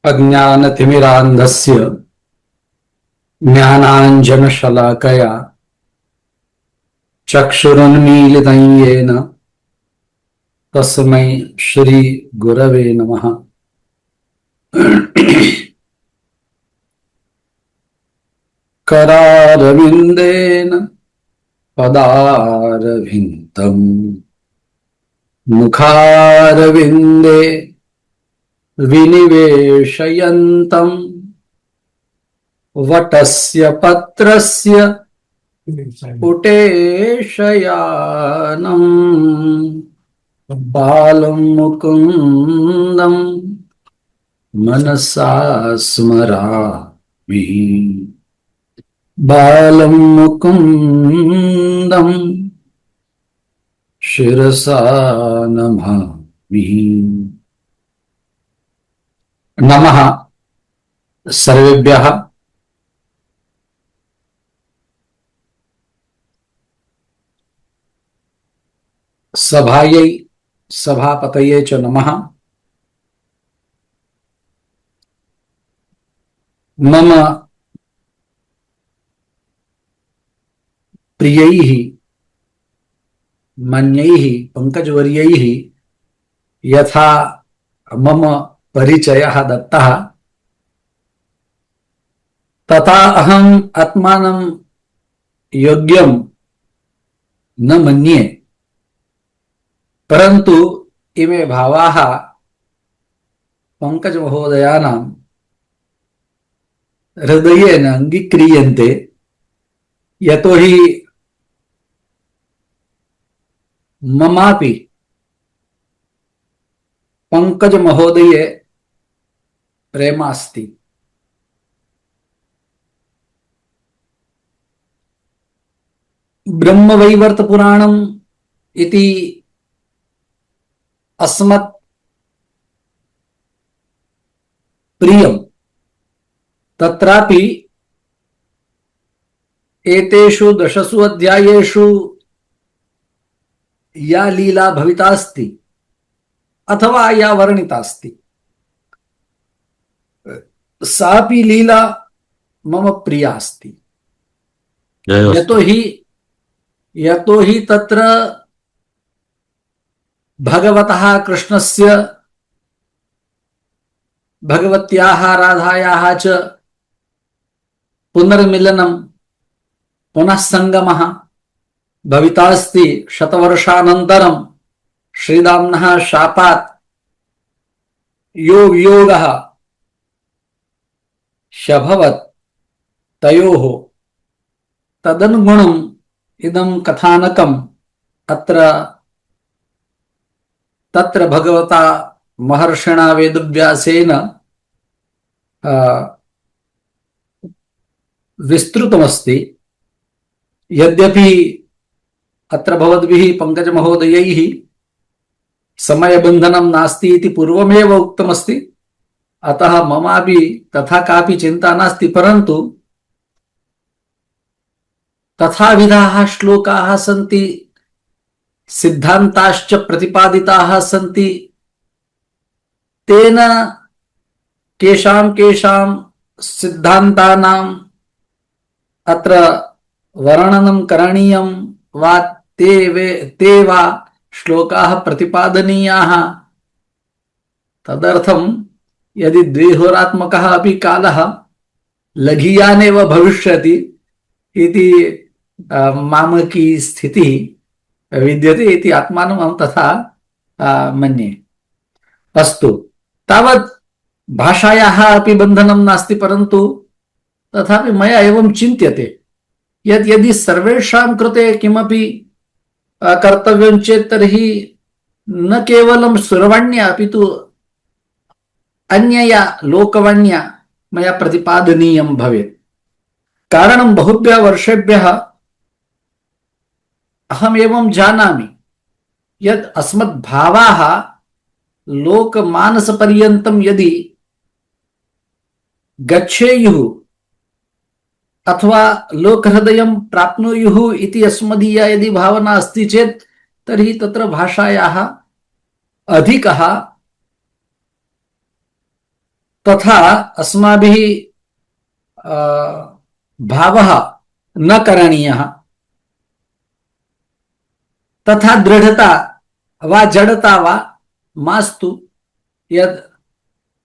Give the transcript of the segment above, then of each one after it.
अज्ञानतिमिरान्धस्य ज्ञानाञ्जनशलाकया चक्षुरुन्मीलितं येन तस्मै श्रीगुरवे नमः। करारविन्देन पदारविन्दम् मुखारविन्दे विनिवेशयन्तम् वटस्य पत्रस्य पुटेशयानम् बालं मुकुन्दम् मनसा स्मरामि। बालं मुकुन्दम् शिरसा नमामि। नमः सर्वेभ्यः। सभायै सभापतये च नमः। मम प्रियैः मन्यैः पंकजवर्यैः यथा मम परिचयः दत्तः तथा अहम् आत्मानं योग्यं न मन्ये, परन्तु इमे भावाः पंकजमहोदयानां हृदयेन अंगीक्रियन्ते। यतोहि ममापि पंकजमहोदये प्रेमास्ति। ब्रह्मवैवर्त पुराणम् इति अस्मत् प्रियं, तत्रापि एतेषु 10 अध्यायेषु या लीला भवितास्ति अथवा या वर्णितास्ति सापि लीला मम प्रिया अस्ति। यतोहि तत्र भगवतः कृष्णस्य भगवत्याः राधायाः च पुनर्मिलनं पुनः संगमः भवितास्ति। शतवर्षानन्तरं श्रीदाम्नः शापात् यो वियोगः शभवत् तयोः, तदनुगुणम् इदं कथानकम् तत्र भगवता महर्षिणा वेदव्यासेन विस्तृतमस्ति। यद्यपि अत्र भवद्भिः पंकजमहोदयैः समयबन्धनं नास्ति इति पूर्वमेव उक्तमस्ति, अतः ममापि तथा कापि चिन्ता नास्ति, परन्तु तथाविधाः श्लोकाः सन्ति, सिद्धान्ताश्च प्रतिपादिताः सन्ति। तेन केषां सिद्धान्तानाम् अत्र वर्णनं करणीयं वा ते वा श्लोकाः प्रतिपादनीयाः। तदर्थं यदि 2 होरात्मकः अपि कालः लघीयानेव भविष्यति इति मामकी स्थितिः विद्यते इति आत्मानं अहं तथा मन्ये। अस्तु, तावत् भाषायाः अपि बन्धनं नास्ति, परन्तु तथापि मया एवं चिन्त्यते यत् यदि सर्वेषां कृते किमपि कर्तव्यं चेत् तर्हि न केवलं सुरवाण्या अपि तु अन्यया लोकवाण्या मया प्रतिपादनीयं भवेत्। कारणं बहुभ्यः वर्षेभ्यः अहम् एवं जानामि यत् अस्मद्भावाः लोकमानसपर्यन्तं यदि गच्छेयुः अथवा लोकहृदयं प्राप्नुयुः इति अस्मदीया यदि भावना अस्ति चेत् तर्हि तत्र भाषायाः अधिकः तथा अस्माभिः भावः न करणीयः, तथा दृढ़ता वा जड़ता वा मास्तु यद्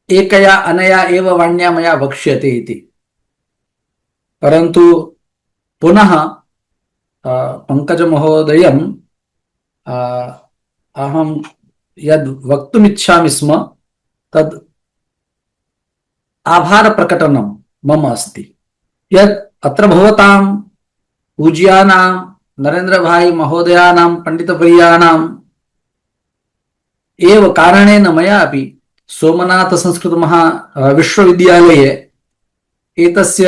एकया अनया एव वाण्या मया वक्ष्यते इति। परन्तु पुनः पंकजमहोदयम् अहं यद् वक्तुमिच्छामि स्म तद् आभारप्रकटनं मम अस्ति यत् अत्र भवतां पूज्यानां नरेन्द्रभाई महोदयानां पंडितवर्याणाम् एव कारणेन मया अपि सोमनाथ संस्कृत महा विश्वविद्यालये एतस्य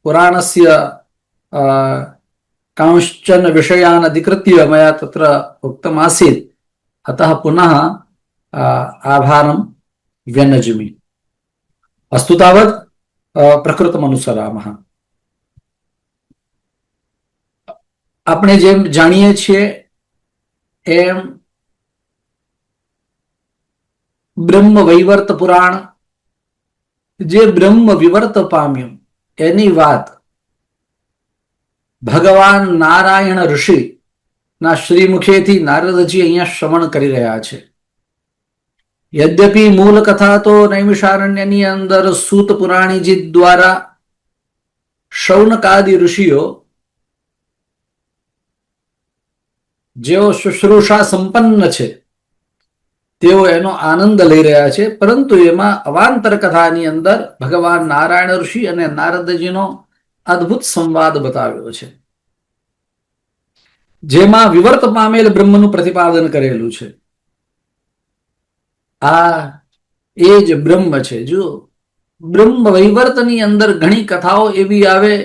पुराणस्य कांश्चन विषयान् अधिकृत्य मया तत्र उक्तमासीत्, अतः पुनः आभारं व्यञ्जयामि। अस्तु तावत् प्रकृतमनुसरामः। આપણે જેમ જાણીએ છીએ એમ બ્રહ્મ વૈવર્ત પુરાણ જે બ્રહ્મ વિવર્ત પામ્યું એની વાત ભગવાન નારાયણ ઋષિ ના શ્રીમુખેથી નારદજી અહીંયા શ્રવણ કરી રહ્યા છે। યદ્યપિ મૂળ કથા તો નૈમિષારણ્યની અંદર સૂત પુરાણીજી દ્વારા શૌનકાદિ ઋષિઓ જેઓ શુશ્રૂષા સંપન્ન છે તેઓ એનો આનંદ લઈ રહ્યા છે, પરંતુ એમાં અવાંતર કથાની અંદર ભગવાન નારાયણ ઋષિ અને નારદજીનો અદ્ભુત સંવાદ બતાવ્યો છે, જેમાં વિવર્ત પામેલ બ્રહ્મનું પ્રતિપાદન કરેલું છે। આ એ જ બ્રહ્મ છે। જો બ્રહ્મ વૈવર્તની અંદર ઘણી કથાઓ એવી આવે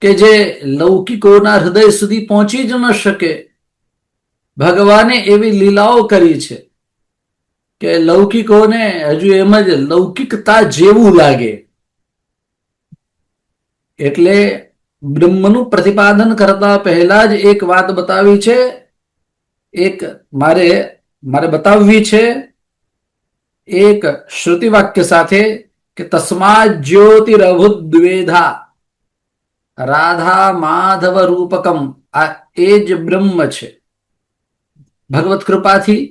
કે જે લૌકિકોના હૃદય સુધી પહોંચી જ ન શકે। ભગવાને એવી લીલાઓ કરી છે કે લૌકિકોને હજુ એમ જ લૌકિકતા જેવું લાગે। એટલે બ્રહ્મનું પ્રતિપાદન કરતા પહેલા જ એક વાત બતાવી છે, એક મારે બતાવવી છે એક શ્રુતિ વાક્ય સાથે કે તસ્માદ જ્યોતિરભુદ્વેધા રાધા માધવ રૂપકમ। આ એ જ બ્રહ્મ છે। ભગવત કૃપાથી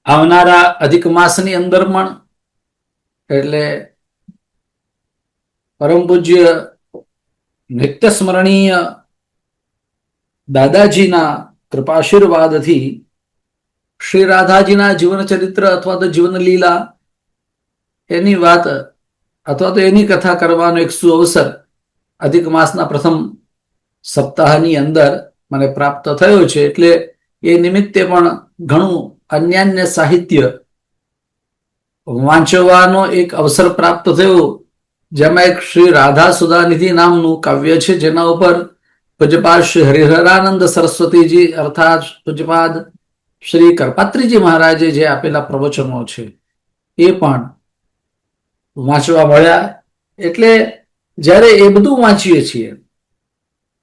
આવનારા અધિક માસની અંદર પણ એટલે પરમ પૂજ્ય નિત્ય સ્મરણીય દાદાજીના કૃપાશીર્વાદથી શ્રી રાધાજીના જીવન ચરિત્ર અથવા તો જીવન લીલા એની વાત અથવા તો એની કથા કરવાનો એક સુઅવસર અધિક માસના પ્રથમ સપ્તાહની અંદર મને પ્રાપ્ત થયો છે। એટલે એ નિમિત્તે પણ ઘણું અન્યાન્ય સાહિત્ય વાંચવાનો એક અવસર પ્રાપ્ત થયો, જેમાં એક શ્રી રાધા સુધાનિધિ નામનું કાવ્ય છે, જેના ઉપર પૂજ્યપાદ શ્રી હરિહરાનંદ સરસ્વતીજી અર્થાત પૂજ્યપાદ શ્રી કરપાત્રીજી મહારાજે જે આપેલા પ્રવચનો છે એ પણ વાંચવા મળ્યા। એટલે જ્યારે એ બધું વાંચીએ છીએ,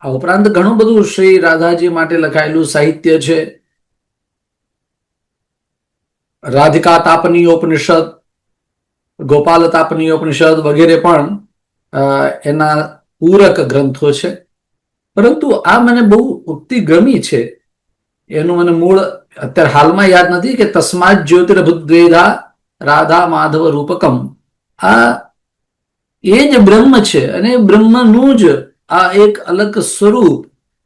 આ ઉપરાંત ઘણું બધું શ્રી રાધાજી માટે લખાયેલું સાહિત્ય છે। રાધિકા તાપનીયોપનિષદ, ગોપાલ તાપનીયોપનિષદ વગેરે પણ એના પૂરક ગ્રંથો છે। પરંતુ આ મને બહુ ઉક્તિ ગમી છે, એનું મને મૂળ અત્યારે હાલમાં યાદ નથી કે તસ્માદ જ્યોતિર્ભુદ્વેધા રાધા માધવ રૂપકમ। આ એ જ બ્રહ્મ છે અને બ્રહ્મનું જ આ એક અલગ સ્વરૂપ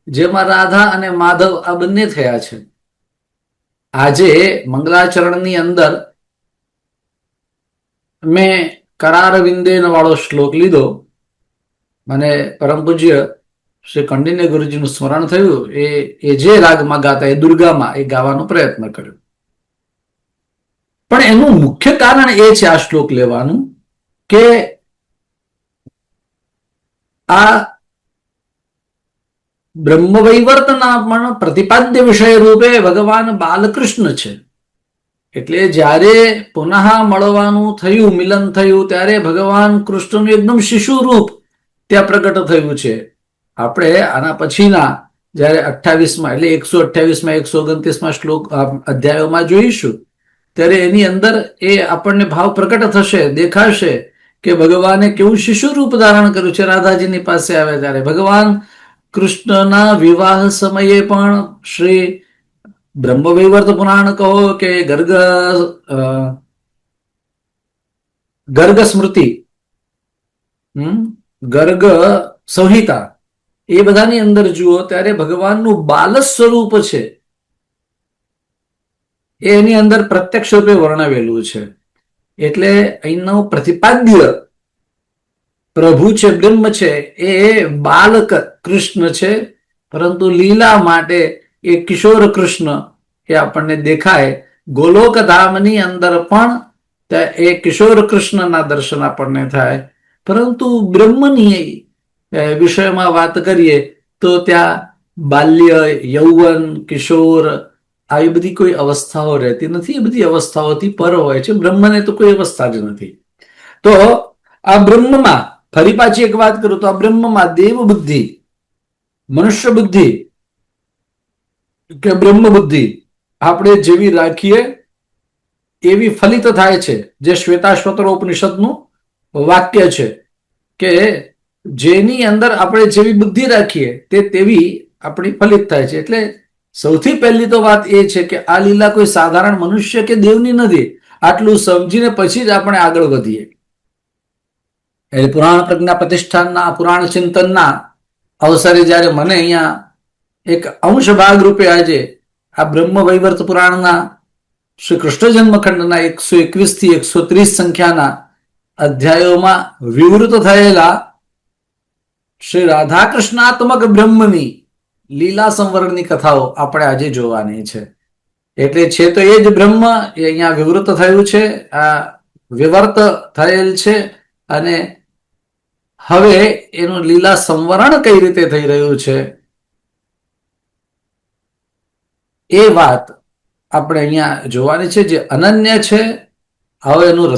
જેમાં રાધા અને માધવ આ બંને થયા છે। આજે મંગલાચરણની અંદર મેં કરાર વિંદેન વાળો શ્લોક લીધો, મને પરમ પૂજ્ય શ્રી કંડિન્ય ગુરુજીનું સ્મરણ થયું। એ જે રાગમાં ગાતા એ દુર્ગામાં એ ગાવાનો પ્રયત્ન કર્યો, પણ એનું મુખ્ય કારણ એ છે આ શ્લોક લેવાનું કે આ બ્રહ્મવૈવર્તના પણ પ્રતિપાદ્ય વિષય રૂપે ભગવાન બાલકૃષ્ણ છે। એટલે જ્યારે પુનઃ મળવાનું થયું, મિલન થયું, ત્યારે ભગવાન કૃષ્ણનું એકદમ શિશુ રૂપ ત્યાં પ્રગટ થયું છે। આપણે આના પછીના જયારે 28માં એટલે 128માં 129માં શ્લોક અધ્યાયોમાં જોઈશું ત્યારે એની અંદર એ આપણને ભાવ પ્રકટ થશે, દેખાશે કે ભગવાને કેવું શિશુ રૂપ ધારણ કર્યું છે. રાધાજીની પાસે આવે ત્યારે ભગવાન કૃષ્ણના વિવાહ સમયે પણ શ્રી બ્રહ્મવૈવર્ત પુરાણ કહો કે ગર્ગ સ્મૃતિ, ગર્ગ સંહિતા, એ બધાની અંદર જુઓ ત્યારે ભગવાનનું બાલ સ્વરૂપ છે એની અંદર પ્રત્યક્ષ રૂપે વર્ણવેલું છે. એટલે અહીંનો પ્રતિપાદ્ય પ્રભુ છે, બ્રહ્મ છે, એ બાલક કૃષ્ણ છે, પરંતુ લીલા માટે એ કિશોર કૃષ્ણ એ આપણને દેખાય. ગોલોક ધામની અંદર પણ એ કિશોર કૃષ્ણના દર્શન આપણને થાય. પરંતુ બ્રહ્મની વિષયમાં વાત કરીએ તો ત્યાં બાલ્ય, યૌવન, કિશોર આવી બધી કોઈ અવસ્થાઓ રહેતી નથી. એ બધી અવસ્થાઓથી પર હોય છે. બ્રહ્મને તો કોઈ અવસ્થા જ નથી. તો આ બ્રહ્મમાં ફરી પાછી એક વાત કરું તો આ બ્રહ્મમાં દેવ બુદ્ધિ, મનુષ્ય બુદ્ધિ કે બ્રહ્મ બુદ્ધિ આપણે જેવી રાખીએ એવી ફલિત થાય છે. જે શ્વેતાશ્વતરોપનિષદનું વાક્ય છે કે જેની અંદર આપણે જેવી બુદ્ધિ રાખીએ તેવી આપણી ફલિત થાય છે. એટલે સૌથી પહેલી તો વાત એ છે કે આ લીલા કોઈ સાધારણ મનુષ્ય કે દેવની નથી. આટલું સમજીને પછી જ આપણે આગળ વધીએ. એટલે પુરાણ પ્રજ્ઞા પ્રતિષ્ઠાનના પુરાણ ચિંતનના અવસરે જ્યારે મને અહીંયા એક અંશ ભાગ રૂપે આજે આ બ્રહ્મ વૈવર્ત પુરાણના શ્રી કૃષ્ણ જન્મખંડના 121 થી 130 સંખ્યાના અધ્યાયોમાં વિવૃત થયેલા શ્રી રાધાકૃષ્ણાત્મક બ્રહ્મની લીલા સંવરણની કથાઓ આપણે આજે જોવાની છે. એટલે છે તો એ જ બ્રહ્મ એ અહીંયા વિવૃત થયું છે, આ વિવર્ત થયેલ છે, અને હવે એનું લીલા સંવરણ કઈ રીતે થઈ રહ્યું છે એ વાત આપણે અહીંયા જોવાની છે, જે અનન્ય છે. હવે એનું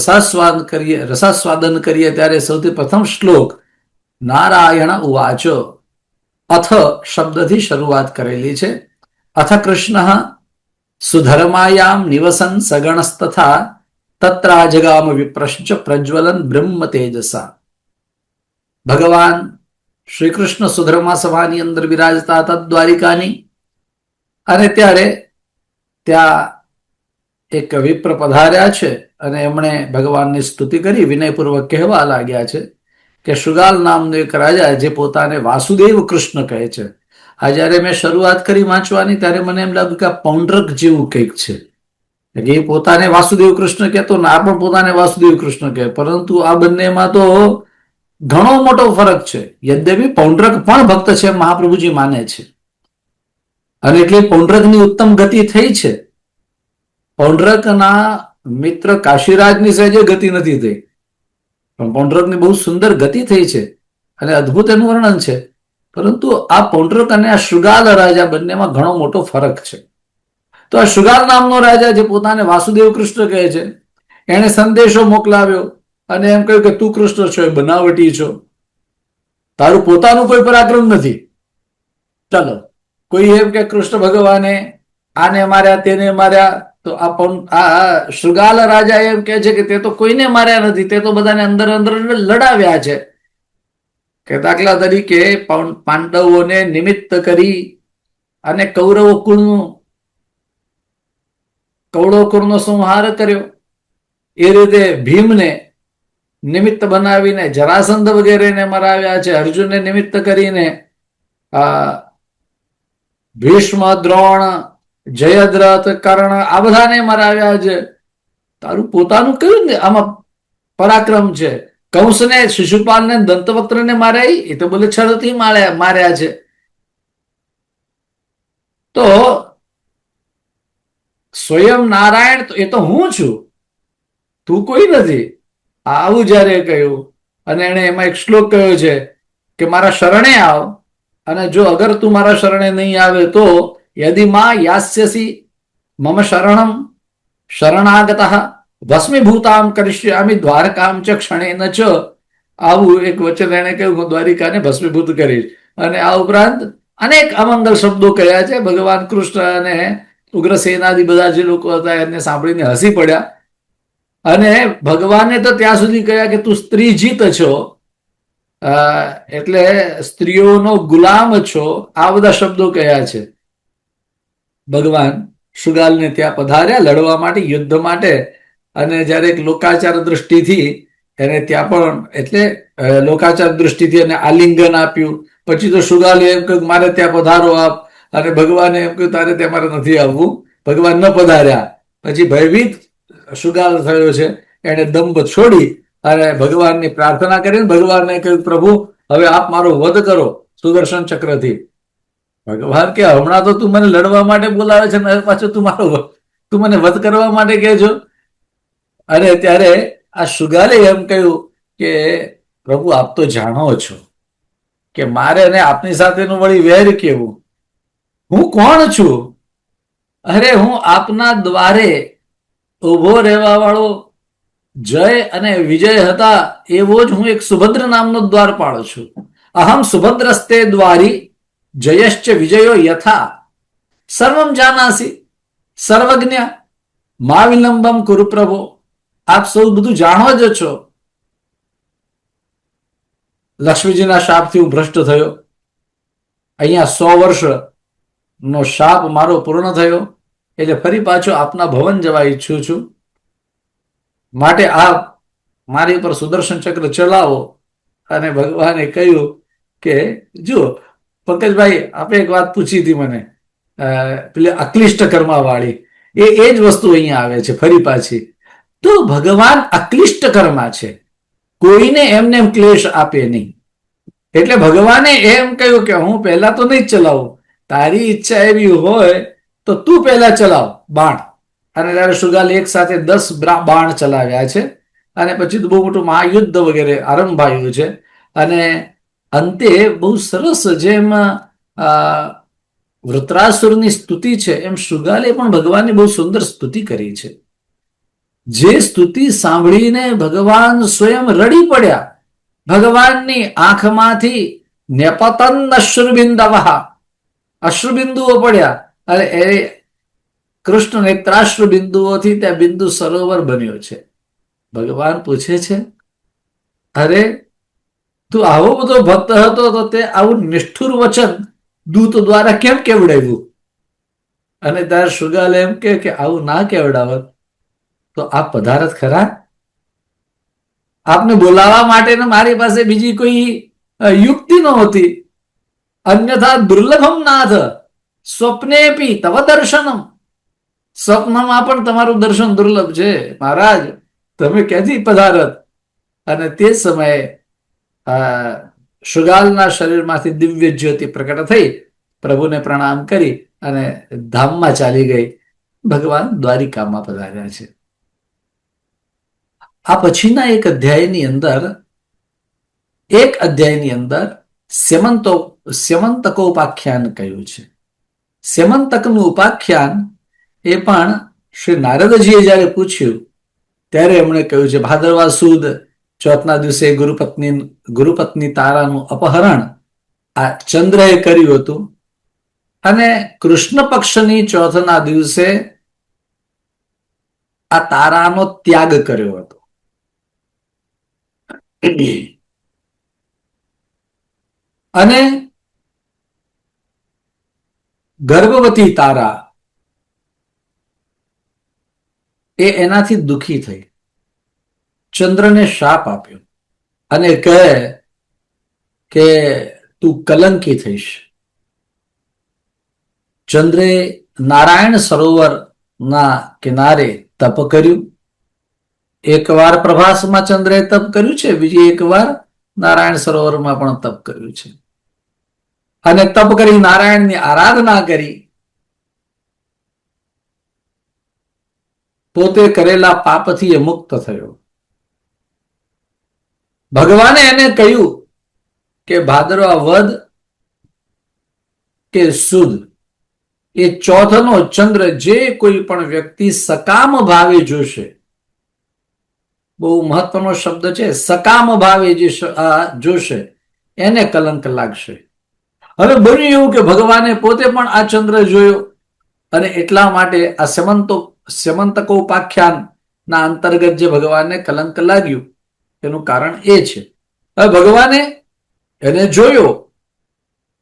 રસાસ્વાદન કરીએ ત્યારે સૌથી પ્રથમ શ્લોક નારાયણ ઉવાચો અથ શબ્દથી શરૂઆત કરેલી છે. અથ કૃષ્ણ સુધર્માયામ નિવસન સગણસ્તથા તત્રાજગામ વિપ્રશ્ચ પ્રજ્વલન બ્રહ્મ તેજસા. ભગવાન શ્રી કૃષ્ણ સુધર્મા સભાની અંદર વિરાજતા હતા દ્વારિકાની, અને ત્યારે ત્યાં એક વિપ્ર પધાર્યા છે અને એમણે ભગવાનની સ્તુતિ કરી વિનયપૂર્વક કહેવા લાગ્યા છે કે શુગાલ નામનો એક રાજા જે પોતાને વાસુદેવ કૃષ્ણ કહે છે. આ જયારે મેં શરૂઆત કરી વાંચવાની ત્યારે મને એમ લાગ્યું કે આ પૌંડ્રક જેવું કંઈક છે. એ પોતાને વાસુદેવ કૃષ્ણ કહેતો ને આ પણ પોતાને વાસુદેવ કૃષ્ણ કહે, પરંતુ આ બંનેમાં તો ઘણો મોટો ફરક છે. યદ્યપી પૌંડ્રક પણ ભક્ત છે મહાપ્રભુજી માને છે, અને એટલે પૌંડ્રકની ઉત્તમ ગતિ થઈ છે. પૌંડ્રકના મિત્ર કાશીરાજની સહેજે ગતિ નથી થઈ, પણ પૌંડ્રકની બહુ સુંદર ગતિ થઈ છે અને અદ્ભુત એનું વર્ણન છે. પરંતુ આ પૌંડ્રક અને આ શુગાલ રાજા બંનેમાં ઘણો મોટો ફરક છે. તો આ શુગાલ નામનો રાજા જે પોતાને વાસુદેવ કૃષ્ણ કહે છે, એને સંદેશો મોકલાવ્યો અને એમ કહ્યું કે તું કૃષ્ણ છો, એ બનાવટી છો, તારું પોતાનું કોઈ પરાક્રમ નથી. ચાલો, કોઈ એમ કે કૃષ્ણ ભગવાને આને માર્યા તેને માર્યા, તો આ શુગાલ રાજા એમ કે છે કે તે તો કોઈને માર્યા નથી, તે તો બધાને અંદર અંદર લડાવ્યા છે. કે દાખલા તરીકે પાંડવોને નિમિત્ત કરી અને કૌરવ કુળનો સંહાર કર્યો. એ રીતે ભીમને નિમિત્ત બનાવીને જરાસંધ વગેરેને મરાવ્યા છે. અર્જુનને નિમિત્ત કરીને ભીષ્મ, દ્રોણ, જયદ્રથ, કર્ણ આ બધાને મરાવ્યા છે. તારું પોતાનું કયું ને આમાં પરાક્રમ છે? કંસને, શિશુપાલને, દંતવક્ત્રને માર્યા એ તો બોલે છળથી માર્યા છે. તો સ્વયં નારાયણ એ તો હું છું, તું કોઈ નથી, આવું જયારે કહ્યું. અને એને એમાં એક શ્લોક કહ્યો છે કે મારા શરણે આવ, અને જો અગર તું મારા શરણે નહીં આવે તો યદિ માં યાસ્યસી મમ શરણમ શરણાગતઃ ભસ્મીભૂતામ કરિષ્યામિ દ્વારકામ ચ ક્ષણેન ચ. આવું એક વચન એને કહ્યું, હું દ્વારિકાને ભસ્મીભૂત કરીશ. અને આ ઉપરાંત અનેક અમંગલ શબ્દો કહ્યા છે ભગવાન કૃષ્ણ અને ઉગ્રસેનાદી બધા જે લોકો હતા એને સાંભળીને હસી પડ્યા. અને ભગવાને તો ત્યાં સુધી કહ્યા કે તું સ્ત્રી જીત છો, એટલે સ્ત્રીઓનો ગુલામ છો, આ બધા શબ્દો કહ્યા છે. ભગવાન શુગાલને ત્યાં પધાર્યા લડવા માટે, યુદ્ધ માટે. અને જ્યારે એક લોકાચાર દ્રષ્ટિથી એને ત્યાં પણ, એટલે લોકાચાર દ્રષ્ટિથી એને આલિંગન આપ્યું. પછી તો શુગાલે એમ કહ્યું મારે ત્યાં પધારો આપ, અને ભગવાને એમ કહ્યું તારે ત્યાં મારે નથી આવવું. ભગવાન ન પધાર્યા. પછી ભયભીત શુગાલ થયો છે, એને દંભ છોડી અને ભગવાનની પ્રાર્થના કરીને ભગવાનને કહ્યું પ્રભુ હવે આપ મારો વધ કરો સુદર્શન ચક્રથી. ભગવાન કે હમણાં તો તું મને લડવા માટે બોલાવે છે ને પાછો તું મને વધ કરવા માટે કહે છો. અને ત્યારે આ શુગાલે એમ કહ્યું કે પ્રભુ આપ તો જાણો છો કે મારે અને આપની સાથેનું વળી વેર કેવું. હું કોણ છું? અરે હું આપના દ્વારે ઉભો રહેવા વાળો જય અને વિજય હતા એવો જ હું એક સુભદ્ર નામનો દ્વારપાળ છું. અહમ સુભદ્રસ્તે દ્વારી જયશ્ચ વિજયો યથા સર્વમ જાનાસી સર્વજ્ઞ મા વિલંબમ કુરુ પ્રભો. આપ સૌ બધું જાણો જ છો. લક્ષ્મીજીના શાપથી હું ભ્રષ્ટ થયો. અહીંયા 100 વર્ષનો શાપ મારો પૂર્ણ થયો, એટલે ફરી પાછો આપના ભવન જવા ઈચ્છું છું. માટે આપ મારી ઉપર સુદર્શન ચક્ર ચલાવો. અને ભગવાને કહ્યું કે જુઓ પંકજભાઈ, આપે એક વાત પૂછી હતી મને, પેલી અક્લિષ્ટ કર્મા વાળી, એ જ વસ્તુ અહીંયા આવે છે ફરી પાછી. તો ભગવાન અક્લિષ્ટ કર્મા છે, કોઈને એમને એમ ક્લેશ આપે નહીં. એટલે ભગવાને એમ કહ્યું કે હું પહેલા તો નહીં જ ચલાવું, તારી ઈચ્છા એવી હોય તો તું પહેલા ચલાવ બાણ. અને ત્યારે શુગાલે એક સાથે 10 બાણ ચલાવ્યા છે. અને પછી તો બહુ મોટું મહાયુદ્ધ વગેરે આરંભાયું છે. અને અંતે બહુ સરસ, જેમ વૃત્રાસુરની સ્તુતિ છે એમ શુગાલે પણ ભગવાનની બહુ સુંદર સ્તુતિ કરી છે. જે સ્તુતિ સાંભળીને ભગવાન સ્વયં રડી પડ્યા. ભગવાનની આંખમાંથી નેપતન અશ્રુબિંદવ, અશ્રુબિંદુઓ પડ્યા. અને એ કૃષ્ણ નેત્રાશ્રુ બિંદુઓથી ત્યાં બિંદુ સરોવર બન્યો છે. ભગવાન પૂછે છે અરે તું આવો બધો ભક્ત હતો તો તે આવું નિષ્ઠુર વચન દૂત દ્વારા કેમ કેવડાવ્યું? અને ત્યારે શુગાલ એમ કે આવું ના કેવડાવત તો આપ પધારત ખરા. આપને બોલાવવા માટે મારી પાસે બીજી કોઈ યુક્તિ નહોતી. અન્યથા દુર્લભમ નાથ સ્વપ્નેપી તવ દર્શનમ. સ્વપ્નમાં પણ તમારું દર્શન દુર્લભ છે મહારાજ, તમે ક્યાંથી પધારત? અને તે સમયે શુગાલના શરીરમાંથી દિવ્ય જ્યોતિ પ્રકટ થઈ, પ્રભુને પ્રણામ કરી અને ધામમાં ચાલી ગઈ. ભગવાન દ્વારિકામાં પધાર્યા છે. આ પછીના એક અધ્યાયની અંદર સ્યમંતકોપાખ્યાન કહ્યું છે. સ્યમંતકનું ઉપાખ્યાન એ પણ શ્રી નારદજીએ જયારે પૂછ્યું ત્યારે એમણે કહ્યું છે ભાદરવા સુદ ચોથના દિવસે ગુરુપત્ની તારાનું અપહરણ આ ચંદ્રએ કર્યું હતું. અને કૃષ્ણ પક્ષની ચોથના દિવસે આ તારાનો ત્યાગ કર્યો હતો. અને ગર્ભવતી તારા એ એનાથી દુઃખી થઈ, ચંદ્રને શાપ આપ્યો અને કહે કે તું કલંકી થઈશ. ચંદ્રે નારાયણ સરોવરના કિનારે તપ કર્યું. એકવાર પ્રભાસમાં ચંદ્રે તપ કર્યું છે, બીજી એકવાર નારાયણ સરોવરમાં પણ તપ કર્યું છે. અને તપ કરી નારાયણની આરાધના કરી. પોતે કરેલા પાપથી એ મુક્ત થયો. ભગવાને એને કહ્યું કે ભાદરવા વદ કે સુદ એ ચોથનો ચંદ્ર જે કોઈ પણ વ્યક્તિ સકામ ભાવે જોશે, બહુ મહત્વનો શબ્દ છે, સકામ ભાવે જે જોશે એને કલંક લાગશે. હવે બન્યું એવું કે ભગવાને પોતે પણ આ ચંદ્ર જોયો અને એટલા માટે આ સ્યમંતકોપાખ્યાન ના અંતર્ગત જે ભગવાનને કલંક લાગ્યું એનું કારણ એ છે. હવે ભગવાને એને જોયો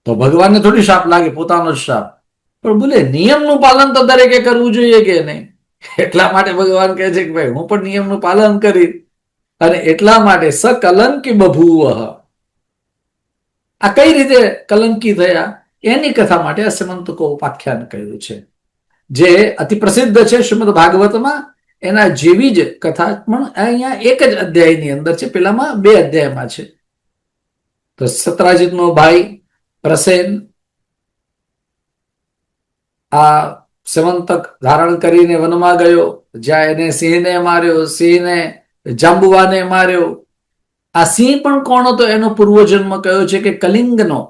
તો ભગવાનને થોડી શાપ લાગે, પોતાનો જ શાપ, પણ બોલે નિયમનું પાલન તો દરેકે કરવું જોઈએ કે નહીં. એટલા માટે ભગવાન કહે છે કે ભાઈ હું પણ નિયમનું પાલન કરી, અને એટલા માટે સકલંકી બભૂવ. આ કઈ રીતે કલંકી થયા એની કથા માટે આ સ્યમંતકો ઉપાખ્યાન કહ્યું છે, જે અતિ પ્રસિદ્ધ છે શ્રીમદ ભાગવતમાં. એના જેવી જ કથા પણ અહીંયા એક જ અધ્યાયની અંદર છે, પેલામાં 2 અધ્યાયમાં છે. તો સત્રાજીતનો ભાઈ પ્રસેન આ સ્યમંતક ધારણ કરીને વનમાં ગયો, જ્યાં એને સિંહને માર્યો, સિંહને જાંબુવાને માર્યો. આ સિંહ પણ કોણ હતો એનો પૂર્વજન્મ કયો છે કે કલિંગનો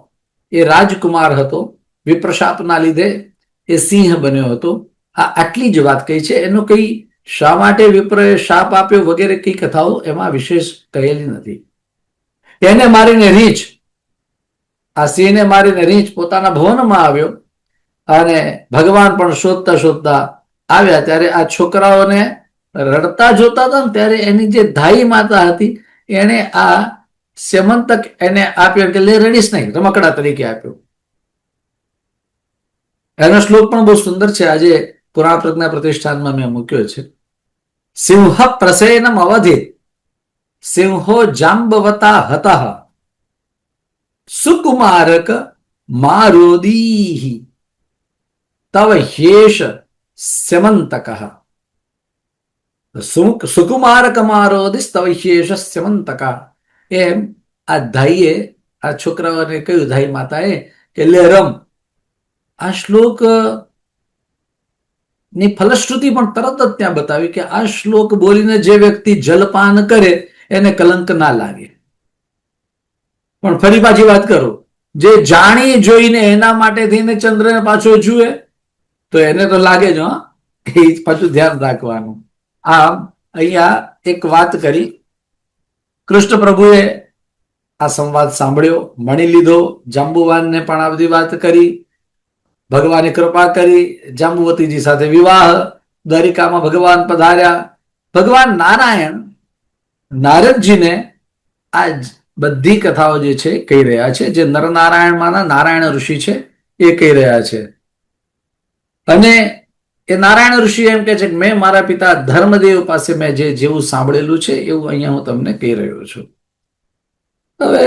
એ રાજકુમાર હતો, વિપ્રશાપના લીધે એ સિંહ બન્યો હતો. આટલી જ વાત કહી છે. એનો કઈ શા માટે વિપ્રએ શાપ આપ્યો વગેરે કઈ કથાઓ એમાં વિશેષ કહેલી નથી. એને મારીને રીંછ, આ સિંહને મારીને રીંછ પોતાના ભવનમાં આવ્યો, અને ભગવાન પણ શોધતા શોધતા આવ્યા ત્યારે આ છોકરાઓને રડતા જોતા હતા ને ત્યારે એની જે ધાઈ માતા હતી એને આ સ્યમંતક એને આપ્યો કે લે રડીશ નહીં, રમકડા તરીકે આપ્યો. એનો શ્લોક પણ બહુ સુંદર છે, આજે પુરાણ પ્રજ્ઞા પ્રતિષ્ઠાનમાં મેં મૂક્યો છે. સિંહ પ્રસેનમ અવધિ સિંહો જાંબવતા હતઃ સુકુમારક મારોદીહી તવ હેશ સ્યમંતકઃ. સુકુમારક મારોદિસ તવ હેશ સ્યમંતકઃ. એમ આ ધાઈએ આ છોકરાઓને કહ્યું, ધાઈ માતાએ કે લે રમ. આ શ્લોક ની ફલશ્રુતિ પણ તરત જ ત્યાં બતાવી કે આ શ્લોક બોલીને જે વ્યક્તિ જલપાન કરે એને કલંક ના લાગે. પણ ફરી પાછી વાત કરું, જે જાણી જોઈને એના માટે થઈને ચંદ્રને પાછો જુએ તો એને તો લાગે જ. એ પાછું ધ્યાન રાખવાનું. આમ અહીંયા એક વાત કરી, કૃષ્ણ પ્રભુએ આ સંવાદ સાંભળ્યો, મણી લીધો, જાંબુવાનને પણ આ બધી વાત કરી, ભગવાને કૃપા કરી, જાંબુવતીજી સાથે વિવાહ, દ્વારિકામાં ભગવાન પધાર્યા. ભગવાન નારાયણ નારદજીને આ બધી કથાઓ જે છે કહી રહ્યા છે, જે નરનારાયણમાંના નારાયણ ઋષિ છે એ કહી રહ્યા છે. અને એ નારાયણ ઋષિ એમ કે છે કે મેં મારા પિતા ધર્મદેવ પાસે મેં જેવું સાંભળેલું છે એવું અહીંયા હું તમને કહી રહ્યો છું. હવે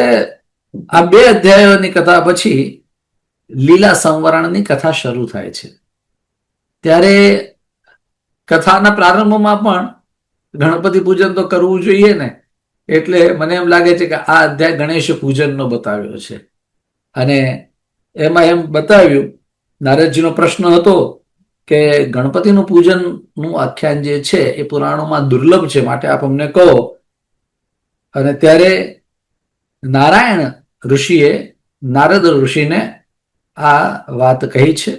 આ 2 અધ્યાયોની કથા પછી લીલા સંવરણની કથા શરૂ થાય છે. ત્યારે કથાના પ્રારંભમાં પણ ગણપતિ પૂજન તો કરવું જોઈએ ને, એટલે મને એમ લાગે છે કે આ અધ્યાય ગણેશ પૂજનનો બતાવ્યો છે. અને એમાં એમ બતાવ્યું, નારદજીનો પ્રશ્ન હતો કે ગણપતિનું પૂજનનું આખ્યાન જે છે એ પુરાણોમાં દુર્લભ છે, માટે આપ અમને કહો. અને ત્યારે નારાયણ ઋષિએ નારદ ઋષિને આ વાત કહી છે.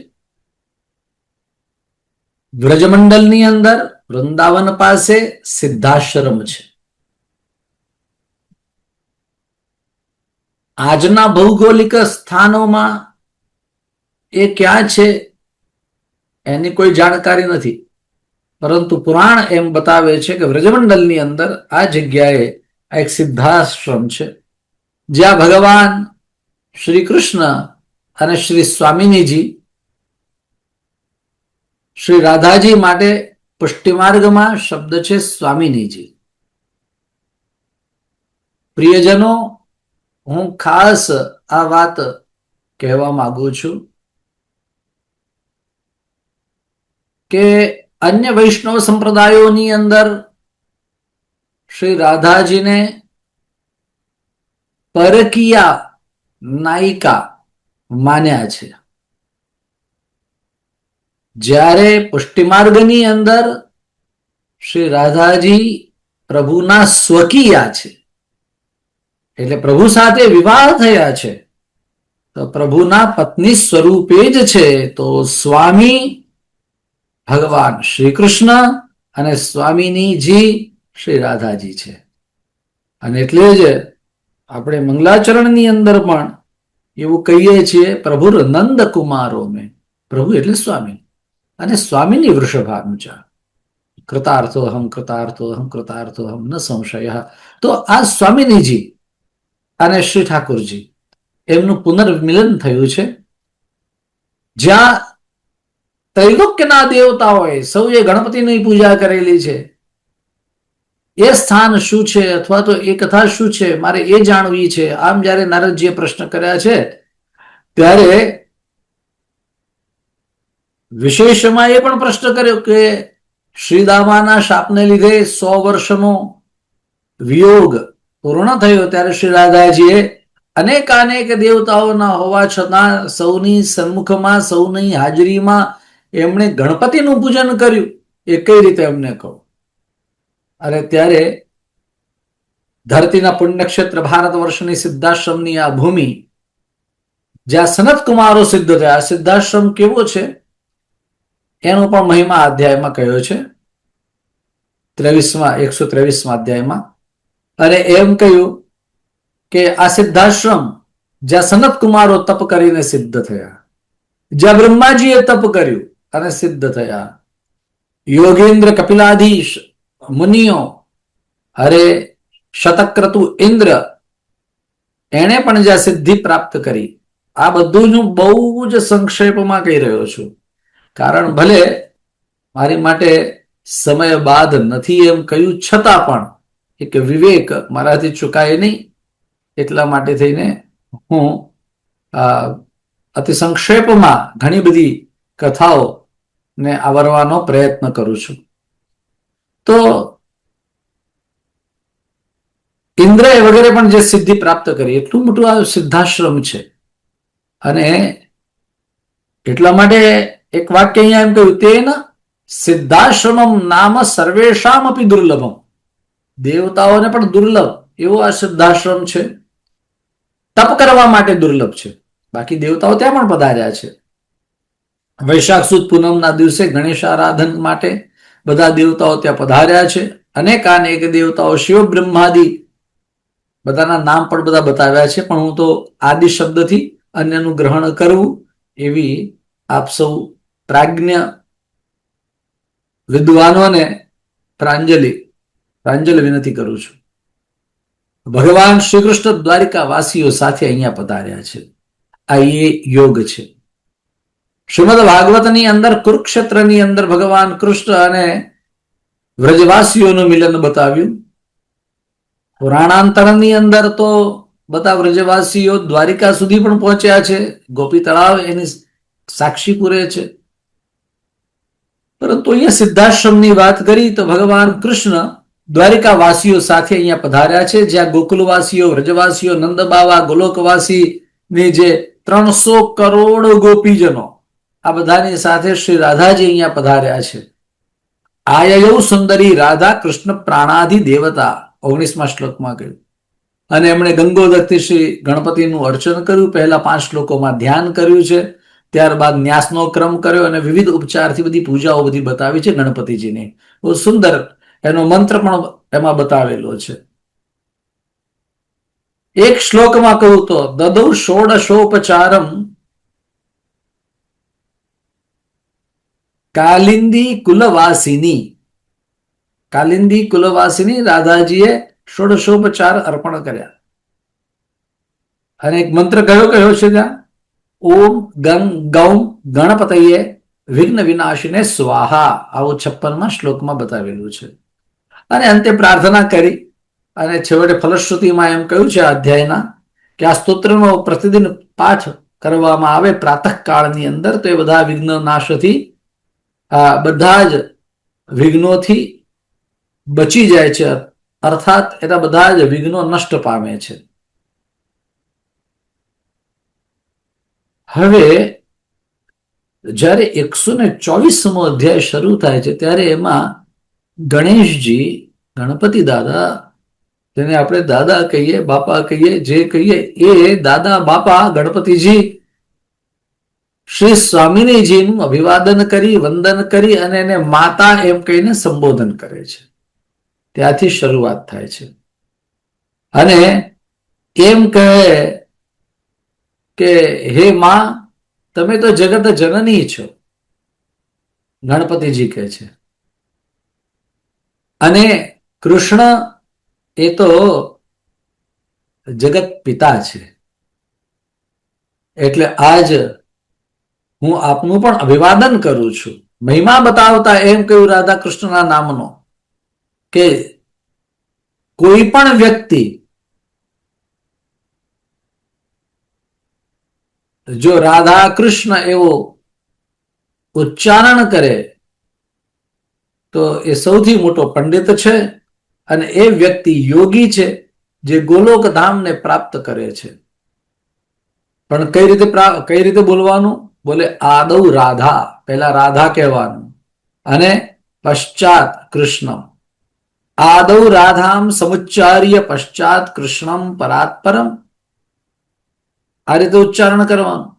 વ્રજમંડલની અંદર વૃંદાવન પાસે સિદ્ધાશ્રમ છે. આજના ભૌગોલિક સ્થાનોમાં એ ક્યાં છે એની કોઈ જાણકારી નથી, પરંતુ પુરાણ એમ બતાવે છે કે વ્રજમંડલની અંદર આ જગ્યાએ એક સિદ્ધાશ્રમ છે, જ્યાં ભગવાન શ્રી કૃષ્ણ અને શ્રી સ્વામિનીજી શ્રી રાધાજી માટે પુષ્ટિમાર્ગમાં શબ્દ છે સ્વામિનીજી. પ્રિયજનો, હું ખાસ આ વાત કહેવા માંગુ છું કે અન્ય વૈષ્ણવ સંપ્રદાયોની અંદર શ્રી રાધાજીને પરકીયા નાયિકા માન્યા છે, જ્યારે પુષ્ટિમાર્ગની અંદર શ્રી રાધાજી પ્રભુના સ્વકીયા છે, એટલે પ્રભુ સાથે વિવાહ થયા છે, તો પ્રભુના પત્ની સ્વરૂપે જ છે. તો સ્વામી ભગવાન શ્રી કૃષ્ણ અને સ્વામિનીજી શ્રી રાધાજી છે. અને એટલે જ આપણે મંગલાચરણની અંદર પણ એવું કહીએ છીએ, પ્રભુ નંદ કુમારો મેં. પ્રભુ એટલે સ્વામી. અને સ્વામીની વૃષભાનુજા, કૃતાર્થોહમ કૃતાર્થોહમ કૃતાર્થોહમ ન સંશય. તો આ સ્વામિનીજી અને શ્રી ઠાકોરજી એમનું પુનર્મિલન થયું છે, જ્યાં ત્રૈલોક્યના દેવતાઓએ સૌએ ગણપતિની પૂજા કરેલી છે. એ સ્થાન શું છે અથવા તો એ કથા શું છે મારે એ જાણવી છે. આમ જયારે નારદજીએ પ્રશ્ન કર્યા છે ત્યારે વિશેષમાં એ પણ પ્રશ્ન કર્યો કે શ્રીદામાના શાપને લીધે 100 વર્ષનો વિયોગ પૂર્ણ થયો ત્યારે શ્રી રાધાજીએ અનેકાનેક દેવતાઓના હોવા છતાં સૌની સન્મુખમાં, સૌની હાજરીમાં એમણે ગણપતિનું પૂજન કર્યું. એ કઈ રીતે અમને કહો. અને ત્યારે ધરતીના પુણ્યક્ષેત્ર ભારત વર્ષની સિદ્ધાશ્રમની આ ભૂમિ, જ્યાં સનત કુમારો સિદ્ધ થયા. સિદ્ધાશ્રમ કેવો છે એનો પણ મહિમા અધ્યાયમાં કહ્યો છે, 123મા અધ્યાયમાં. અને એમ કહ્યું કે આ સિદ્ધાશ્રમ જ્યાં સનત કુમારો તપ કરીને સિદ્ધ થયા, જ્યાં બ્રહ્માજીએ તપ કર્યું અને સિદ્ધ થયા, યોગેન્દ્ર કપિલાધીશ મુનિઓ, અરે શતક્રતુ ઇન્દ્ર એણે પણ જ્યાં સિદ્ધિ પ્રાપ્ત કરી. આ બધું હું બહુ જ સંક્ષેપમાં કહી રહ્યો છું, કારણ ભલે મારી માટે સમય બાદ નથી એમ કહ્યું છતાં પણ એક વિવેક મારાથી ચૂકાય નહીં, એટલા માટે થઈને હું અતિ સંક્ષેપમાં ઘણી બધી કથાઓ ને આવરવાનો પ્રયત્ન કરું છું. તો ઇન્દ્રએ વગેરે પણ જે સિદ્ધિ પ્રાપ્ત કરી, એટલું મોટું આ સિદ્ધાશ્રમ છે. અને એટલા માટે એક વાક્ય અહીંયા એમ કહ્યું, તેન સિદ્ધાશ્રમમ નામ સર્વેશામ અપી દુર્લભમ. દેવતાઓને પણ દુર્લભ એવો આ સિદ્ધાશ્રમ છે. તપ કરવા માટે દુર્લભ છે, બાકી દેવતાઓ ત્યાં પણ પધાર્યા છે. વૈશાખ સુદ પૂનમના દિવસે ગણેશ આરાધન માટે બધા દેવતાઓ ત્યાં પધાર્યા છે. અનેકાનેક દેવતાઓ, શિવ બ્રહ્માદિ બધાના નામ પણ બધા બતાવ્યા છે, પણ હું તો આદિ શબ્દથી અન્યનું ગ્રહણ કરવું એવી આપ સૌ પ્રાજ્ઞ વિદ્વાનોને પ્રાંજલિ વિનંતી કરું છું. ભગવાન શ્રી કૃષ્ણ દ્વારિકા વાસીઓ સાથે અહીંયા પધાર્યા છે. આ એ યોગ છે. શ્રીમદ ભાગવતની અંદર કુરુક્ષેત્રની અંદર ભગવાન કૃષ્ણ અને વ્રજવાસીઓનું મિલન બતાવ્યું. પુરાણાંતરની અંદર તો બધા વ્રજવાસીઓ દ્વારિકા સુધી પણ પહોંચ્યા છે, ગોપી તળાવ એની સાક્ષી પૂરે છે. પરંતુ અહીંયા સિદ્ધાશ્રમની વાત કરી તો ભગવાન કૃષ્ણ દ્વારિકા વાસીઓ સાથે અહીંયા પધાર્યા છે, જ્યાં ગોકુલવાસીઓ, વ્રજવાસીઓ, નંદબાવા, ગોલોકવાસીની જે 300 કરોડ ગોપીજનો, આ બધાની સાથે શ્રી રાધાજી અહીંયા પધાર્યા છે. આયયૌ સુંદરી રાધા કૃષ્ણ પ્રાણાધિ દેવતા 19મા શ્લોકમાં કહ્યું. અને એમણે ગંગોદકથી શ્રી ગણપતિનું અર્ચન કર્યું. પહેલા 5 શ્લોકોમાં ધ્યાન કર્યું છે, ત્યારબાદ ન્યાસનો ક્રમ કર્યો અને વિવિધ ઉપચારથી બધી પૂજાઓ બધી બતાવી છે ગણપતિજીની. બહુ સુંદર એનો મંત્ર પણ એમાં બતાવેલો છે. એક શ્લોકમાં કહું તો દદૌ ષોડશોપચારમ કાલિંદી કુલવાસિની રાધાજીએ ષોડશોપચાર અર્પણ કર્યા. અને એક મંત્ર કયો છે ત્યાં? ઓમ ગંગ ગૌમ ગણપતયે વિઘ્ન વિનાશીને સ્વાહા. આવો 56મા શ્લોકમાં બતાવેલું છે. અને અંતે પ્રાર્થના કરી અને છેવટે ફલશ્રુતિમાં એમ કહ્યું છે અધ્યાયના કે આ સ્તોત્રનો પ્રતિદિન પાઠ કરવામાં આવે પ્રાતઃકાળની અંદર તો એ બધા વિઘ્ન નાશથી, બધા જ વિઘ્નોથી બચી જાય છે, અર્થાત એના બધા જ વિઘ્નો નષ્ટ પામે છે. હવે જ્યારે 124મો અધ્યાય શરૂ થાય છે ત્યારે એમાં ગણેશજી, ગણપતિ દાદા, જેને આપણે દાદા કહીએ, બાપા કહીએ, જે કહીએ એ દાદા બાપા ગણપતિજી શ્રી સ્વામિનીજીનું અભિવાદન કરી, વંદન કરી અને એને માતા એમ કહીને સંબોધન કરે છે. ત્યાંથી શરૂઆત થાય છે. અને એમ કહે કે હે માં, તમે તો જગત જનની છો, ગણપતિજી કહે છે. અને કૃષ્ણ એ તો જગત પિતા છે. એટલે આજ હું આપનું પણ અભિવાદન કરું છું. મહિમા બતાવતા એમ કહ્યું રાધા કૃષ્ણના નામનો કે કોઈ પણ વ્યક્તિ જો રાધા કૃષ્ણ એવો ઉચ્ચારણ કરે તો એ સૌથી મોટો પંડિત છે અને એ વ્યક્તિ યોગી છે જે ગોલોક ધામને પ્રાપ્ત કરે છે. પણ કઈ રીતે બોલવાનું? બોલે આદૌ રાધા, પહેલા રાધા કહેવાનું અને પશ્ચાત કૃષ્ણ. આદૌ રાધામ સમુચ્ચાર્ય પશ્ચાત કૃષ્ણમ પરાત્પરમ. આ રીતે ઉચ્ચારણ કરવાનું.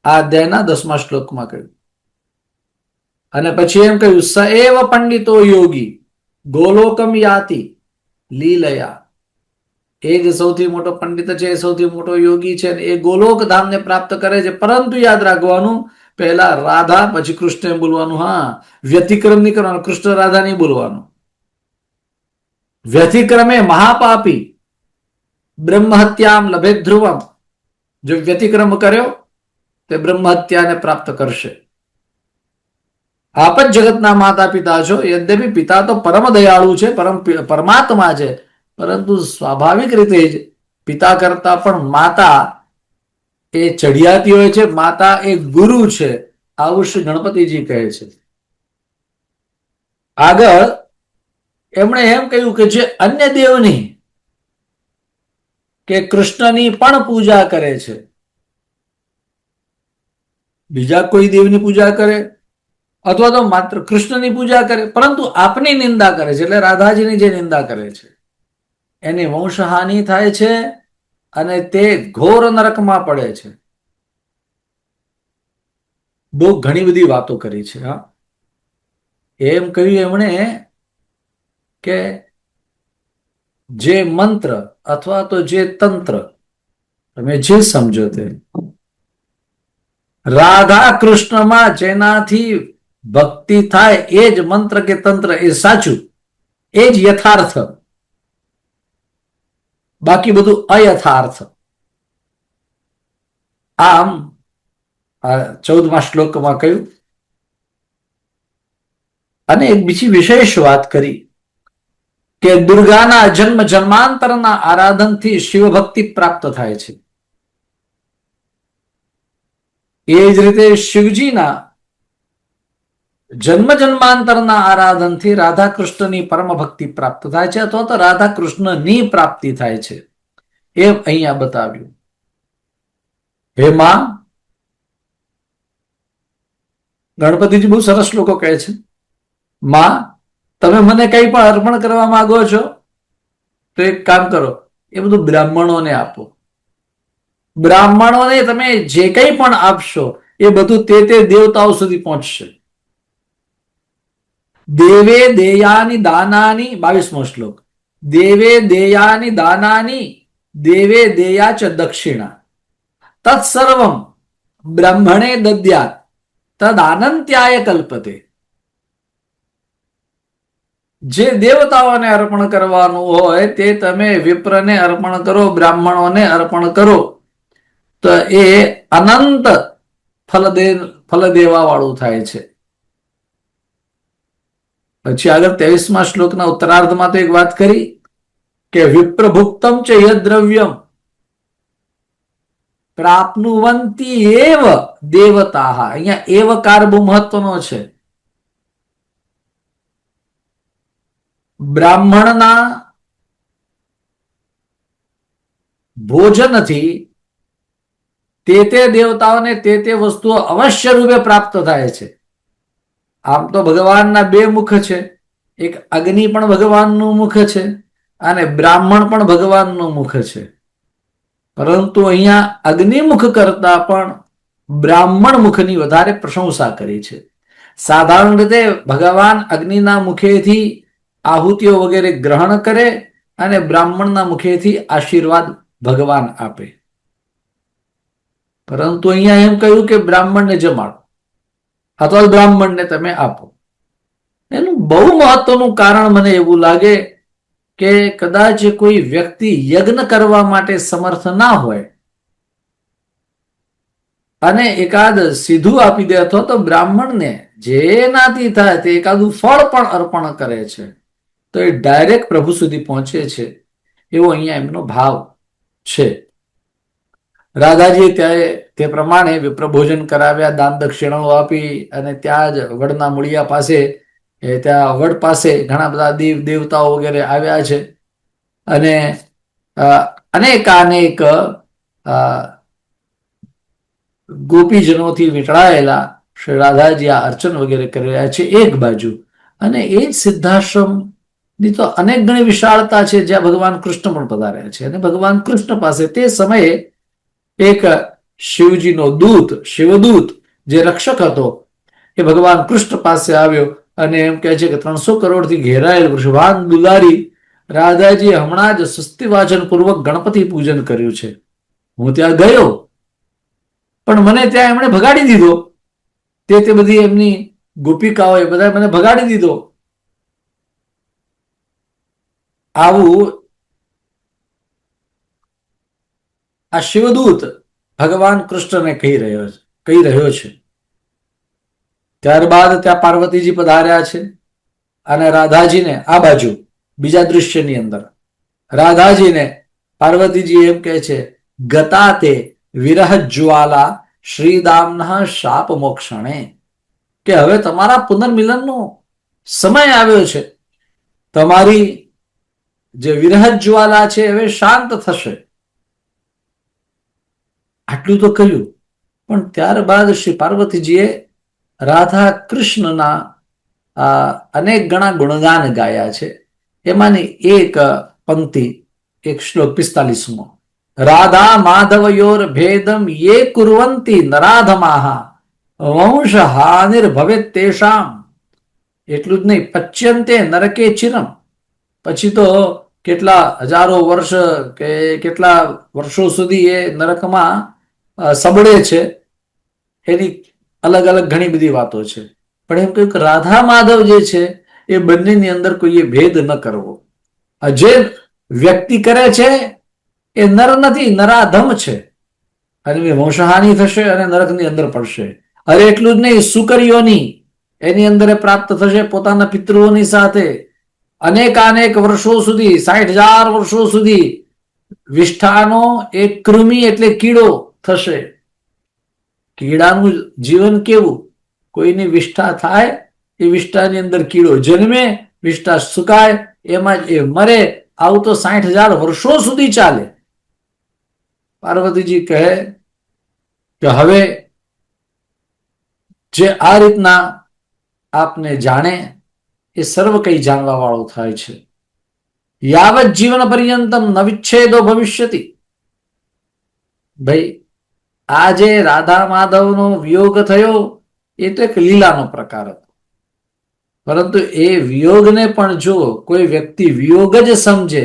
આ અધ્યાયના 10મા શ્લોકમાં કહ્યું. અને પછી એમ કહ્યું સ એવ પંડિતો યોગી ગોલોકમ યાતિ લીલયા. એ જ સૌથી મોટો પંડિત છે, એ સૌથી મોટો યોગી છે, એ ગોલોક ધામને પ્રાપ્ત કરે છે. પરંતુ યાદ રાખવાનું, પહેલા રાધા પછી કૃષ્ણ એમ બોલવાનું. હા, વ્યતિક્રમ નહીં કરવાનું. કૃષ્ણ રાધા નહીં બોલવાનું. વ્યતિક્રમે મહાપાપી બ્રહ્મ હત્યામ લભે ધ્રુવમ. જો વ્યતિક્રમ કર્યો તે બ્રહ્મ હત્યાને પ્રાપ્ત કરશે. આપ જ જગતના માતા પિતા છો. યદ્યપિ પિતા તો પરમ દયાળુ છે, પરમાત્મા છે, પરંતુ સ્વાભાવિક રીતે જ પિતા કરતા પણ માતા એ ચઢિયાતી હોય છે. માતા એ ગુરુ છે. આવું શ્રી ગણપતિજી કહે છે. આગળ એમણે એમ કહ્યું કે જે અન્ય દેવની કે કૃષ્ણની પણ પૂજા કરે છે, બીજા કોઈ દેવની પૂજા કરે અથવા તો માત્ર કૃષ્ણની પૂજા કરે, પરંતુ આપની નિંદા કરે છે, એટલે રાધાજીની જે નિંદા કરે છે, એની વંશહાનિ થાય છે અને તે ઘોર નરકમાં પડે છે. બહુ ઘણી બધી વાતો કરી છે. હા, એમ કહ્યું એમણે કે જે મંત્ર અથવા તો જે તંત્ર તમે જે સમજો તે રાધા કૃષ્ણમાં જેનાથી ભક્તિ થાય એ જ મંત્ર કે તંત્ર એ સાચું, એ જ યથાર્થ. બાકી બધું અયથાર્થ. આમ 14મા શ્લોકમાં કહ્યું. અને એક બીજી વિશેષ વાત કરી કે દુર્ગાના જન્મ જન્માંતરના આરાધનથી શિવ ભક્તિ પ્રાપ્ત થાય છે. એ જ રીતે શિવજીના જન્મ જન્માંતરના આરાધનથી રાધા કૃષ્ણની પરમ ભક્તિ પ્રાપ્ત થાય છે, અથવા તો રાધા કૃષ્ણની પ્રાપ્તિ થાય છે. એમ અહીંયા બતાવ્યું. હે માં, ગણપતિજી બહુ સરસ લોકો કહે છે, માં તમે મને કંઈ પણ અર્પણ કરવા માંગો છો તો એક કામ કરો, એ બધું બ્રાહ્મણોને આપો. બ્રાહ્મણોને તમે જે કંઈ પણ આપશો એ બધું તે દેવતાઓ સુધી પહોંચશે. દેવે દેયાની દાનાની, 22મો શ્લોક. દેવે દેયાની દાનાની દેવે દેયા ચ દક્ષિણા તત્સર્વમ બ્રહ્મણે દદ્યાત તદ આનંત્યાય કલ્પતે. જે દેવતાઓને અર્પણ કરવાનું હોય તે તમે વિપ્રને અર્પણ કરો, બ્રાહ્મણોને અર્પણ કરો, તો એ અનંત ફલ દેવા વાળું થાય છે. પછી આગળ 23મા શ્લોકના ઉત્તરાર્ધમાં તો એક વાત કરી કે વિપ્રભુક્તમ ચ યદ્રવ્યમ પ્રાપ્નુવંતી એવ દેવતા. અહીંયા એવ કાર બહુ મહત્વનો છે. બ્રાહ્મણના ભોજનથી તે દેવતાઓને તે વસ્તુઓ અવશ્ય રૂપે પ્રાપ્ત થાય છે. આમ તો ભગવાનના બે મુખ છે. એક અગ્નિ પણ ભગવાનનું મુખ છે અને બ્રાહ્મણ પણ ભગવાનનું મુખ છે. પરંતુ અહીંયા અગ્નિમુખ કરતા પણ બ્રાહ્મણ મુખની વધારે પ્રશંસા કરી છે. સાધારણ રીતે ભગવાન અગ્નિના મુખેથી આહુતિઓ વગેરે ગ્રહણ કરે અને બ્રાહ્મણના મુખેથી આશીર્વાદ ભગવાન આપે. પરંતુ અહીંયા એમ કહ્યું કે બ્રાહ્મણને જમાડો. અથવા બ્રાહ્મણને તમે આપો. એનું બહુ મહત્વનું કારણ મને એવું લાગે કે કદાચ કોઈ વ્યક્તિ યજ્ઞ કરવા માટે સમર્થ ના હોય અને એકાદ સીધું આપી દે અથવા તો બ્રાહ્મણને જેનાથી થાય તે એકાદું ફળ પણ અર્પણ કરે છે તો એ ડાયરેક્ટ પ્રભુ સુધી પહોંચે છે, એવો અહીંયા એમનો ભાવ છે. રાધાજીએ ત્યારે તે પ્રમાણે વિપ્રભોજન કરાવ્યા, દાન દક્ષિણાઓ આપી અને ત્યાં જ વડના મૂળિયા પાસે, ત્યાં વડ પાસે ઘણા બધા દેવ દેવતાઓ વગેરે આવ્યા છે અને અનેકાનેક ગોપીજનોથી વીંટળાયેલા શ્રી રાધાજી આ અર્ચન વગેરે કરી રહ્યા છે એક બાજુ. અને એ જ સિદ્ધાશ્રમની તો અનેક ગણી વિશાળતા છે જ્યાં ભગવાન કૃષ્ણ પણ પધાર્યા છે. અને ભગવાન કૃષ્ણ પાસે તે સમયે એક શિવજીનો દૂત, શિવદૂત જે રક્ષક હતો, એ ભગવાન કૃષ્ણ પાસે આવ્યો અને એમ કહે છે કે 300 કરોડથી ઘેરાયેલ વૃષભાન દુલારી રાધાજી હમણાં જ સ્વસ્તિવાચન પૂર્વક ગણપતિ પૂજન કર્યું છે. હું ત્યાં ગયો પણ મને ત્યાં એમણે ભગાડી દીધો. તે બધી એમની ગોપિકાઓ એ બધા મને ભગાડી દીધો. આવું આ શિવદૂત ભગવાન કૃષ્ણને કહી રહ્યો છે. ત્યારબાદ ત્યાં પાર્વતીજી પધાર્યા છે અને રાધાજીને આ બાજુ બીજા દૃશ્યની અંદર રાધાજીને પાર્વતીજી એમ કહે છે, ગતાતે વિરહ જ્વાલા શ્રીદામના શાપ મોક્ષણે, કે હવે તમારા પુનર્મિલનનો સમય આવ્યો છે. તમારી જે વિરહ જ્વાલા છે હવે શાંત થશે. આટલું તો કહ્યું, પણ ત્યારબાદ શ્રી પાર્વતીજીએ રાધા કૃષ્ણના અનેક ગણા ગુણગાન ગાયા છે. એમાંની એક પંક્તિ, એક શ્લોક 45મો, રાધા માધવયોર ભેદમ યે કુર્વંતી નરાધમાહ વંશ હાનિર્ભવેત તેષામ. એટલું જ નહીં, પચ્યંતે નરકે ચિરમ. પછી તો કેટલા હજારો વર્ષ કે કેટલા વર્ષો સુધી એ નરકમાં સબળે છે. એની અલગ અલગ ઘણી બધી વાતો છે. પણ એમ કહ્યું કે રાધા માધવ જે છે એ બંનેની અંદર કોઈએ ભેદ ન કરવો. જે વ્યક્તિ કરે છે એ નર નથી, નરાધમ છે અને વંશહાનિ થશે અને નરકની અંદર પડશે. અરે એટલું જ નહીં, સુકરીઓની એની અંદર પ્રાપ્ત થશે પોતાના પિતૃઓની સાથે. અનેકાનેક વર્ષો સુધી, 60,000 વર્ષો સુધી વિષ્ઠાનો એક કૃમિ એટલે કીડો થશે. કીડાનું જીવન કેવું? કોઈની વિષ્ઠા થાય, એ વિષ્ઠાની અંદર કીડો જન્મે, વિષ્ઠા સુકાય, એમાં જ એ મરે. આવું તો 60,000 વર્ષો સુધી ચાલે. પાર્વતીજી કહે કે હવે જે આ રીતના આપને જાણે એ સર્વ કઈ જાણવા વાળો થાય છે. યાવત જીવન પર્યંતમ ન વિચ્છેદો ભવિષ્યતિ. ભાઈ, આ જે રાધા માધવનો વિયોગ થયો એ તો એક લીલાનો પ્રકાર હતો, પરંતુ એ વિયોગને પણ જો કોઈ વ્યક્તિ વિયોગ જ સમજે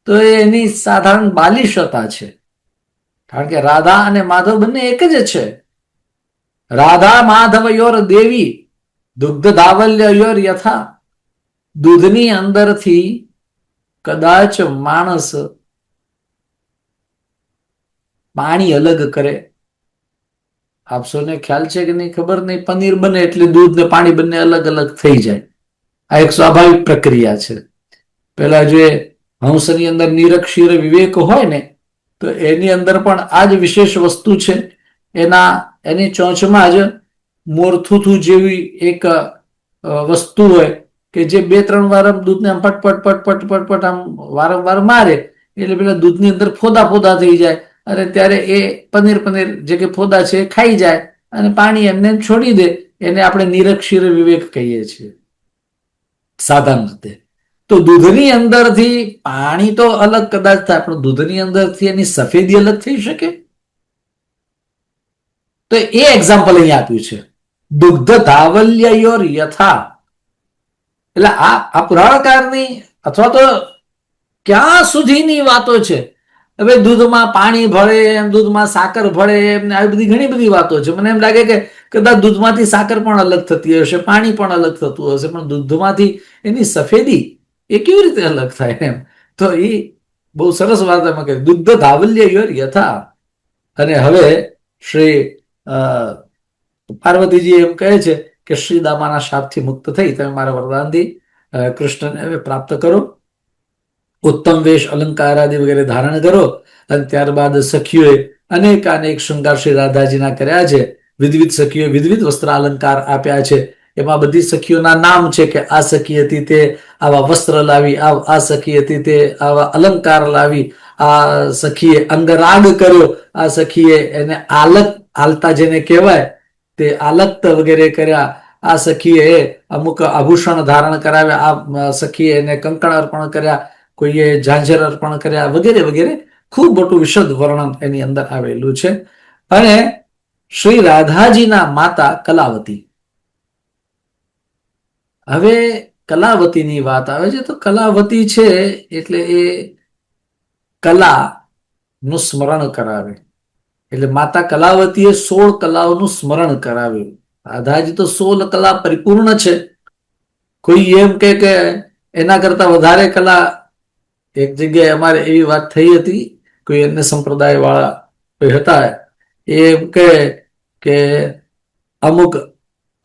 તો એની સાધારણ બાલિશતા છે. કારણ કે રાધા અને માધવ બંને એક જ છે. રાધા માધવયોર દેવી દુગ્ધ ધાવલ્યયોર યથા. દૂધની અંદરથી કદાચ માણસ પાણી અલગ કરે. આપ સૌને ખ્યાલ છે કે નહીં ખબર નહીં, પનીર બને એટલે દૂધ ને પાણી બંને અલગ અલગ થઈ જાય. આ એક સ્વાભાવિક પ્રક્રિયા છે. પેલા જે હંસની અંદર નિરક્ષીર વિવેક હોય ને, તો એની અંદર પણ આ જ વિશેષ વસ્તુ છે. એની ચોંચમાં જ મોરથુથું જેવી એક વસ્તુ હોય કે જે 2-3 વાર દૂધને આમ પટ પટ પટ પટ પટ પટ આમ વારંવાર મારે એટલે પેલા દૂધની અંદર ફોદા ફોદા થઈ જાય અને ત્યારે એ પનીર જે કે ફોદા છે એ ખાઈ જાય અને પાણી એમને છોડી દે. એને આપણે નિરક્ષીર વિવેક કહીએ છીએ સાધારણ રીતે. તો દૂધની અંદરથી પાણી તો અલગ કદાચ થાય, પણ દૂધની અંદરથી એની સફેદી અલગ થઈ શકે? તો એ એક્ઝામ્પલ અહીંયા આપ્યું છે, દુગ્ધ ધાવલ્યયોર યથા. એટલે આ પુરાણકારની અથવા તો ક્યાં સુધીની વાતો છે. હવે દૂધમાં પાણી ભળે એમ, દૂધમાં સાકર ભળે એમ, આવી બધી ઘણી બધી વાતો છે. મને એમ લાગે કે કદાચ દૂધમાંથી સાકર પણ અલગ થતી હશે, પાણી પણ અલગ થતું હશે, પણ દૂધમાંથી એની સફેદી એ કેવી રીતે અલગ થાય એમ. તો એ બહુ સરસ વાત એમાં કહે, દુગ્ધ ધાવલ્ય યથા. અને હવે શ્રી પાર્વતીજી એમ કહે છે કે શ્રી દામાના શાપથી મુક્ત થઈ તમે મારા વરદાનથી કૃષ્ણને હવે પ્રાપ્ત કરો, ઉત્તમ વેશ અલંકાર આદિ વગેરે ધારણ કરો. અને ત્યારબાદ સખીઓએ અનેક શૃંગાર શ્રી રાધાજીના કર્યા છે. વિવિધ સખીઓ વિવિધ વસ્ત્ર અલંકાર આપ્યા છે. એમાં બધી સખીઓના નામ છે કે આ સખી હતી તે આવા વસ્ત્ર લાવી, આ સખી હતી તે આવા અલંકાર લાવી, આ સખીએ અંગરાગ કર્યો, આ સખીએ એને આલતા જેને કહેવાય તે આલક્ત વગેરે કર્યા, આ સખીએ અમુક આભૂષણ ધારણ કરાવ્યા, આ સખીએ એને કંકણ અર્પણ કર્યા, કોઈએ ઝાંઝર અર્પણ કર્યા વગેરે વગેરે. ખૂબ મોટું વિશદ વર્ણન એની અંદર આવેલું છે. અને શ્રી રાધાજીના માતા કલાવતી. હવે કલાવતીની વાત આવે છે તો કલાવતી છે એટલે એ કલા નું સ્મરણ કરાવે. એટલે માતા કલાવતીએ 16 કલાઓનું સ્મરણ કરાવ્યું. રાધાજી તો 16 કલા પરિપૂર્ણ છે. કોઈ એમ કે એના કરતા વધારે કલા, એક જગ્યાએ અમારે એવી વાત થઈ હતી, કોઈ અન્ય સંપ્રદાય વાળા કોઈ હતા, એમ કે અમુક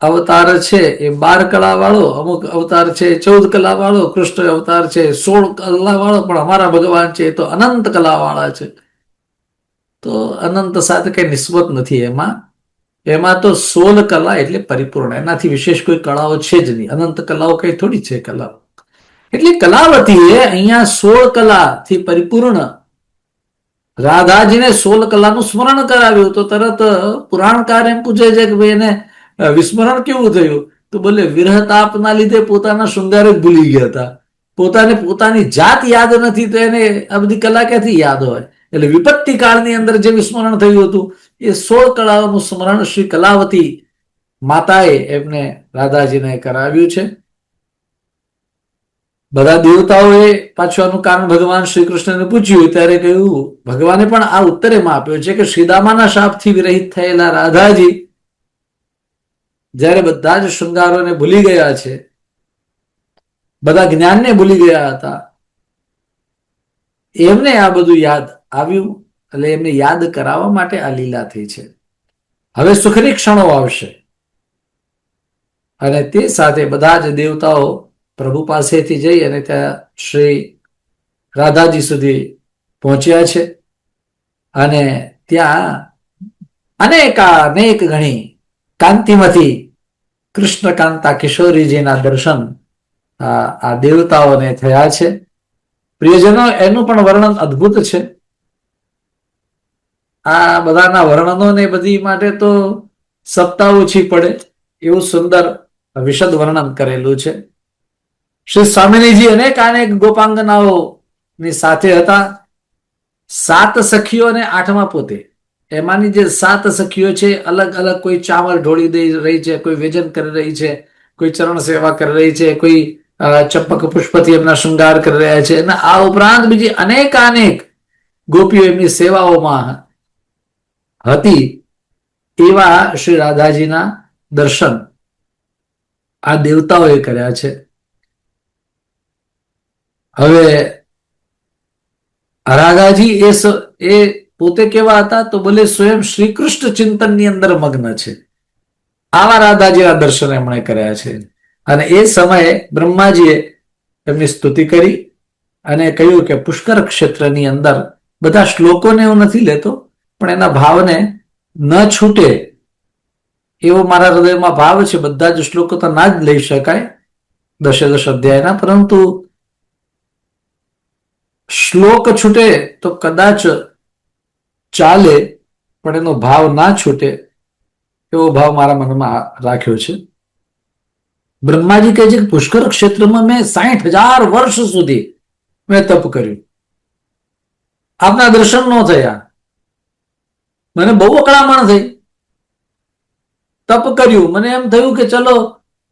અવતાર છે એ 12 કલા વાળો, અમુક અવતાર છે 14 કલા વાળો, કૃષ્ણ અવતાર છે 16 કલા વાળો, પણ અમારા ભગવાન છે એ તો અનંત કલા વાળા છે. તો અનંત સાથે કઈ નિસ્બત નથી એમાં. એમાં તો 16 કલા એટલે પરિપૂર્ણ, એનાથી વિશેષ કોઈ કળાઓ છે જ નહીં. અનંત કલાઓ કઈ થોડી છે કલાઓ. એટલે કલાવતીએ અહીંયા 16 કલાથી પરિપૂર્ણ રાધાજીને 16 કલાનું સ્મરણ કરાવ્યું. તો તરત પુરાણકાર એમ પૂછે છે કે ભાઈ એને વિસ્મરણ કેવું થયું? તો બોલે વિરહ તાપના લીધે પોતાના શૃંગાર જ ભૂલી ગયા હતા, પોતાને પોતાની જાત યાદ નથી, તો એને આ બધી કલા ક્યાંથી યાદ હોય? એટલે વિપત્તિ કાળની અંદર જે વિસ્મરણ થયું હતું એ 16 કલાઓનું સ્મરણ શ્રી કલાવતી માતાએ એમને રાધાજીને કરાવ્યું છે. બધા દેવતાઓએ પાછું આનું કારણ ભગવાન શ્રી કૃષ્ણને પૂછ્યું ત્યારે કહ્યું, ભગવાને પણ આ ઉત્તર એમાં આપ્યો છે કે શ્રીદામાના શાપથી વિરહિત થયેલા રાધાજી જ્યારે બધા જ શૃંગારોને ભૂલી ગયા છે, બધા જ્ઞાનને ભૂલી ગયા હતા, એમને આ બધું યાદ આવ્યું. એટલે એમને યાદ કરાવવા માટે આ લીલા થઈ છે. હવે સુખની ક્ષણો આવશે અને તે સાથે બધા જ દેવતાઓ પ્રભુ પાસેથી જઈ અને ત્યાં શ્રી રાધાજી સુધી પહોંચ્યા છે. અને ત્યાં અનેક ગણી કાંતિમતી કૃષ્ણ કાંતા કિશોરીજીના દર્શન આ દેવતાઓને થયા છે. પ્રિયજનો, એનું પણ વર્ણન અદ્ભુત છે. આ બધાના વર્ણનો ને બધી માટે તો સપ્તાહ ઓછી પડે એવું સુંદર વિશદ વર્ણન કરેલું છે. શ્રી સ્વામિનીજી અનેક ગોપાંગનાઓ ની સાથે હતા. 7 સખીઓ અને 8મા પોતે. એમાંની જે 7 સખીઓ છે અલગ અલગ, કોઈ ચાવલ ઢોળી દઈ રહી છે, કોઈ વેજન કરી રહી છે, કોઈ ચરણ સેવા કરી રહી છે, કોઈ ચંપક પુષ્પથી એમના શૃંગાર કરી રહ્યા છે. અને આ ઉપરાંત બીજી અનેક ગોપીઓ એમની સેવાઓમાં હતી. એવા શ્રી રાધાજીના દર્શન આ દેવતાઓએ કર્યા છે. હવે રાધાજી એ પોતે કેવા હતા? તો બોલે સ્વયં શ્રી કૃષ્ણ ચિંતનની અંદર મગ્ન છે. આવા રાધાજીના દર્શન એમણે કર્યા છે. અને એ સમયે બ્રહ્માજીએ એમની સ્તુતિ કરી અને કહ્યું કે પુષ્કર ક્ષેત્રની અંદર બધા શ્લોકોને હું નથી લેતો, પણ એના ભાવને ન છૂટે એવો મારા હૃદયમાં ભાવ છે. બધા જ શ્લોકો તો ના જ લઈ શકાય 10 અધ્યાયના, પરંતુ શ્લોક છૂટે તો કદાચ ચાલે, પણ એનો ભાવ ના છૂટે એવો ભાવ મારા મનમાં રાખ્યો છે. બ્રહ્માજી કહે છે કે પુષ્કર ક્ષેત્રમાં મેં 60,000 વર્ષ સુધી મેં તપ કર્યું, આપના દર્શન ન થયા, મને બહુ અકળામણ થઈ. તપ કર્યું, મને એમ થયું કે ચલો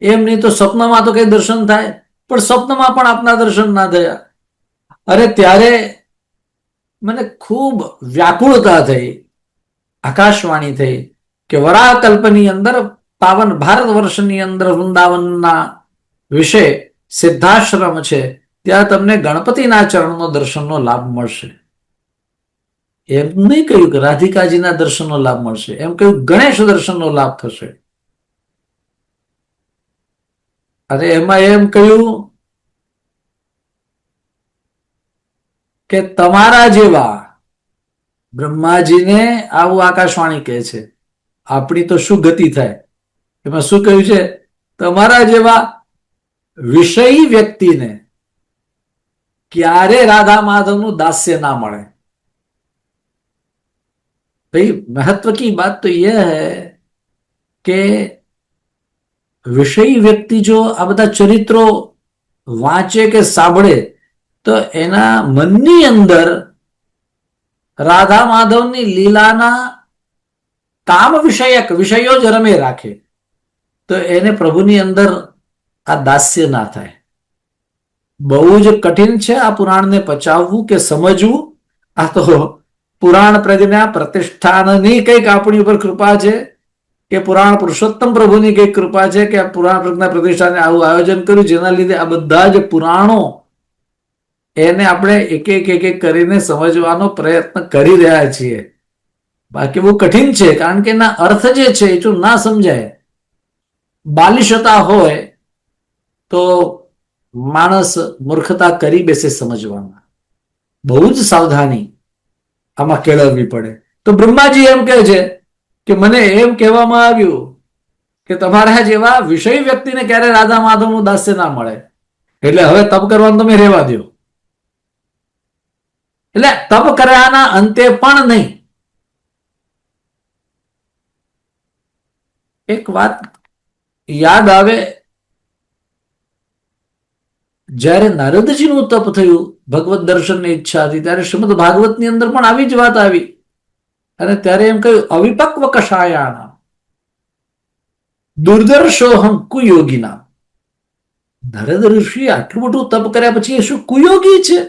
એમ નહીં તો સ્વપ્નમાં તો કઈ દર્શન થાય, પણ સ્વપ્નમાં પણ આપના દર્શન ના થયા. અરે ત્યારે મને ખૂબ વ્યાકુળતા થઈ, આકાશવાણી થઈ કે વરાકલ્પની અંદર, પાવન ભારત વર્ષની અંદર વૃંદાવનના વિશે સિદ્ધાશ્રમ છે, ત્યાં તમને ગણપતિના ચરણનો દર્શનનો લાભ મળશે. એમ નહીં કહ્યું કે રાધિકાજીના દર્શનનો લાભ મળશે, એમ કહ્યું ગણેશ દર્શનનો લાભ થશે. અને એમાં એમ કહ્યું કે તમારા જેવા, બ્રહ્માજીને આવું આકાશવાણી કહે છે, આપણી તો શું ગતિ થાય. એમાં શું કહ્યું છે? તમારા જેવા વિષયી વ્યક્તિને ક્યારે રાધા માધવનું દાસ્ય ના મળે. भाई महत्व की बात तो यह है कि વિષયી વ્યક્તિ જો આ બધા ચરિત્રો વાંચે કે સાંભળે તો એના મનની અંદર રાધા માધવની લીલાના કામ વિષયક વિષયો જ રમે રાખે, તો એને પ્રભુની અંદર આ દાસ્ય ના થાય. બહુ જ કઠિન છે આ પુરાણને પચાવવું કે સમજવું. આ તો પુરાણ પ્રજ્ઞા પ્રતિષ્ઠાનની કંઈક આપણી ઉપર કૃપા છે, કે પુરાણ પુરુષોત્તમ પ્રભુની કંઈક કૃપા છે કે પુરાણ પ્રજ્ઞા પ્રતિષ્ઠાને આવું આયોજન કર્યું, જેના લીધે આ બધા જ પુરાણો એને આપણે એક એક કરીને સમજવાનો પ્રયત્ન કરી રહ્યા છીએ. બાકી બહુ કઠિન છે, કારણ કે એના અર્થ જે છે એ જો ના સમજાય, બાલિશતા હોય તો માણસ મૂર્ખતા કરી બેસે સમજવામાં. બહુ જ સાવધાની આમાં કેળવવી પડે. તો બ્રહ્માજી એમ કહે છે કે મને એમ કહેવામાં આવ્યું કે તમારા જેવા વિષય વ્યક્તિને ક્યારે રાધા માધવનું દાસ્ય ના મળે, એટલે હવે તપ કરવાનું તમે રહેવા દો. એટલે તપ કર્યાના અંતે પણ નહીં. એક વાત યાદ આવે, જ્યારે નારદજીનું તપ થયું ભગવત દર્શનની ઈચ્છા હતી, ત્યારે શ્રીમદ ભાગવતની અંદર પણ આવી જ વાત આવી. અને ત્યારે એમ કહ્યું અવિપક્વ કષાયાના દુર્દર્શોહમ કુયોગીના. નારદ ઋષિ આટલું મોટું તપ કર્યા પછી એ શું કુયોગી છે?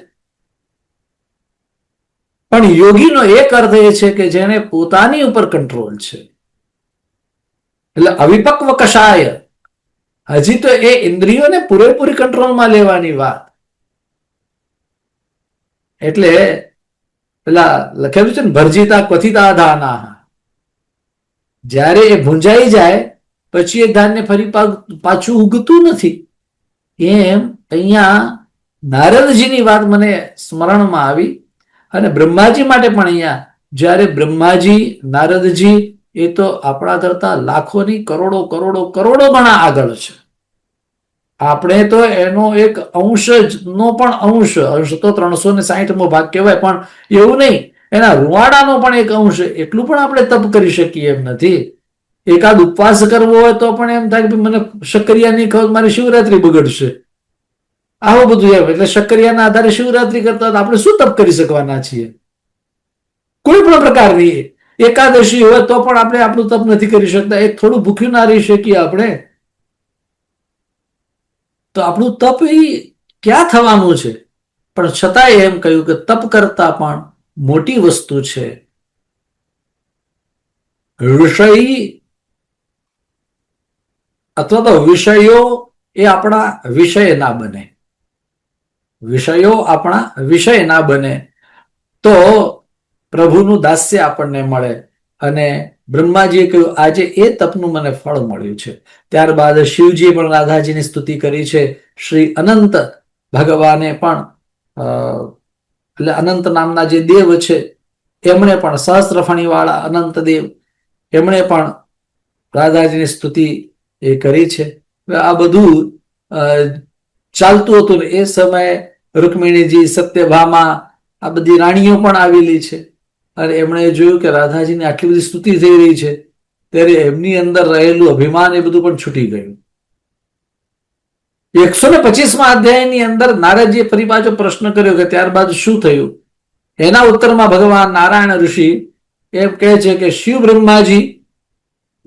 પણ યોગીનો એક અર્થ એ છે કે જેને પોતાની ઉપર કંટ્રોલ છે. એટલે અવિપક્વ કષાય, હજી તો એ ઇન્દ્રિયોને પૂરેપૂરી કંટ્રોલમાં લેવાની વાત. એટલે પેલા લખેલું છે ને, ભરજીતા ક્વથિતા ધાના, જ્યારે એ ભૂંજાઈ જાય પછી એ ધાન્ય ફરી પાછું ઉગતું નથી. એમ અહીંયા નારદજીની વાત મને સ્મરણમાં આવી. અને બ્રહ્માજી માટે પણ અહીંયા, જ્યારે બ્રહ્માજી નારદજી એ તો આપણા કરતા લાખોની કરોડો કરોડો કરોડો ગણા આગળ છે. આપણે તો એનો એક અંશ નો પણ અંશ તો 360મો ભાગ કહેવાય, પણ એવું નહીં, એના રૂવાડાનો પણ એક અંશ, એટલું પણ આપણે તપ કરી શકીએ એમ નથી. એકાદ ઉપવાસ કરવો હોય તો પણ એમ થાય કે મને શક્કરિયા નહીં ખાવ મારી શિવરાત્રી બગડશે, આવું બધું એમ. એટલે શક્કરિયાના આધારે શિવરાત્રી કરતા આપણે શું તપ કરી શકવાના છીએ? કોઈ પણ પ્રકારની એકાદશી હોય તો પણ આપણે આપણું તપ નથી કરી શકતા. એક થોડું ભૂખ્યું ના રહી શકીએ આપણે, તો આપણું તપ એ ક્યાં થવાનું છે? પણ છતાંય એમ કહ્યું કે તપ કરતા પણ મોટી વસ્તુ છે વિષય, અથવા તો વિષયો એ આપણા વિષય ના બને. વિષયો આપણા વિષય ના બને તો પ્રભુનું દાસ્ય આપણને મળે. અને બ્રહ્માજીએ કહ્યું આજે એ તપનું મને ફળ મળ્યું છે. ત્યારબાદ શિવજીએ પણ રાધાજીની સ્તુતિ કરી છે. શ્રી અનંત ભગવાને પણ એટલે અનંત નામના જે દેવ છે એમણે પણ, સહસ્ત્રફણી વાળા અનંત દેવ, એમણે પણ રાધાજીની સ્તુતિ એ કરી છે. આ બધું ચાલતું હતું ને એ સમયે રૂકમિણીજી, સત્યભામા, આ બધી રાણીઓ પણ આવેલી છે. અને એમણે જોયું કે રાધાજીની આટલી બધી સ્તુતિ થઈ રહી છે, ત્યારે એમની અંદર રહેલું અભિમાન એ બધું પણ છૂટી ગયું. 125મા અધ્યાયની અંદર નારદજીએ ફરી પાછો પ્રશ્ન કર્યો કે ત્યારબાદ શું થયું? એના ઉત્તરમાં ભગવાન નારાયણ ઋષિ એમ કહે છે કે શિવ બ્રહ્માજી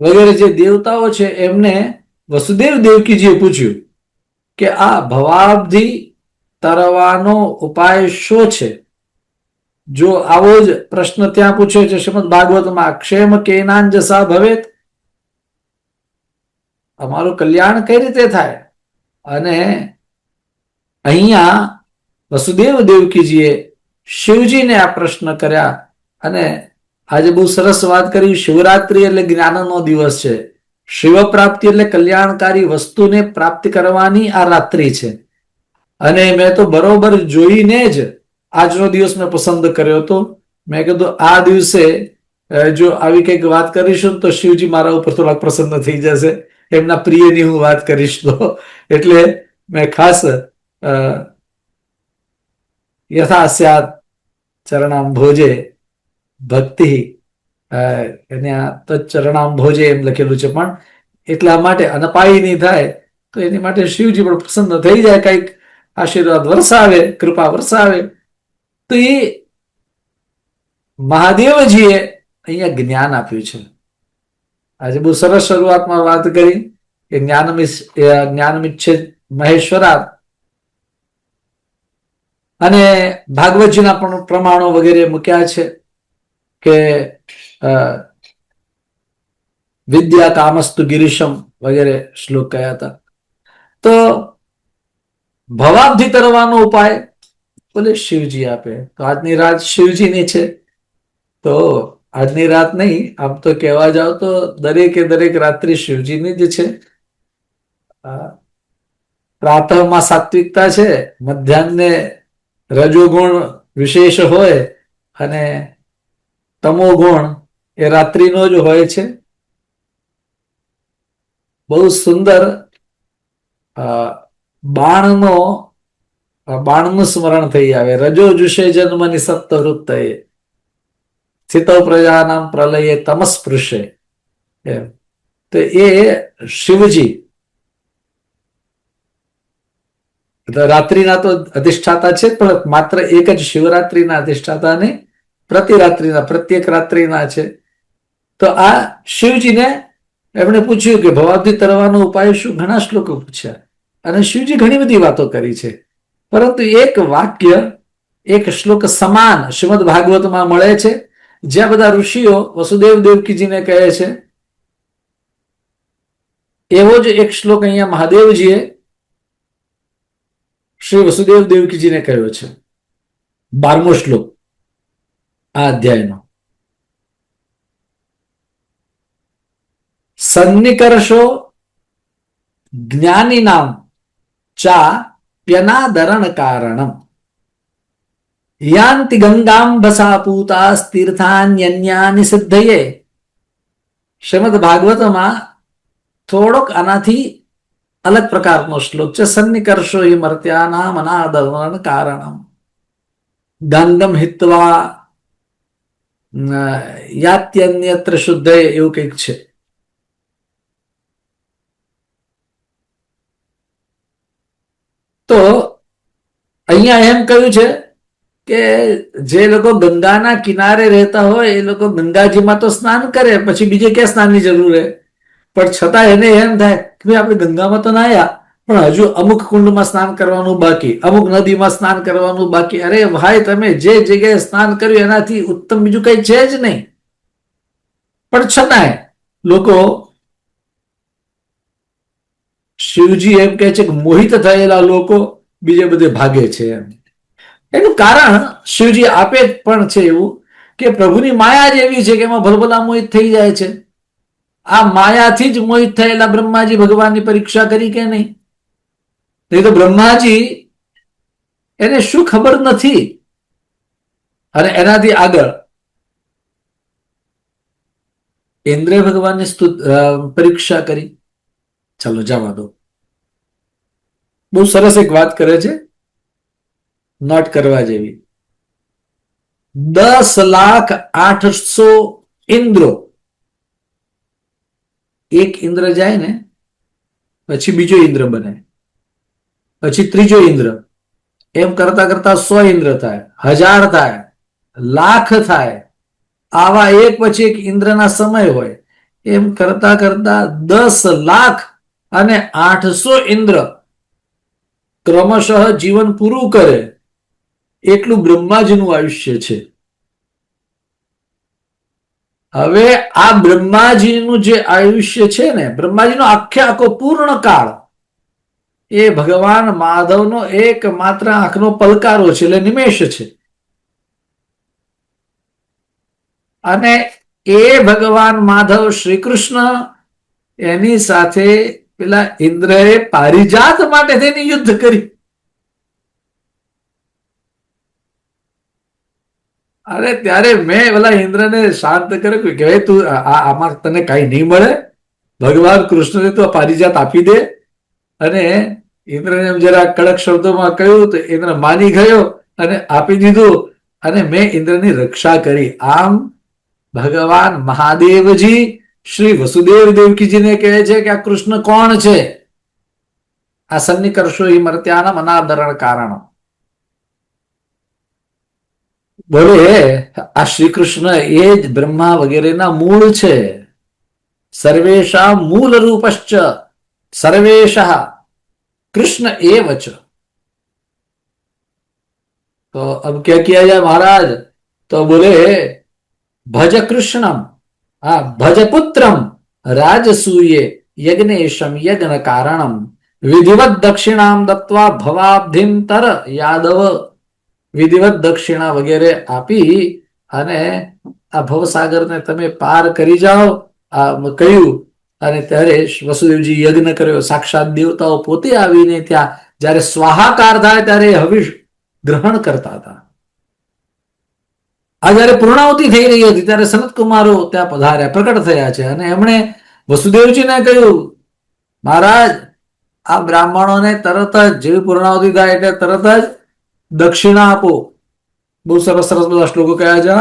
વગેરે જે દેવતાઓ છે એમને વસુદેવ દેવકીજીએ પૂછ્યું કે આ ભવાબ્ધિ તરવાનો ઉપાય શું છે? જો આવો જ પ્રશ્ન ત્યાં પૂછ્યો છે શ્રીમદ ભાગવતમાં, ક્ષેમ કેનાંજસા ભવેત, અમારું કલ્યાણ કઈ રીતે થાય? અને અહીંયા વસુદેવ દેવકીજીએ શિવજીને આ પ્રશ્ન કર્યા. અને આજે બહુ સરસ વાત કરી, શિવરાત્રી એટલે જ્ઞાનનો દિવસ છે, શિવ પ્રાપ્તિ એટલે કલ્યાણકારી વસ્તુને પ્રાપ્તિ કરવાની આ રાત્રિ છે. અને મેં તો બરોબર જોઈને જ આજનો દિવસ મેં પસંદ કર્યો હતો. મેં કીધું આ દિવસે જો આવી કંઈક વાત કરીશું તો શિવજી મારા ઉપર થોડા પ્રસન્ન થઈ જશે, એમના પ્રિયની હું વાત કરીશ તો. એટલે મેં ખાસ યથાસ્યાત ચરણામ ભોજે ભક્તિ, એને ચરણામ ભોજે એમ લખેલું છે, પણ એટલા માટે અનપાયની થાય તો એની માટે શિવજી પણ પ્રસન્ન થઈ જાય, કંઈક આશીર્વાદ વરસાવે, કૃપા વરસાવે. તો એ મહાદેવજીએ અહીંયા જ્ઞાન આપ્યું છે. આજે બહુ સરસ શરૂઆતમાં વાત કરી કે જ્ઞાનમિચ્છે મહેશ્વરાત, અને ભાગવતજીના પણ પ્રમાણો વગેરે મૂક્યા છે કે વિદ્યા કામસ્તુ ગિરીશમ વગેરે શ્લોક કયા હતા. તો ભવાબ્ધિ તરવાનો ઉપાય બોલે શિવજી આપે. તો આજની રાત શિવજીની છે. તો આજની રાત નહીં, આમ તો કહેવા જાવ તો દરેકે દરેક રાત્રિ શિવજીની જ છે. પ્રાતઃમાં સાત્વિકતા છે, મધ્યાહ્ને રજોગુણ વિશેષ હોય, અને તમો ગુણ એ રાત્રિનો જ હોય છે. બહુ સુંદર બાણનું સ્મરણ થઈ આવે. રજો જુષે જન્મની સપ્તવૃત્તએ સ્થિતો પ્રજાનામ પ્રલયે તમસ્પૃશે. એમ તો એ શિવજી રાત્રિના તો અધિષ્ઠાતા છે, પણ માત્ર એક જ શિવરાત્રિના અધિષ્ઠાતા નહીં, પ્રતિરાત્રિના, પ્રત્યેક રાત્રિના છે. તો આ શિવજીને એમણે પૂછ્યું કે ભવાબ્ધિ તરવાનો ઉપાય શું? ઘણા શ્લોકો પૂછ્યા અને શિવજી ઘણી બધી વાતો કરી છે, પરંતુ એક વાક્ય, એક શ્લોક સમાન શ્રીમદ ભાગવતમાં મળે છે, જ્યાં બધા ઋષિઓ વસુદેવ દેવકીજીને કહે છે. એવો જ એક શ્લોક અહીંયા મહાદેવજીએ શ્રી વસુદેવ દેવકીજીને કહ્યો છે. 12મો શ્લોક આ અધ્યાયનો. સન્નિકર્ષો જ્ઞાનિનામ ચા પ્યનાદરણ કારણમ યાન્તિ ગંગાંબસા પૂતા તીર્થાન્યન્યાનિ સિદ્ધયે. શ્રીમદ ભાગવતમાં થોડોક આનાથી અલગ પ્રકારનો શ્લોક છે. સન્નિકર્ષો હિ મર્ત્યાનામ અનાદરણ કારણમ ગંગમ હિત્વા યાત્યન્યત્ર શુદ્ધયે, એવું કંઈક છે. તો અહીંયા એમ કહ્યું છે કે જે લોકો ગંગાના કિનારે રહેતા હોય એ લોકો ગંગાજીમાં તો સ્નાન કરે, પછી બીજે ક્યાં સ્નાનની જરૂર રહે? પણ છતાં એને એમ થાય કે ભાઈ આપણે ગંગામાં તો નાહ્યા, પણ હજુ અમુક કુંડમાં સ્નાન કરવાનું બાકી, અમુક નદીમાં સ્નાન કરવાનું બાકી. અરે ભાઈ, તમે જે જગ્યાએ સ્નાન કર્યું એનાથી ઉત્તમ બીજું કઈ છે જ નહીં. પણ છતાંય લોકો, શિવજી એમ કહે છે કે મોહિત થયેલા લોકો બીજે બધે ભાગે છે. એનું કારણ શિવજી આપે પણ છે એવું કે પ્રભુની માયા જ એવી છે કે એમાં ભલભલા મોહિત થઈ જાય છે. આ માયાથી જ મોહિત થયેલા બ્રહ્માજી ભગવાનની પરીક્ષા કરી કે નહીં? નહીં તો બ્રહ્માજી એને શું ખબર નથી, અને એનાથી આગળ ઇન્દ્રે ભગવાનની પરીક્ષા કરી. ચાલો જવા દો. બહુ સરસ એક વાત કરે છે, નોટ કરવા જેવી. 10,08,000 ઇન્દ્રો, એક ઇન્દ્ર જાય ને પછી બીજો ઇન્દ્ર બને, પછી ત્રીજો ઇન્દ્ર, એમ કરતા કરતા 100 ઇન્દ્ર થાય, 1000 થાય, લાખ થાય. આવા એક પછી એક ઇન્દ્રના સમય હોય. એમ કરતા કરતા 10,08,000 ઇન્દ્ર ક્રમશઃ જીવન પૂરું કરે એટલું બ્રહ્માજીનું આયુષ્ય છે. હવે આ બ્રહ્માજીનું જે આયુષ્ય છે ને, બ્રહ્માજીનો આખો પૂર્ણ કાળ એ ભગવાન માધવનો એકમાત્ર આંખનો પલકારો છે, એટલે નિમેષ છે. અને એ ભગવાન માધવ શ્રી કૃષ્ણ એની સાથે પેલા ઇન્દ્રએ પારિજાત માટે તેની યુદ્ધ કરી. અરે ત્યારે મેં પેલા ઇન્દ્રને શાંત કર્યો કે તું આમાં તને કઈ નહીં મળે, ભગવાન કૃષ્ણને તો પારિજાત આપી દે. અને ઇન્દ્રને જરા કડક શબ્દોમાં કહ્યું તો ઇન્દ્ર માની ગયો અને આપી દીધું. અને મેં ઇન્દ્રની રક્ષા કરી. આમ ભગવાન મહાદેવજી શ્રી વસુદેવ દેવકીજીને કહે છે કે આ કૃષ્ણ કોણ છે? આ સન્નિકર્ષો હિ મર્ત્યાનામ અનાદરણ કારણ. બોલે આ શ્રી કૃષ્ણ એ જ બ્રહ્મા વગેરેના મૂળ છે. સર્વેશા મૂળ રૂપશ્ચ સર્વેશા कृष्ण एवच. तो अब क्या किया जाए महाराज? तो बोले भज कृष्णम, हाँ भज पुत्रम राजसूये यज्ञेशम यज्ञ कारणम विधिवत दक्षिणाम दत्वा भवाब्धिम तर यादव. વિધિવત દક્ષિણા વગેરે આપી અને આ ભવસાગરને તમે પાર કરી જાઓ આ કહ્યું. અને ત્યારે વસુદેવજી યજ્ઞ કર્યો. સાક્ષાત દેવતાઓ પોતે આવીને ત્યાં જયારે સ્વાહાકાર થાય ત્યારે હવિષ ગ્રહણ કરતા હતા. આ જયારે પૂર્ણાવતી થઈ રહી હતી ત્યારે સનતકુમારો ત્યાં પધાર્યા, પ્રકટ થયા છે. અને એમણે વસુદેવજીને કહ્યું, મહારાજ આ બ્રાહ્મણોને તરત જ જેવી પૂર્ણાવતી થાય એટલે તરત જ દક્ષિણા આપો. બહુ સરસ સરસ બધા શ્લોકો કયા છે.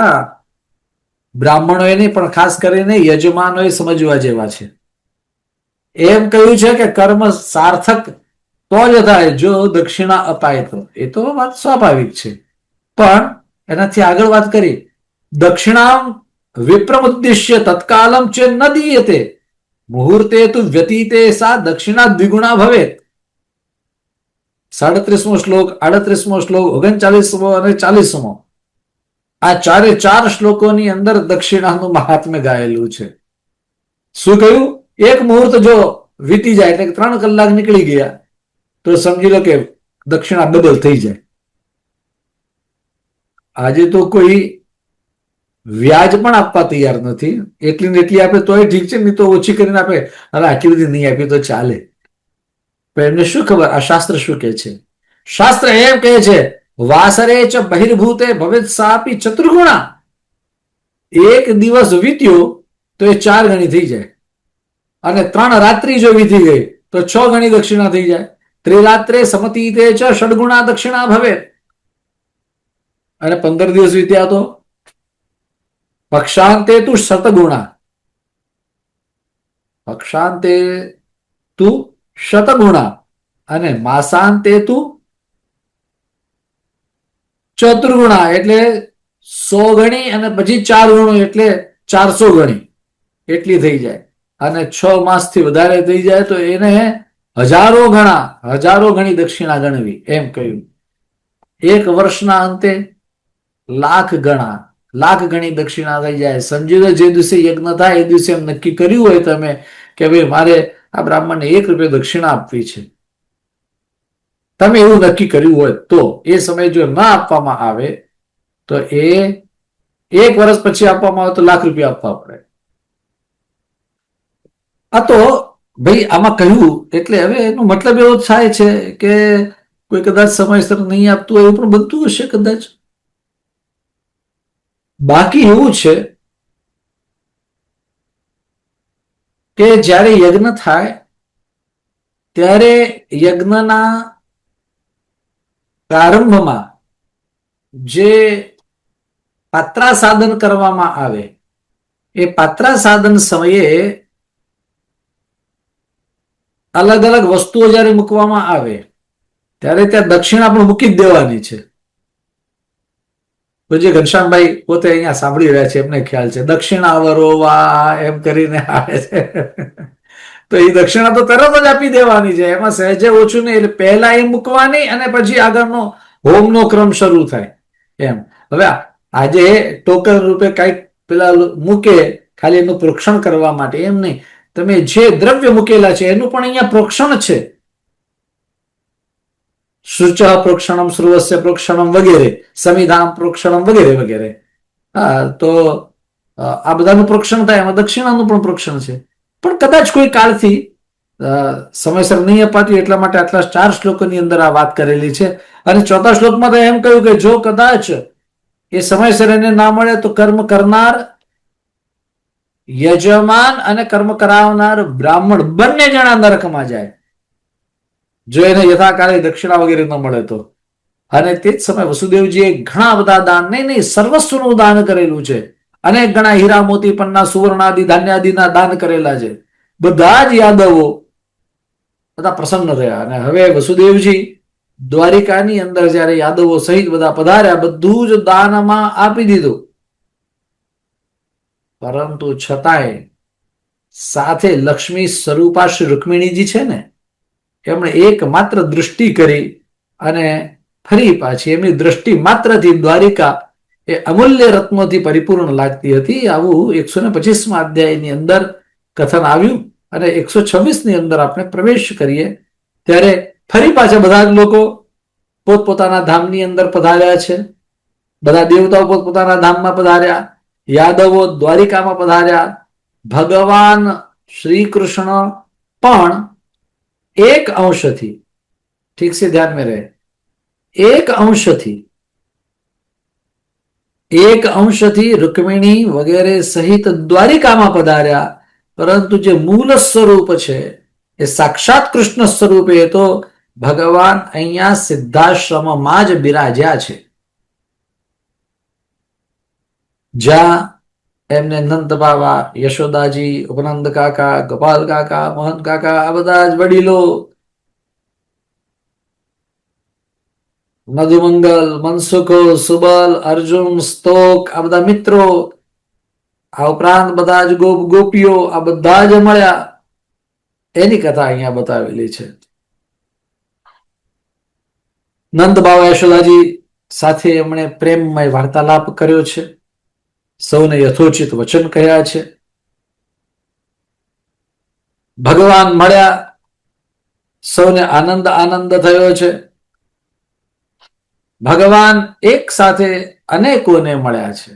બ્રાહ્મણોએ નહીં પણ ખાસ કરીને યજમાનોએ સમજવા જેવા છે. એમ કહ્યું છે કે કર્મ સાર્થક તો જ થાય જો દક્ષિણા અપાય તો. એ તો વાત સ્વાભાવિક છે, પણ એનાથી આગળ વાત કરી. દક્ષિણામ વિપ્રમ ઉદ્દેશ્ય તત્કાલમ ચ ન દીયતે મુહૂર્તે તુ વ્યતીતે સા દક્ષિણા દ્વિગુણા ભવે. 37મો શ્લોક, 38મો શ્લોક, 39મો અને 40મો આ ચારે ચાર શ્લોકોની અંદર દક્ષિણાનું મહાત્મ્ય ગાયેલું છે. શું કહ્યું? એક મુહૂર્ત જો વીતી જાય એટલે 3 કલાક નીકળી ગયા તો સમજી લો કે દક્ષિણા ડબલ થઈ જાય. આજે તો કોઈ વ્યાજ પણ આપવા તૈયાર નથી. એટલી ને એટલી આપે તોય ઠીક છે, નહીં તો ઓછી કરીને આપે. હવે આટલી બધી નહીં આપી તો ચાલે. પણ એમને શું ખબર આ શાસ્ત્ર શું કહે છે? શાસ્ત્ર એમ કહે છે વાસરે ચ બહિર્ભૂતે ભવેત સાપી ચતુર્ગુણા. એક દિવસ વીત્યો તો એ 4 ગણી થઈ જાય. અને 3 રાત્રિ જો વીતી ગઈ તો 6 ગણી દક્ષિણા થઈ જાય. ત્રિરાત્રે સમતીતે ચ ષડગુણા દક્ષિણા ભવે. અને 15 દિવસ વીત્યા તો પક્ષાંતે તું શતગુણા. પક્ષાંતે તું શતગુણા અને માસાંતે તું ચતુર્ગુણા એટલે 100 ગણી અને પછી 4 ગણો એટલે 400 ગણી એટલી થઈ જાય. અને 6 માસથી વધારે થઈ જાય તો એને હજારો ગણી દક્ષિણા ગણવી એમ કહ્યું. 1 વર્ષના અંતે લાખ ગણી દક્ષિણા થઈ જાય. સમજી લો જે દિવસે યજ્ઞ થાય એ દિવસે એમ નક્કી કર્યું હોય તમે કે ભાઈ મારે આ બ્રાહ્મણને 1 રૂપિયા દક્ષિણા આપવી છે, તમે એવું નક્કી કર્યું હોય તો એ સમયે જો ના આપવામાં આવે તો એ 1 વર્ષ પછી આપવામાં આવે તો લાખ રૂપિયા આપવા પડે. આ તો ભાઈ આમાં કહ્યું એટલે હવે એનો મતલબ એવો થાય છે કે કોઈ કદાચ સમયસર નહીં આપતું હોય એવું પણ બનતું હશે કદાચ. બાકી એવું છે કે જ્યારે યજ્ઞ થાય ત્યારે યજ્ઞના પ્રારંભમાં જે પાત્રા સાધન કરવામાં આવે એ પાત્રા સાધન સમયે અલગ અલગ વસ્તુઓ જ્યારે મૂકવામાં આવે ત્યારે ત્યાં દક્ષિણા પણ મૂકી જ દેવાની છે. તો જે ઘનશ્યામભાઈ પોતે અહીંયા સાંભળી રહ્યા છે એમને ખ્યાલ છે દક્ષિણા વરોવા એમ કરીને આવે છે. તો એ દક્ષિણા તો તરત જ આપી દેવાની છે, એમાં સહેજે ઓછું નહીં. એટલે પહેલા એ મૂકવાની અને પછી આગળનો હોમનો ક્રમ શરૂ થાય એમ. હવે આજે ટોકન રૂપે કઈક પેલા મૂકે ખાલી એનું પ્રોક્ષણ કરવા માટે, એમ નહીં. તમે જે દ્રવ્ય મૂકેલા છે એનું પણ અહીંયા પ્રોક્ષણ છે. શુચ પ્રોક્ષણમ, શ્રુવસ્ય પ્રોક્ષણમ વગેરે, સમિધામ પ્રોક્ષણમ વગેરે વગેરે. હા, તો આ બધાનું પ્રોક્ષણ થાય. એમાં દક્ષિણાનું પણ પ્રોક્ષણ છે. પણ કદાચ કોઈ કાળથી સમયસર નહીં અપાતી એટલા માટે આટલા 4 શ્લોકોની અંદર આ વાત કરેલી છે. અને 4થા શ્લોકમાં તો એમ કહ્યું કે જો કદાચ એ સમયસર એને ના મળે તો કર્મ કરનાર યજમાન અને કર્મ કરાવનાર બ્રાહ્મણ બંને જણા નરકમાં જાય, જો એને યથાકાળે દક્ષિણા વગેરે ન મળે તો. અને તે જ સમયે વસુદેવજીએ ઘણા બધા દાન, નહીં સર્વસ્વનું દાન કરેલું છે. અનેક ગણા હીરા મોતી પન્ના સુવર્ણ આદિ ધાન્યાદિના દાન કરેલા છે. બધા જ યાદવો બધા પ્રસન્ન રહ્યા. અને હવે વસુદેવજી દ્વારિકાની અંદર જયારે યાદવો સહિત બધા પધાર્યા, બધું જ દાનમાં આપી દીધું. પરંતુ છતાંય સાથે લક્ષ્મી સ્વરૂપા શ્રી રૂકમિણીજી છે ને, એમણે એકમાત્ર દૃષ્ટિ કરી અને ફરી પાછી એમની દૃષ્ટિ માત્રથી દ્વારિકા એ અમૂલ્ય રત્નોથી પરિપૂર્ણ લાગતી હતી. આવું 125મા અધ્યાયની અંદર કથન આવ્યું. અને 126ની અંદર આપણે પ્રવેશ કરીએ ત્યારે ફરી પાછા બધા જ લોકો પોતપોતાના ધામની અંદર પધાર્યા છે. બધા દેવતાઓ પોતપોતાના ધામમાં પધાર્યા, યાદવો દ્વારિકામાં પધાર્યા. ભગવાન શ્રી કૃષ્ણ પણ એક અંશથી, ઠીક છે, ધ્યાન में રહે, એક અંશથી રૂકમિણી વગેરે સહિત દ્વારિકામાં પધાર્યા. પરંતુ જે મૂળ સ્વરૂપ છે એ સાક્ષાત કૃષ્ણ સ્વરૂપે તો ભગવાન અહીંયા સિદ્ધાશ્રમમાં જ બિરાજ્યા છે. જ્યાં એમને નંદ બાવા, યશોદાજી, ઉપનંદ કાકા, ગોપાલ કાકા, મોહન કાકા, આ બધા જ વડીલો, મધુમંગલ, મનસુખ, સુબલ, અર્જુન, સ્તોક, આ બધા મિત્રો, આ ઉપરાંત બધા જ ગોપીઓ, આ બધા જ મળ્યા. એની કથા અહીંયા બતાવેલી છે. નંદ બાવા યશોદાજી સાથે એમણે પ્રેમમય વાર્તાલાપ કર્યો છે. સૌને યથોચિત વચન કહ્યા છે. ભગવાન મળ્યા, સૌને આનંદ આનંદ થયો છે. ભગવાન એક સાથે અનેકોને મળ્યા છે.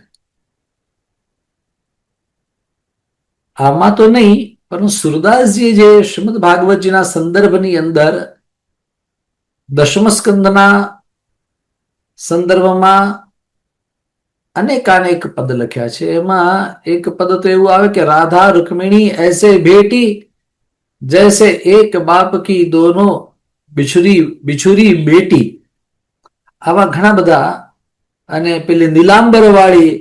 આમાં તો નહીં, પરંતુ સુરદાસજી જે શ્રીમદ ભાગવતજીના સંદર્ભની અંદર દશમ સ્કંદના સંદર્ભમાં અનેકાનેક પદ લખ્યા છે. એમાં એક પદ તો એવું આવે કે રાધા રૂકમિણી ऐसे भेटी जैसे एक बाप की दोनों बिछुरी बेटी. આવા ઘણા બધા. અને પેલી નીલાંબર વાળી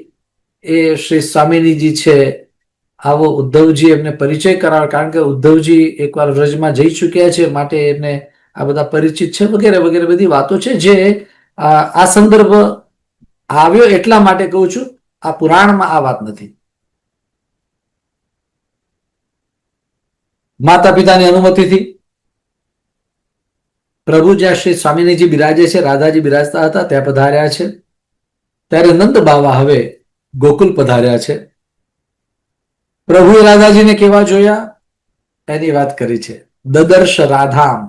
એ શ્રી સ્વામિનીજી છે. આવો ઉદ્ધવજી એમને પરિચય કરાવે, કારણ કે ઉદ્ધવજી એકવાર વ્રજમાં જઈ ચૂક્યા છે, માટે એમને આ બધા પરિચિત છે વગેરે વગેરે બધી વાતો છે. જે આ સંદર્ભ આવ્યો એટલા માટે કહું છું, આ પુરાણમાં આ વાત નથી. માતા પિતાની અનુમતિથી પ્રભુ જ્યાં શ્રી સ્વામિનીજી બિરાજે છે, રાધાજી બિરાજતા હતા, ત્યાં પધાર્યા છે. ત્યારે નંદ બાવા હવે ગોકુલ પધાર્યા છે. પ્રભુએ રાધાજીને કેવા જોયા એની વાત કરી છે. દદર્શ રાધામ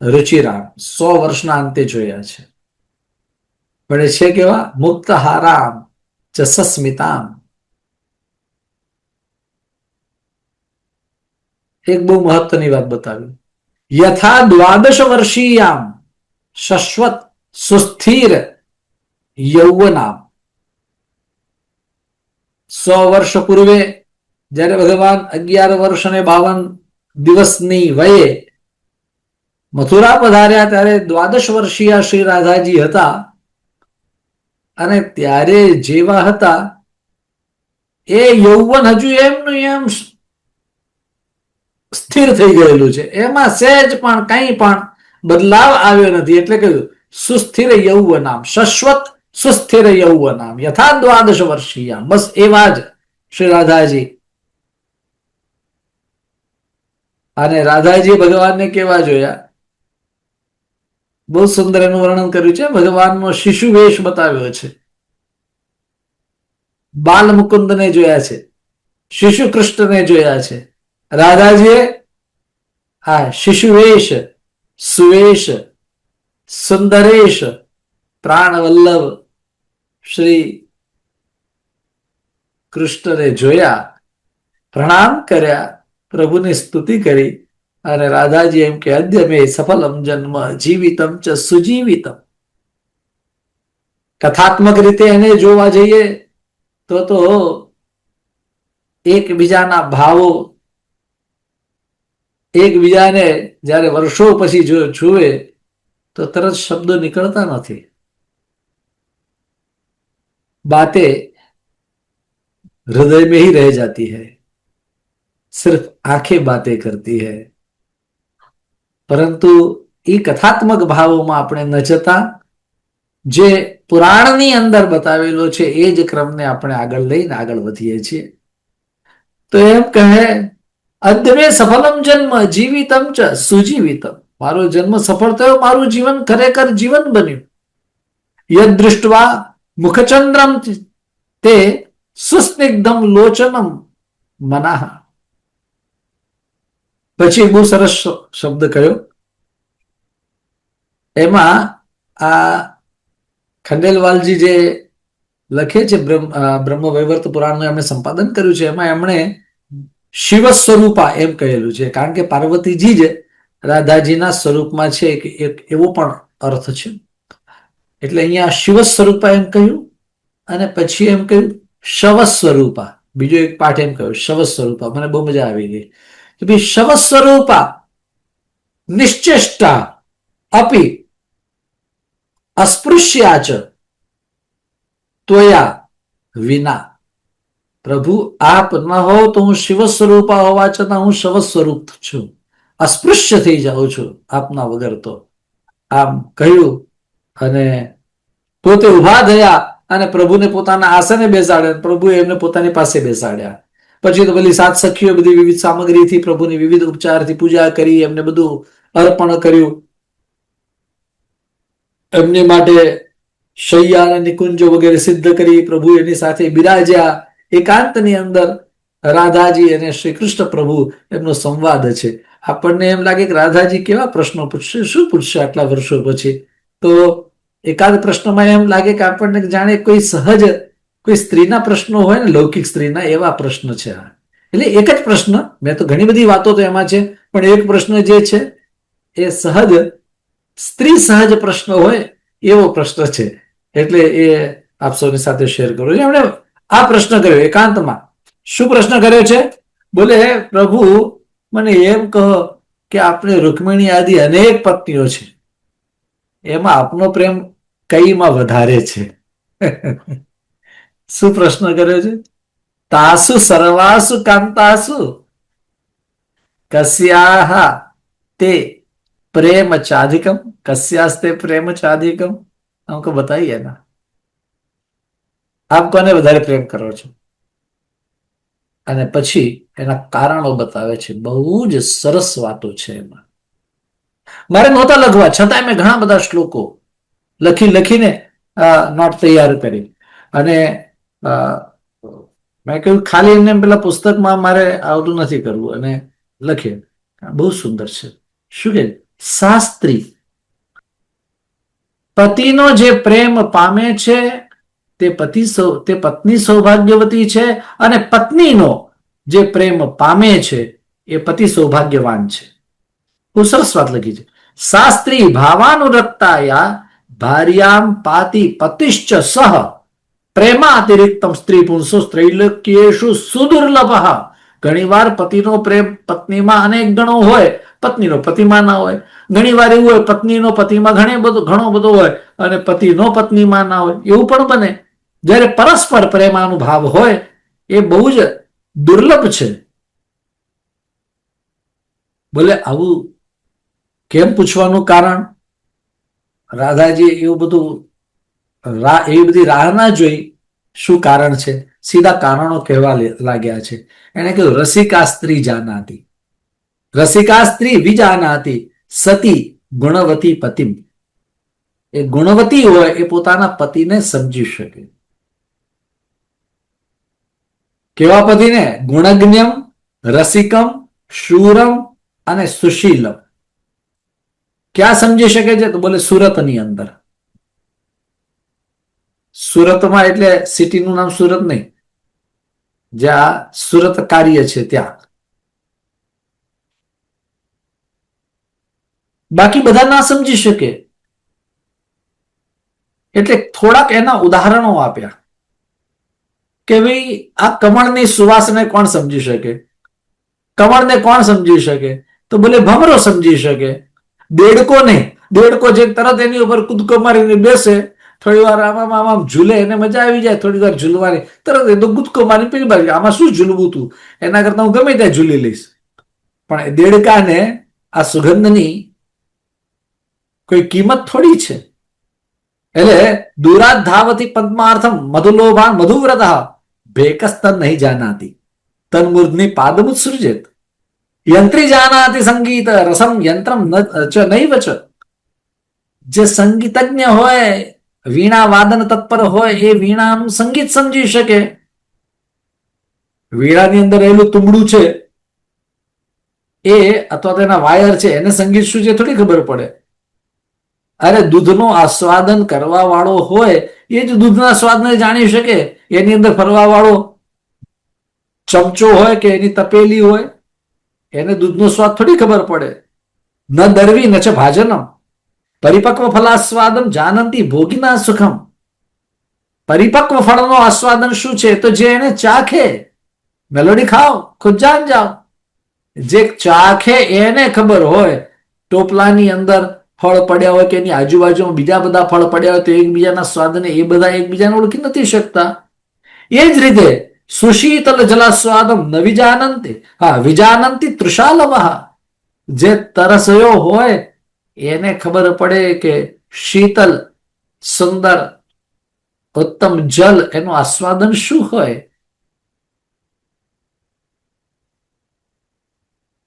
રુચિરામ, 100 વર્ષના અંતે જોયા છે. પણ એ છે કેવા? મુક્ત હારામ ચ સસ્મિતામ. એક બહુ મહત્વની વાત બતાવી. યથા 12 વર્ષીયામ શશ્વત સુસ્થિર યૌવનામ. 100 વર્ષ પૂર્વે જ્યારે ભગવાન 11 વર્ષ અને 52 દિવસની વયે મથુરા પધાર્યા, ત્યારે 12 વર્ષીય શ્રી રાધાજી હતા. અને ત્યારે જેવા હતા એ યૌવન હજુ એમનું એમ સ્થિર થઈ ગયેલું છે. એમાં સહેજ પણ કંઈ પણ બદલાવ આવ્યો નથી. એટલે કે સુસ્થિર યૌવનામ, શશ્વત સુસ્થિર યૌવનામ યથા 12 વર્ષીય. બસ એવા જ શ્રી રાધાજી. અને રાધાજી ભગવાનને કેવા જોયા? બહુ સુંદર એનું વર્ણન કર્યું છે. ભગવાનનો શિશુ વેશ બતાવ્યો છે. બાલ મુકુંદને જોયા છે. શિશુ કૃષ્ણને જોયા છે. રાધાજીએ આ શિશુવેશ, સુવેશ, સુંદરેશ, પ્રાણવલ્લભ શ્રી કૃષ્ણને જોયા, પ્રણામ કર્યા, પ્રભુની સ્તુતિ કરી અને રાધાજી એમ કે અદ્ય મે સફલમ જન્મ જીવિતમ ચ સુજીવિતમ. કથાત્મક રીતે એને જોવા જઈએ તો એકબીજાના ભાવો એકબીજાને જ્યારે વર્ષો પછી જુએ તો તરત શબ્દો નીકળતા નથી. बातें हृदय में ही रह जाती है, सिर्फ आंखें बातें करती है. પરંતુ એ કથાત્મક ભાવોમાં આપણે ન જતા જે પુરાણની અંદર બતાવેલો છે એ જ ક્રમને આપણે આગળ લઈને આગળ વધીએ છીએ. તો એમ કહે અદ્ય મે સફલમ જન્મ જીવિતમ ચ સુજીવિતમ. મારો જન્મ સફળ થયો, મારું જીવન ખરેખર જીવન બન્યું. યદ દૃષ્ટવા મુખચંદ્રમ તે સુસ્નિગ્ધમ લોચનમ મનાહ. પછી બહુ સરસ શબ્દ કયો. એમાં આ ખંડેલવાલજી જે લખે છે બ્રહ્મ વૈવર્ત પુરાણનું એમણે સંપાદન કર્યું છે, એમાં એમણે શિવ સ્વરૂપા એમ કહેલું છે. કારણ કે પાર્વતીજી જ રાધાજીના સ્વરૂપમાં છે, એક એવો પણ અર્થ છે. એટલે અહીંયા શિવ સ્વરૂપા એમ કહ્યું અને પછી એમ કહ્યું શવ સ્વરૂપા. બીજો એક પાઠ એમ કહ્યું શવ સ્વરૂપા. મને બહુ મજા આવી ગઈ કે ભાઈ શવ સ્વરૂપા નિશ્ચેષ્ટા અપી અસ્પૃશ્યાચ ત્વયા વિના. પ્રભુ આપ ન હો તો હું શિવ સ્વરૂપા હોવા છતાં હું શવ સ્વરૂપ છું, અસ્પૃશ્ય થઈ જાઉં છું આપના વગર. તો આમ કહ્યું અને પોતે ઉભા થયા અને પ્રભુને પોતાના આસને બેસાડ્યા. પ્રભુએ એમને પોતાની પાસે બેસાડ્યા. પછી તો પેલી સાત સખીઓ બધી વિવિધ સામગ્રીથી પ્રભુની વિવિધ ઉપચારથી પૂજા કરી, એમને બધું અર્પણ કર્યું. એમની માટે શૈયા અને નિકુંજો વગેરે સિદ્ધ કરી. પ્રભુ એની સાથે બિરાજ્યા. એકાંતની અંદર રાધાજી અને શ્રી કૃષ્ણ પ્રભુ એમનો સંવાદ છે. આપણને એમ લાગે કે રાધાજી કેવા પ્રશ્નો પૂછશે, શું પૂછશે આટલા વર્ષો પછી. તો એકાદ પ્રશ્નમાં એમ લાગે કે આપણને જાણે કોઈ સહજ કોઈ સ્ત્રીના પ્રશ્નો હોય ને, લૌકિક સ્ત્રીના, એવા પ્રશ્ન છે. એટલે એક જ પ્રશ્ન, મેં તો ઘણી બધી વાતો તો એમાં છે, પણ એક પ્રશ્ન જે છે એ સહજ સ્ત્રી સહજ પ્રશ્ન હોય એવો પ્રશ્ન છે. એટલે એ આપ સૌની સાથે શેર કરું. એમણે આ પ્રશ્ન કર્યો એકાંતમાં. શું પ્રશ્ન કર્યો છે? બોલે હે પ્રભુ, મને એમ કહો કે આપણે રૂકમિણી આદિ અનેક પત્નીઓ છે, એમાં આપનો પ્રેમ કઈમાં વધારે છે? શું પ્રશ્ન કર્યો છે? તાસુ સર્વાસુ કાંતાસુ કસ્યાહ તે प्रेम चाधिकम कस्यास्ते प्रेम चाधिकम. हमको बताइए ना, આપ કોને વધારે પ્રેમ કરો છો? અને પછી એના કારણો બતાવે છે. બહુ જ સરસ વાતો છે એમાં. મારે નહોતા લખવા, છતાં મેં ઘણા બધા શ્લોકો લખીને નોટ તૈયાર કરી. અને મેં કહ્યું ખાલી એમને પેલા પુસ્તકમાં મારે આવતું નથી કરવું, અને લખીએ. બહુ સુંદર છે. શું કે શાસ્ત્રી પતિનો જે પ્રેમ પામે છે તે પત્ની સૌભાગ્યવતી છે, અને પત્નીનો જે પ્રેમ પામે છે એ પતિ સૌભાગ્યવાન છે. બહુ સરસ વાત લખી છે. શાસ્ત્રી ભાવાનુરક્તાયા ભાર્યામ પાતિ પતિશ્ચ સહ પ્રેમાતિરિક્તમ સ્ત્રી પુંસો સ્ત્રૈલોક્યેષુ સુદુર્લભ. ઘણીવાર પતિનો પ્રેમ પત્નીમાં અનેક ગણો હોય, પત્નીનો પતિમાં ના હોય. ઘણી વાર એવું હોય પત્નીનો પતિમાં ઘણો બધો હોય અને પતિનો પત્નીમાં ના હોય, એવું પણ બને. જ્યારે પરસ્પર પ્રેમાનુભાવ હોય એ બહુ જ દુર્લભ છે. બોલે આવું કેમ પૂછવાનું કારણ? રાધાજી એવું બધું એવી બધી રાહ ના જોઈ. શું કારણ છે? સીધા કારણો કહેવા લાગ્યા છે. એને કહ્યું રસિકા સ્ત્રી જાનાતી, રસિકા સ્ત્રી વિજાનાતી સતી ગુણવતી પતિમ. એ ગુણવતી હોય એ પોતાના પતિને સમજી શકે. કેવા પતિને? ગુણજ્ઞમ, રસિકમ, શૂરમ અને સુશીલમ. ક્યાં સમજી શકે છે? તો બોલે સુરતની અંદર. સુરતમાં એટલે સિટીનું નામ સુરત નહીં, જ્યાં સુરત કાર્ય છે ત્યાં. બાકી બધા ના સમજી શકે. એટલે થોડાક એના ઉદાહરણો આપ્યા કે ભાઈ આ કમળની સુવાસને કોણ સમજી શકે? કમળને કોણ સમજી શકે? તો બોલે ભમરો સમજી શકે, દેડકો નહીં. દેડકો જે તરત એની ઉપર કૂદકો મારીને બેસે, થોડી વાર આમાં આમાં ઝૂલે, એને મજા આવી જાય થોડી વાર ઝૂલવાની, તરત એ તો કૂદકો મારી પેલી બાજુ, આમાં શું ઝૂલવું તું, એના કરતા હું ગમે ત્યાં ઝૂલી લઈશ. પણ દેડકાને આ સુગંધની કોઈ કિંમત થોડી છે. એટલે દુરાત ધાવતી પદ્માર્થમ મધુલોભાન મધુવ્રત ભેકસ્તન નહીં જાનાતી તન મૂર્ધની પાદમુત્સૃજેત યંત્રી જાનાતી સંગીત રસમ યંત્રમ નૈવ ચ. જે સંગીતજ્ઞ હોય, વીણા વાદન તત્પર હોય, એ વીણાનું સંગીત સમજી શકે. વીણાની અંદર રહેલું તુંબડું છે એ અથવા તો એના વાયર છે, એને સંગીત શું છે થોડી ખબર પડે. અરે દૂધનો આસ્વાદન કરવા વાળો હોય એ જ દૂધના સ્વાદને જાણી શકે. એની અંદર ફરવા વાળો ચમચો હોય કે એની તપેલી હોય, એને દૂધનો સ્વાદ થોડી ખબર પડે. ન દરવી ન છે ભાજનમ પરિપક્વ ફલાસ્વાદમ જાનંતી ભોગીના સુખમ. પરિપક્વ ફળનો આસ્વાદન શું છે? તો જે એને ચાખે. મેલોડી ખાઓ, ખુદ જાન જાઓ. જે ચાખે એને ખબર હોય. ટોપલાની અંદર ફળ પડ્યા હોય કે એની આજુબાજુમાં બીજા બધા ફળ પડ્યા હોય તો એકબીજાના સ્વાદને એ બધા એકબીજાને ઓળખી નથી શકતા. એ જ રીતે સુશીતલ જલાસ્વાદમ ન વિજાનંતી, વિજાનંતી તૃષાલવઃ. જે તરસ્યો હોય એને ખબર પડે કે શીતલ, સુંદર, ઉત્તમ જલ એનું આસ્વાદન શું હોય.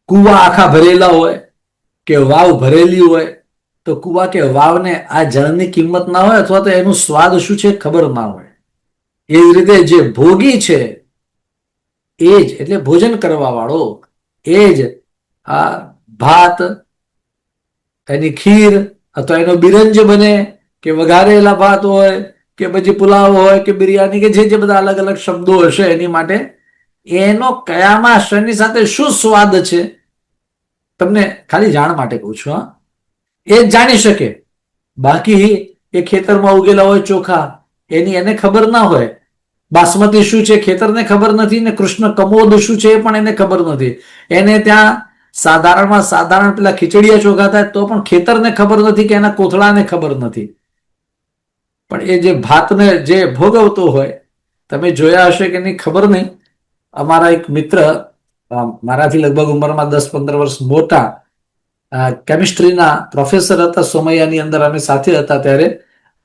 કુવા આખા ભરેલા હોય કે વાવ ભરેલી હોય તો કુવા કે વાવને આ જળની કિંમત ના હોય અથવા તો એનું સ્વાદ શું છે ખબર ના હોય. એ જ રીતે જે ભોગી છે એ જ એટલે ભોજન કરવા વાળો, એ જ આ ભાત, એની ખીર અથવા એનો બિરંજ બને કે વઘારેલા ભાત હોય કે પછી પુલાવ હોય કે બિરયાની કે જે બધા અલગ અલગ શબ્દો હશે એની માટે, એનો કયામાં શેની સાથે શું સ્વાદ છે તમને ખાલી જાણ માટે કહું છું. એ જ જાણી શકે. બાકી એ ખેતરમાં ઉગેલા હોય ચોખા, એની એને ખબર ના હોય. બાસમતી શું છે ખેતરને ખબર નથી ને કૃષ્ણ કમોદ શું છે એ પણ એને ખબર નથી. એને ત્યાં સાધારણમાં સાધારણ પેલા ખીચડીયા ચોખા થાય તો પણ ખેતરને ખબર નથી કે એના કોથળાને ખબર નથી. પણ એ જે ભાતને જે ભોગવતો હોય, તમે જોયા હશે કે નહીં ખબર નહીં. અમારા એક મિત્ર, મારાથી લગભગ ઉંમરમાં 10-15 વર્ષ મોટા, કેમિસ્ટ્રીના પ્રોફેસર હતા. સોમૈયાની અંદર અમે સાથે હતા ત્યારે.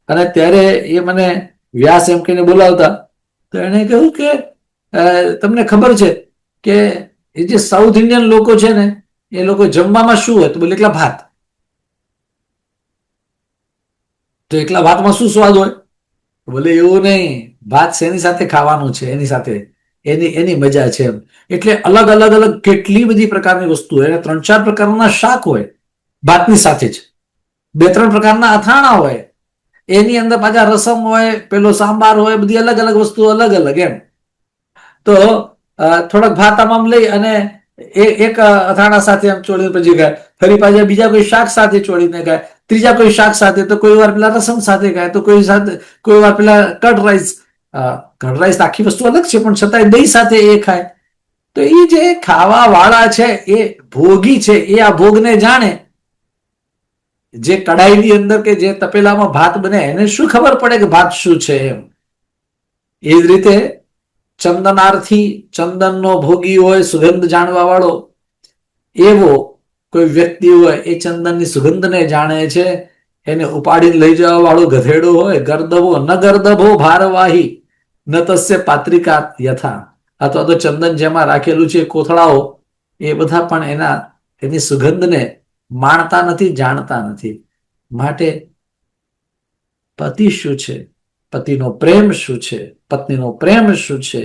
અને ત્યારે એ મને વ્યાસ એમ કહીને બોલાવતા તો એને કહ્યું કે તમને ખબર છે કે એ જે સાઉથ ઇન્ડિયન લોકો છે ને એ લોકો જમવામાં શું હોય? તો બોલે એકલા ભાત. તો એકલા ભાતમાં શું સ્વાદ હોય? બોલે એવું નહીં, ભાત શેની સાથે ખાવાનું છે એની સાથે એની મજા છે એમ. એટલે અલગ અલગ અલગ કેટલી બધી પ્રકારની વસ્તુ હોય. 3-4 પ્રકારના શાક હોય ભાતની સાથે જ, 2-3 પ્રકારના અથાણા હોય, એની અંદર પાછા રસમ હોય, પેલો સાંભાર હોય, બધી અલગ અલગ વસ્તુ અલગ અલગ એમ. તો થોડાક ભાત આમ લઈ અને એક અથાણા સાથે આમ ચોળીને પછી ખાય, ફરી પાછા બીજા કોઈ શાક સાથે ચોળીને ખાય, ત્રીજા કોઈ શાક સાથે, તો કોઈ વાર પેલા રસમ સાથે ખાય, તો કોઈ વાર પેલા કર્ડ રાઈસ. કર્ડ રાઈસ આખી વસ્તુ અલગ છે પણ છતાંય દહીં સાથે એ ખાય. તો એ જે ખાવા વાળા છે એ ભોગી છે, એ આ ભોગને જાણે. જે કડાઈની અંદર કે જે તપેલામાં ભાત બને એને શું ખબર પડે કે ભાત શું છે એમ. એ જ રીતે ચંદનાર્થી, ચંદનનો ભોગી હોય, સુગંધ જાણવા વાળો, એવો કોઈ વ્યક્તિ હોય એ ચંદનની સુગંધને જાણે છે. એને ઉપાડીને લઈ જવા વાળો ગધેડો હોય, ગર્દભો ન ગર્દભો ભારવાહી ન તસ્ય પાત્રિકા યથા. અથવા તો ચંદન જેમાં રાખેલું છે કોથળાઓ, એ બધા પણ એની સુગંધને માણતા નથી, જાણતા નથી. માટે પતિ શું છે, પતિનો પ્રેમ શું છે, પત્નીનો પ્રેમ શું છે,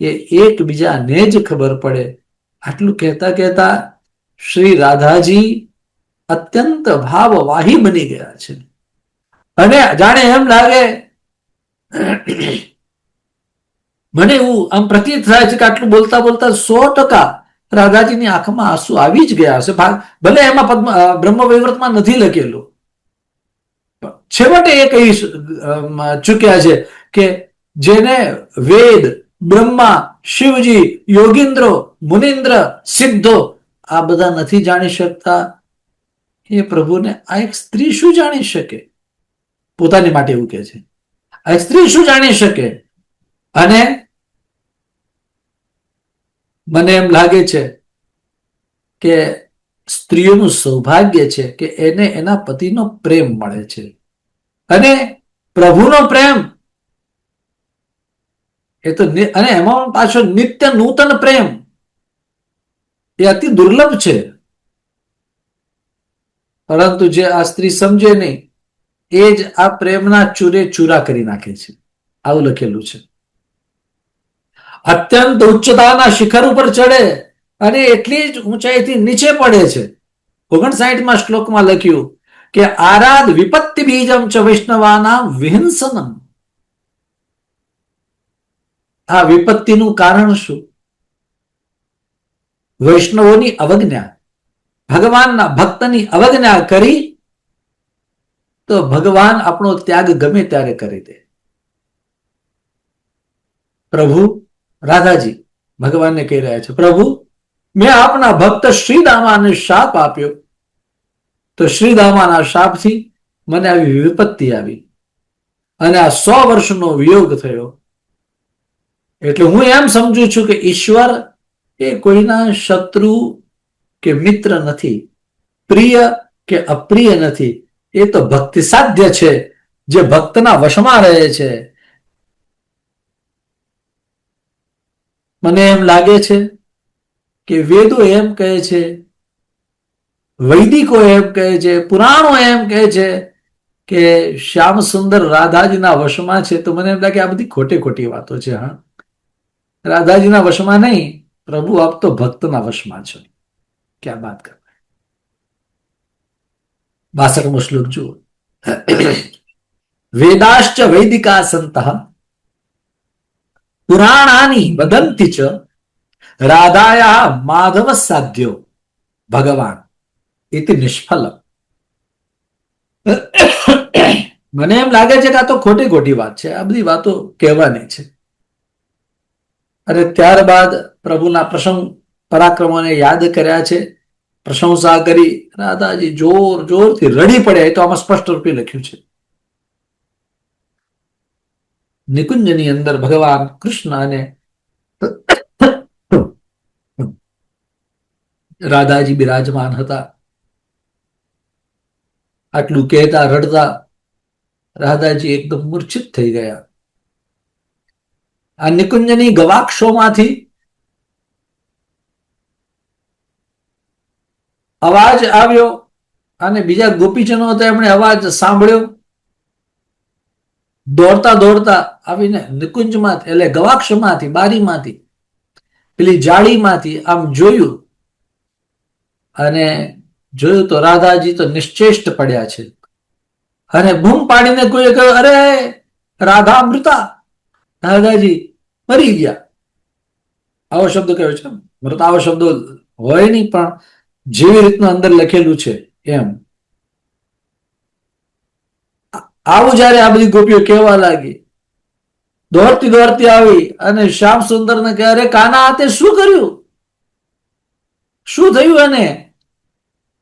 એ એકબીજાને જ ખબર પડે. આટલું કહેતા કહેતા શ્રી રાધાજી અત્યંત ભાવવાહી બની ગયા છે અને જાણે એમ લાગે, મને એવું આમ પ્રતીત થાય છે કે આટલું બોલતા બોલતા 100% રાધાજીની આંખમાં આંસુ આવી જ ગયા હશે. ભલે એમાં બ્રહ્મ વૈવર્તમાં નથી લખેલું, છેવટે એ કહી ચૂક્યા છે કે જેને વેદ, બ્રહ્મા, શિવજી, યોગીન્દ્રો, મુનિન્દ્ર, સિદ્ધો આ બધા નથી જાણી શકતા, એ પ્રભુને આ એક સ્ત્રી શું જાણી શકે? પોતાની માટે એવું કહે છે, આ એક સ્ત્રી શું જાણી શકે? અને મને એમ લાગે છે કે સ્ત્રીઓનું સૌભાગ્ય છે કે એને એના પતિનો પ્રેમ મળે છે, અને પ્રભુનો પ્રેમ એ તો, અને એમાં પાછો નિત્ય નૂતન પ્રેમ, એ અતિ દુર્લભ છે. પરંતુ જે આ સ્ત્રી સમજે નહીં એ જ આ પ્રેમના ચૂરે ચૂરા કરી નાખે છે. આવું લખેલું છે. અત્યંત ઉચ્ચતાના શિખર ઉપર ચડે અને એટલી જ ઊંચાઈથી નીચે પડે છે. 59માં શ્લોકમાં લખ્યું કે આરાધ વિપત્તિ બીજમ ચ વૈષ્ણવાના વિહિંસનમ. આ વિપત્તિનું કારણ શું? વૈષ્ણવોની અવજ્ઞા, ભગવાનના ભક્તની અવજ્ઞા કરી તો ભગવાન આપણો ત્યાગ ગમે ત્યારે કરી દે. પ્રભુ રાધાજી ભગવાનને કહી રહ્યા છે, પ્રભુ મેં આપના ભક્ત શ્રીદામાને શાપ આપ્યો તો શ્રીદામાના શાપથી મને આવી વિપત્તિ આવી અને આ 100 વર્ષનો વિયોગ થયો. એટલે હું એમ સમજુ છું કે ઈશ્વર એ કોઈના શત્રુ કે મિત્ર નથી, પ્રિય કે અપ્રિય નથી. એ તો ભક્તિ સાધ્ય છે, જે ભક્તના વશમાં રહે છે. મને એમ લાગે છે કે વેદો એમ કહે છે, વૈદિકો એમ કહે છે, પુરાણો એમ કહે છે કે શ્યામ સુંદર રાધાજીના વશમાં છે. તો મને એમ લાગે આ બધી ખોટી ખોટી વાતો છે. હા, રાધાજીના વશમાં નહીં, પ્રભુ આપ તો ભક્તના વશમાં છો. ક્યાં બાત કર. 62મો શ્લોક જુઓ. વેદાશ્ચ વૈદિકા સંતઃ પુરાણાની વદંતિ ચ રાધાયા માધવ સાધ્યો ભગવાન ઇતિ નિષ્ફલમ. મને એમ લાગે છે કે આ તો ખોટી ખોટી વાત છે. આ બધી વાતો કહેવાની છે. અને ત્યારબાદ પ્રભુના પ્રસંગ પરાક્રમોને યાદ કર્યા છે, પ્રશંસા કરી. રાધાજી જોર જોરથી રડી પડ્યા. એ તો આમાં સ્પષ્ટ રૂપે લખ્યું છે. નિકુંજની અંદર ભગવાન કૃષ્ણ અને રાધાજી બિરાજમાન હતા. આટલું કહેતા રડતા રાધાજી એકદમ મૂર્છિત થઈ ગયા. આ નિકુંજની ગવાક્ષોમાંથી અવાજ આવ્યો અને બીજા ગોપીજનો હતા, એમણે અવાજ સાંભળ્યો. દોડતા દોડતા આવીને નિકુંજમાંથી, એટલે ગવાક્ષમાંથી, બારીમાંથી, પેલી જાળીમાંથી આમ જોયું અને જોયું તો રાધાજી તો નિશ્ચેષ્ટ પડ્યા છે. અને બૂમ પાડીને કોઈએ કહ્યું, અરે રાધા મૃતા, રાધાજી મરી ગયા. આવો શબ્દ કયો છે. મૃત આવો શબ્દ હોય નહીં, પણ જેવી રીતનું અંદર લખેલું છે એમ. આવું જયારે આ બધી ગોપીઓ કહેવા લાગી, દોડતી દોડતી આવી અને શ્યામ સુંદર ને કહે, અરે કાના હાથે શું કર્યું? શું થયું એને?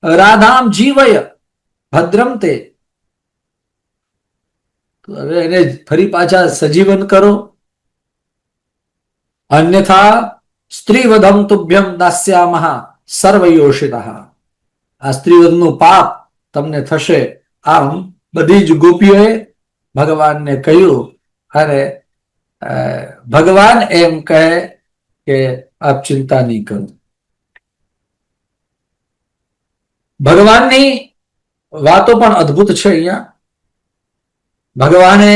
રાધામ જીવય ભદ્રમ તે. હવે એને ફરી પાછા સજીવન કરો, અન્યથા સ્ત્રીવધમ તુભ્યમ દાસ્યામઃ સર્વયોષિતઃ. આ સ્ત્રીવધનું પાપ તમને થશે. આમ બધી જ ગોપીઓએ ભગવાનને કહ્યું અને ભગવાન એમ કહે કે આપ ચિંતા નહીં કરો. ભગવાનની વાતો પણ અદ્ભુત છે. અહીંયા ભગવાને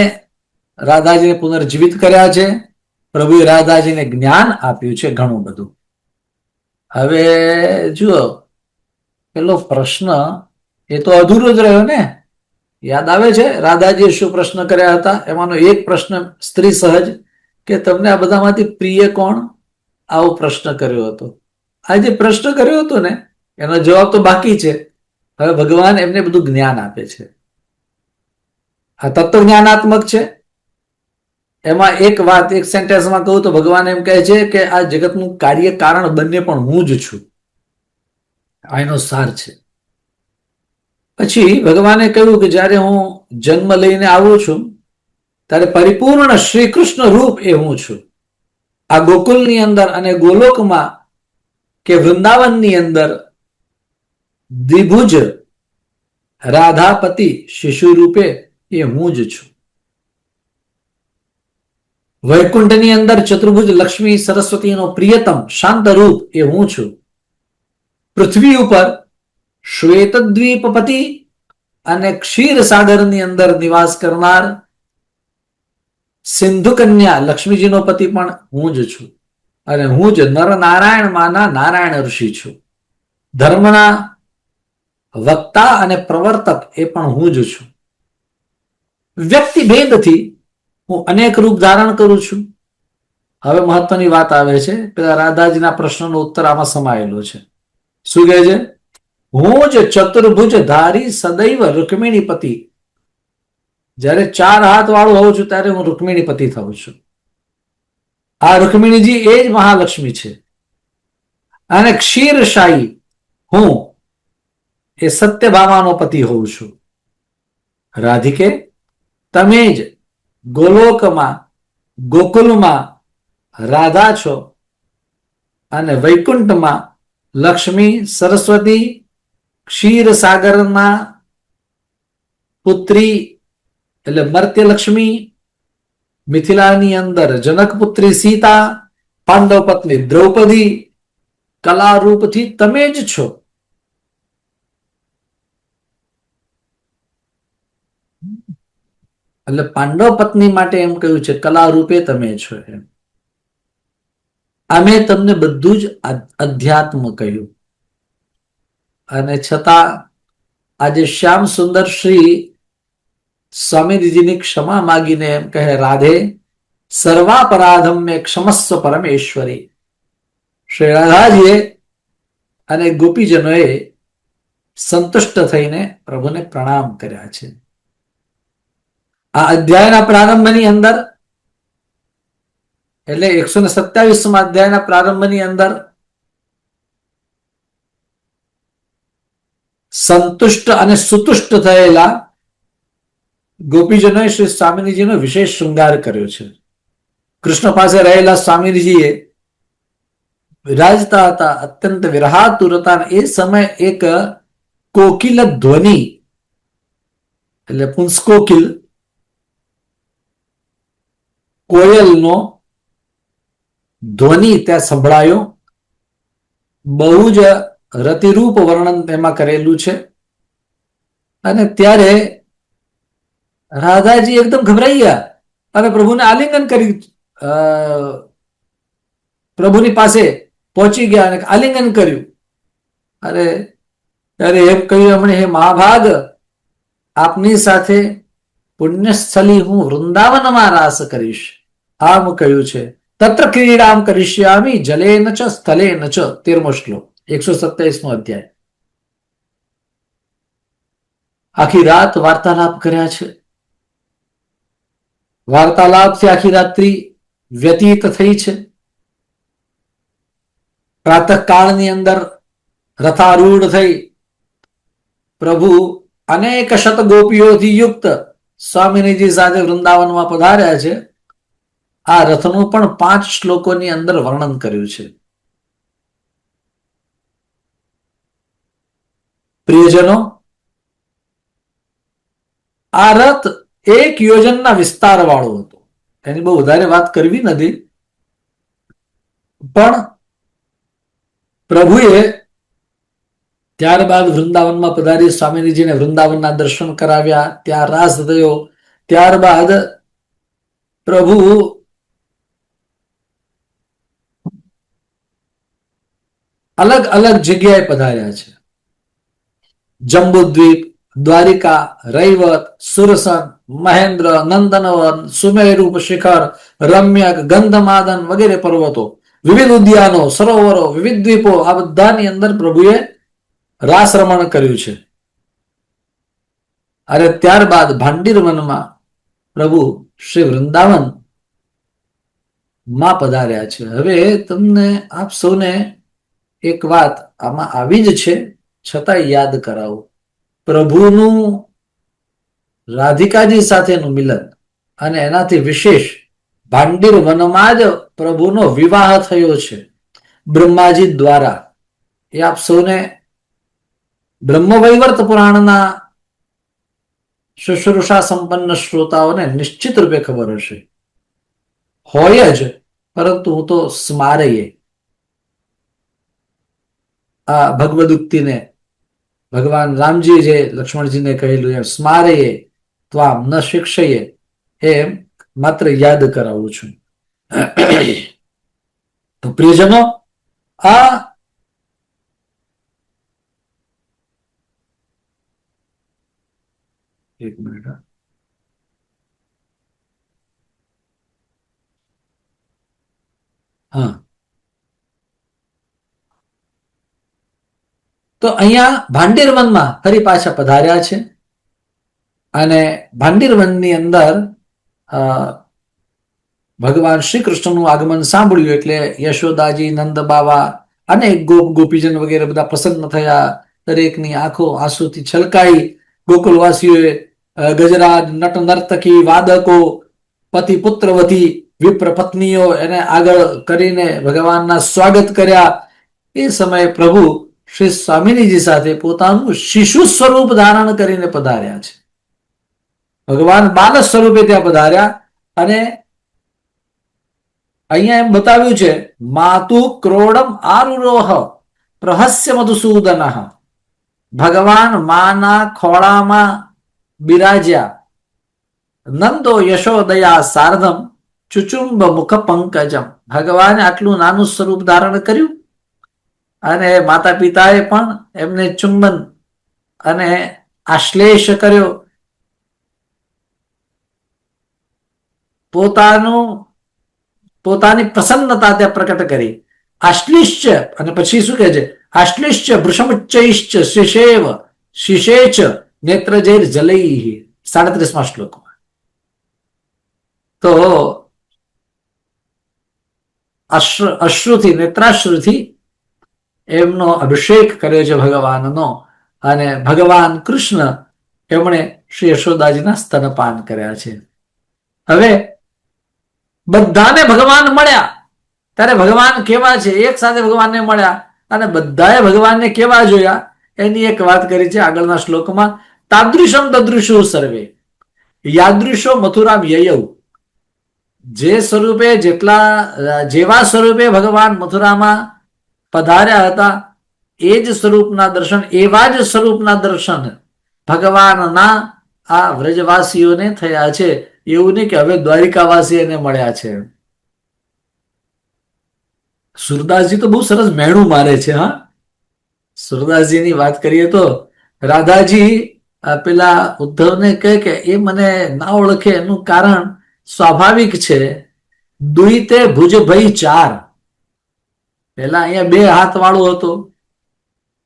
રાધાજીને પુનર્જીવિત કર્યા છે પ્રભુએ રાધાજીને જ્ઞાન આપ્યું છે ઘણું બધું. હવે જુઓ, પેલો પ્રશ્ન એ તો અધૂરો જ રહ્યો ને. યાદ આવે છે રાધાજીએ શું પ્રશ્ન કર્યા હતા? એમાંનો એક પ્રશ્ન સ્ત્રી સહજ કે તમને આ બધામાંથી પ્રિય કોણ? આવો પ્રશ્ન કર્યો હતો. આ જે પ્રશ્ન કર્યો હતો ને એનો જવાબ તો બાકી છે. હવે ભગવાન એમને બધું જ્ઞાન આપે છે. આ તત્વ જ્ઞાનાત્મક છે. એમાં એક વાત એક સેન્ટેન્સમાં કહું તો ભગવાન એમ કહે છે કે આ જગતનું કાર્ય કારણ બંને પણ હું જ છું. આ એનો સાર છે. પછી ભગવાને કહ્યું કે જ્યારે હું જન્મ લઈને આવું છું ત્યારે પરિપૂર્ણ શ્રી કૃષ્ણ રૂપ એ હું છું. આ ગોકુલની અંદર અને ગોલોકમાં કે વૃંદાવનની અંદર દ્વિભુજ રાધાપતિ શિશુ રૂપે એ હું જ છું. વૈકુંઠની અંદર ચતુર્ભુજ લક્ષ્મી સરસ્વતીનો પ્રિયતમ શાંત રૂપ એ હું છું. પૃથ્વી ઉપર શ્વેતદ્વીપપતિ અને ક્ષીર સાગરની અંદર નિવાસ કરનાર સિંધુ કન્યા લક્ષ્મીજીનો પતિ પણ હું જ છું. અને હું જ નર નારાયણ માના નારાયણ ઋષિ છું. ધર્મના વક્તા અને પ્રવર્તક એ પણ હું જ છું. વ્યક્તિ ભેદથી હું અનેક રૂપ ધારણ કરું છું. હવે મહત્વની વાત આવે છે. પેલા રાધાજીના પ્રશ્નનો ઉત્તર આમાં સમાયેલો છે. શું કહે છે? હું જ ચતુર્ભુજ ધારી સદૈવ રૂકમિણીપતિ. જ્યારે 4 હાથ વાળું હોઉં છું ત્યારે હું રૂકમિણીપતિ થઉં છું. આ રૂકમિણીજી એ જ મહાલક્ષ્મી છે. અને ક્ષીરશાહી હું એ સત્યભામાનો પતિ હોઉં છું. રાધિકે તમે જ ગોલોકમાં ગોકુલમાં રાધા છો અને વૈકુંઠમાં લક્ષ્મી સરસ્વતી ક્ષીરસાગરના પુત્રી એટલે મર્ત્ય લક્ષ્મી, મિથિલાની અંદર જનકપુત્રી સીતા, પાંડવ પત્ની દ્રૌપદી, કલા રૂપથી તમે જ છો. એટલે પાંડવ પત્ની માટે એમ કહ્યું છે કલા રૂપે તમે છો. એમ અમે તમને બધું જ અધ્યાત્મ કહ્યું. અને છતાં આજે શ્યામ સુંદર શ્રી સ્વામીજીની ક્ષમા માગીને એમ કહે રાધે સર્વાપરાધમ મેં ક્ષમસ્વ પરમેશ્વરી. શ્રી રાધાજીએ અને ગોપીજનોએ સંતુષ્ટ થઈને પ્રભુને પ્રણામ કર્યા છે. આ અધ્યાયના પ્રારંભની અંદર એટલે 127મા અધ્યાયના પ્રારંભની અંદર સંતુષ્ટ અને સુતુષ્ટ થયેલા ગોપીજનોએ શ્રી સ્વામીજીનો વિશેષ શૃંગાર કર્યો છે. કૃષ્ણ પાસે રહેલા સ્વામીજીએ વિરાજતા હતા, અત્યંત વિરહાતુર હતા. એ સમય એક કોકિલ ધ્વનિ એટલે પુંસ્કોકિલ કોયલનો ધ્વનિ ત્યાં સંભળાયો. બહુ જ રતિરૂપ વર્ણન તેમાં કરેલું છે. અને ત્યારે રાધાજી એકદમ ગભરાઈ ગયા અને પ્રભુને આલિંગન કરી પ્રભુની પાસે પહોંચી ગયા અને આલિંગન કર્યું. અરે ત્યારે એમ કહ્યું એમણે, હે મહાભાગ, આપની સાથે પુણ્યસ્થલી હું વૃંદાવનમાં રાસ કરીશ. આમ કહ્યું છે. તત્ર ક્રીડામ કરિષ્યામિ જલેન ચ સ્થલેન ચ. 13મો શ્લોક 127મો અધ્યાય. આખી રાત વાર્તાલાપ કર્યા છે. વાર્તાલાપથી આખી રાત્રિ વ્યતીત થઈ છે. પ્રાતઃકાળની અંદર રથારૂઢ થઈ પ્રભુ અનેક શત ગોપીઓથી યુક્ત સ્વામીજી સાથે વૃંદાવનમાં પધાર્યા છે. આ રથનું પણ 5 શ્લોકોની અંદર વર્ણન કર્યું છે. પ્રિયજનો, આ રથ 1 યોજનના વિસ્તાર વાળો હતો. એની બહુ વધારે વાત કરવી નથી, પણ પ્રભુએ ત્યારબાદ વૃંદાવનમાં પધારી સ્વામીજીને વૃંદાવનના દર્શન કરાવ્યા. ત્યાં રાસ થયો. ત્યારબાદ પ્રભુ અલગ અલગ જગ્યાએ પધાર્યા છે. જંબુદ્વીપ, દ્વારિકા, રૈવત, સુરસન, મહેન્દ્ર, નંદનવન, સુમેરુ શિખર, રમ્યક, ગંધમાદન વગેરે પર્વતો, વિવિધ ઉદ્યાનો, સરોવરો, વિવિધ દ્વીપો, આ બધાની અંદર પ્રભુએ રાસ રમણ કર્યું છે. અને ત્યારબાદ ભાંડીર વનમાં પ્રભુ શ્રી વૃંદાવન માં પધાર્યા છે. હવે તમને આપ સૌને એક વાત આમાં આવી જ છે, છતાંય યાદ કરાવું. પ્રભુનું રાધિકાજી સાથેનું મિલન અને એનાથી વિશેષ ભાંડીર વનમાં જ પ્રભુનો વિવાહ થયો છે બ્રહ્માજી દ્વારા. એ આપ સૌને બ્રહ્મવૈવર્ત પુરાણના શુશ્રુષા સંપન્ન શ્રોતાઓને નિશ્ચિત રૂપે ખબર હશે, હોય જ, પરંતુ હું તો સ્મારયે આ ભગવદ ઉક્તિને ભગવાન રામજી જે લક્ષ્મણજીને કહેલું એમ સ્મારયે ત્વામ ન શિક્ષયે એમ માત્ર યાદ કરાવું છું. તો પ્રિયજનો, આ એક મિનિટ, હા, તો અહીંયા ભાંડીર વનમાં ફરી પાછા પધાર્યા છે. અને ભાંડીર વનની અંદર ભગવાન શ્રી કૃષ્ણનું આગમન સાંભળ્યું એટલે યશોદાજી, નંદ બાવા, અનેક ગોપીજન વગેરે બધા પ્રસન્ન થયા. દરેકની આંખો આંસુથી છલકાઈ. ગોકુલવાસીઓએ ગજરાજ, નટ નર્તકી, વાદકો, પતિ પુત્રવતી, વિપ્ર પત્નીઓ એને આગળ કરીને ભગવાનના સ્વાગત કર્યા. એ સમયે પ્રભુ શ્રી સ્વામિનીજી સાથે પોતાનું શિશુ સ્વરૂપ ધારણ કરીને પધાર્યા છે. ભગવાન બાલ સ્વરૂપે ત્યાં પધાર્યા. અને અહીંયા એમ બતાવ્યું છે, માતુ ક્રોડમ આરુરોહ પ્રહસ્ય મધુસૂદન. ભગવાન માના ખોળામાં બિરાજ્યા. નંદો યશોદયા સાર્ધમ ચુચુંબ મુખ પંકજમ. ભગવાને આટલું નાનું સ્વરૂપ ધારણ કર્યું અને માતા પિતાએ પણ એમને ચુંબન અને આશ્લેષ કર્યો. પોતાની પ્રસન્નતા ત્યાં પ્રકટ કરી. આશ્લિશ્ચ, અને પછી શું કહે છે, આશ્લિશ્ચ ભૃષમુચ્ચૈશ્ચ શિશેવ શિશેચ નેત્રજૈર જલૈ. 37મા શ્લોકમાં તો અશ્રુથી, નેત્રાશ્રુથી એમનો અભિષેક કર્યો છે ભગવાનનો. અને ભગવાન કૃષ્ણ એમણે શ્રી યશોદાજીના સ્તનપાન કર્યા છે. હવે બધાને ભગવાન મળ્યા ત્યારે ભગવાન કેવા છે, એક સાથે ભગવાનને મળ્યા અને બધાએ ભગવાનને કેવા જોયા એની એક વાત કરી છે આગળના શ્લોકમાં. તાદૃશમ તદૃશો સર્વે યાદૃશો મથુરામ યયૌ. જે સ્વરૂપે જેવા સ્વરૂપે ભગવાન મથુરામાં પધાર્યા હતા એ જ સ્વરૂપના દર્શન, એવા જ સ્વરૂપના દર્શન ભગવાનના આ વ્રજવાસીઓને થયા છે. એવું નહીં કે હવે દ્વારિકાવાસી એને મળ્યા છે. સુરદાસજી તો બહુ સરસ મેણું મારે છે. હા, સુરદાસજીની વાત કરીએ તો રાધાજી પેલા ઉદ્ધવને કહે કે એ મને ના ઓળખે એનું કારણ સ્વાભાવિક છે. દુઈતે ભુજ ભઈ ચાર. પેલા અહીંયા 2 હાથ વાળો હતો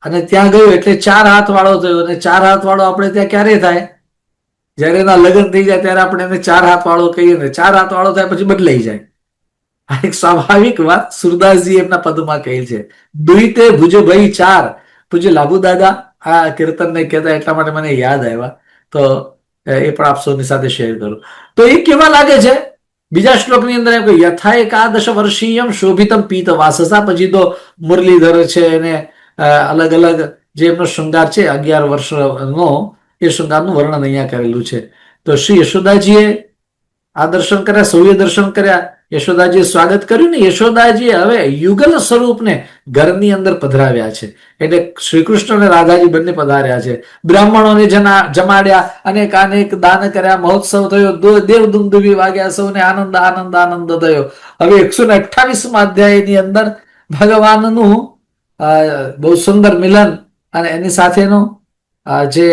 અને ત્યાં ગયો એટલે 4 હાથ વાળો થયો. અને 4 હાથ વાળો આપણે ત્યાં ક્યારે થાય? જયારે એના લગ્ન થઈ જાય ત્યારે આપણે એને 4 હાથ વાળો કહીએ ને. 4 હાથ વાળો થાય પછી બદલાઈ જાય. આ એક સ્વાભાવિક વાત સુરદાસજી એમના પદમાં કહી છે. દુઈતે ભુજ ભઈ ચાર. પૂજ્ય લાભુ દાદા આ કીર્તનને કહેતા એટલા માટે મને યાદ આવ્યા, તો એ પણ આપ સૌની સાથે શેર કરું. તો એ કેવા લાગે છે? બીજા શ્લોકની અંદર એમ કે યથા એકાદશ વર્ષીયમ શોભિતમ પીત વાસસા. પછી તો મુરલીધર છે અને અલગ અલગ જે એમનો શૃંગાર છે 11 વર્ષનો, એ શૃંગારનું વર્ણન અહીંયા કરેલું છે. તો શ્રી યશોદાજીએ આ દર્શન કર્યા, સૌએ દર્શન કર્યા, યશોદાજીએ સ્વાગત કર્યું ને યશોદાજીએ હવે યુગલ સ્વરૂપને ઘરની અંદર પધરાવ્યા છે. એટલે શ્રી કૃષ્ણ અને રાધાજી બંને પધાર્યા છે. બ્રાહ્મણોને જમાડ્યા, અનેક દાન કર્યા, મહોત્સવ થયો, દેવ દુંદુભી વાગ્યા, સૌને આનંદ આનંદ આનંદ થયો. હવે 128મા અધ્યાયની અંદર ભગવાનનું બહુ સુંદર મિલન અને એની સાથેનું જે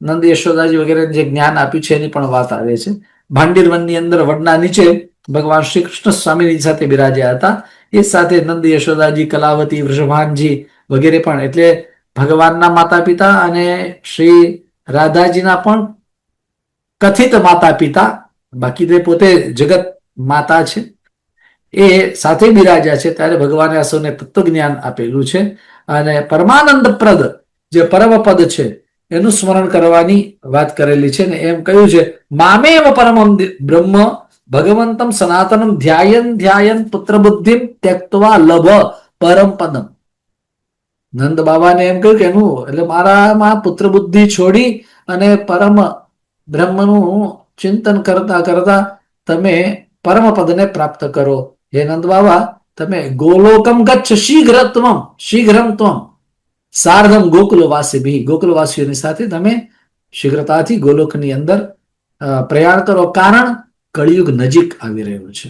નંદ યશોદાજી વગેરે જે જ્ઞાન આપ્યું છે એની પણ વાત આવે છે. ભાંડીર વનની અંદર વડના નીચે ભગવાન શ્રી કૃષ્ણ સ્વામીની સાથે બિરાજ્યા હતા. એ સાથે નંદ યશોદાજી, કલાવતી, વૃષભાનજી વગેરે પણ, એટલે ભગવાનના માતા પિતા અને શ્રી રાધાજીના પણ કથિત માતા પિતા, બાકી તે પોતે જગત માતા છે, એ સાથે બિરાજ્યા છે. ત્યારે ભગવાને આ સૌને તત્વજ્ઞાન આપેલું છે અને પરમાનંદ પ્રદ જે પરમ પદ છે એનું સ્મરણ કરવાની વાત કરેલી છે ને એમ કહ્યું છે, મામેવ પરમમ બ્રહ્મ ભગવંતમ સનાતનમ ધ્યાયન ધ્યાયન પુત્ર બુદ્ધિમ ત્યક્તવા લભ પરમ પદમ. નંદ બાબાને એમ કહ્યું કે એનું એટલે મારામાં પુત્ર બુદ્ધિ છોડી અને પરમ બ્રહ્મનું ચિંતન કરતા કરતા તમે પરમ પદને પ્રાપ્ત કરો. હે નંદ બાબા, તમે ગોલોકમ ગચ્છ શીઘ્રમ ત્વમ સાર્ધમ ગોકુલવાસી ભી, ગોકુલવાસીઓની સાથે તમે શીઘ્રતાથી ગોલોકની અંદર પ્રયાણ કરો. કારણ કળિયુગ નજીક આવી રહ્યું છે.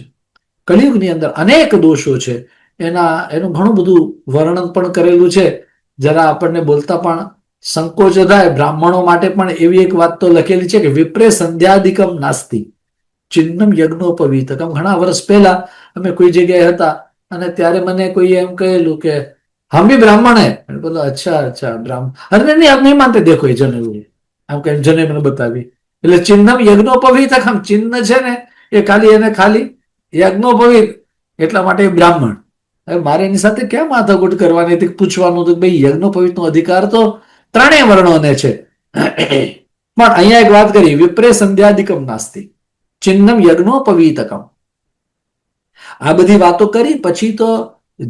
કળિયુગની અંદર અનેક દોષો છે, એનું ઘણું બધું વર્ણન પણ કરેલું છે. જરા આપણને બોલતા પણ સંકોચ થાય. બ્રાહ્મણો માટે પણ એવી એક વાત તો લખેલી છે કે વિપ્રે સંધ્યાધિકમ નાસ્તિ ચિહ્નમ યજ્ઞોપવીતકમ. ઘણા વર્ષ પહેલા અમે કોઈ જગ્યાએ હતા અને ત્યારે મને કોઈ એમ કહેલું કે હમ ભી બ્રાહ્મણ હે. બોલો અચ્છા અચ્છા બ્રાહ્મણ, અરે નહીં આપ નહીં માનતે, દેખો એ જનેऊ, આમ કઈ જને મને બતાવી. એટલે ચિહ્નમ યજ્ઞોપવીતકમ, ચિહ્ન છે ને એ ખાલી એને ખાલી યજ્ઞોપવીત એટલા માટે બ્રાહ્મણ. હવે મારે એની સાથે ક્યાં માથાકૂટ કરવાની હતી, પૂછવાનું હતું ભાઈ યજ્ઞોપવીત નો અધિકાર તો ત્રણેય વર્ણોને છે. પણ અહીંયા એક વાત કરી, વિપ્રે સંધ્યાધિકમ નાસ્તિ ચિહ્નમ યજ્ઞોપવીતકમ. આ બધી વાતો કરી પછી તો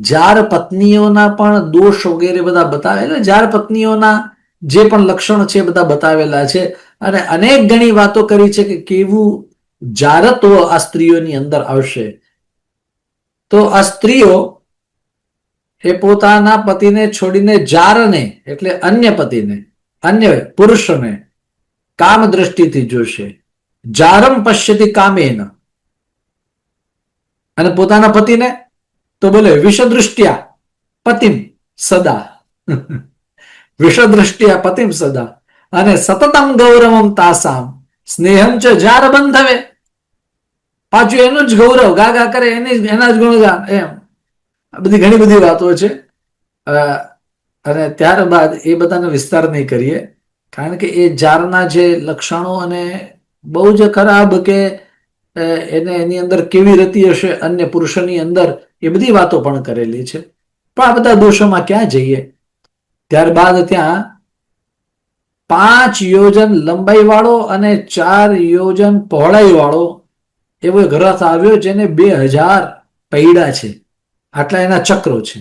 જાર પત્નીઓના પણ દોષ વગેરે બધા બતાવેલા. જાર પત્નીઓના જે પણ લક્ષણ છે બધા બતાવેલા છે અને અનેક ઘણી વાતો કરી છે કે કેવું જારત્વ આ સ્ત્રીઓની અંદર આવશે. તો આ સ્ત્રીઓ એ પોતાના પતિને છોડીને જારને એટલે અન્ય પતિને, અન્ય પુરુષને કામ દ્રષ્ટિથી જોશે. જારમ પશ્યતિ કામેન, અને પોતાના પતિને તો બોલે વિષદૃષ્ટ્યા પતિમ સદા, વિષદૃષ્ટ્યા પતિમ સદા, અને સતતમ ગૌરવમ તાસામ સ્નેહમ ચ જાર બંધવે. પાછું એનું જ ગૌરવ ગાગા કરે, એના જ ગુણગાન, એમ આ બધી ઘણી બધી વાતો છે. અને ત્યારબાદ એ બધાનો વિસ્તાર નહીં કરીએ, કારણ કે એ જારના જે લક્ષણો અને બહુ જ ખરાબ કે એને એની અંદર કેવી રતી હશે અન્ય પુરુષોની અંદર, એ બધી વાતો પણ કરેલી છે. પણ આ બધા દોષોમાં ક્યાં જઈએ. ત્યારબાદ ત્યાં 5 યોજન લંબાઈ વાળો અને 4 યોજન પહોળાઈ વાળો એવો એક રથ આવ્યો જેને 2000 પૈડા છે, આટલા એના ચક્રો છે.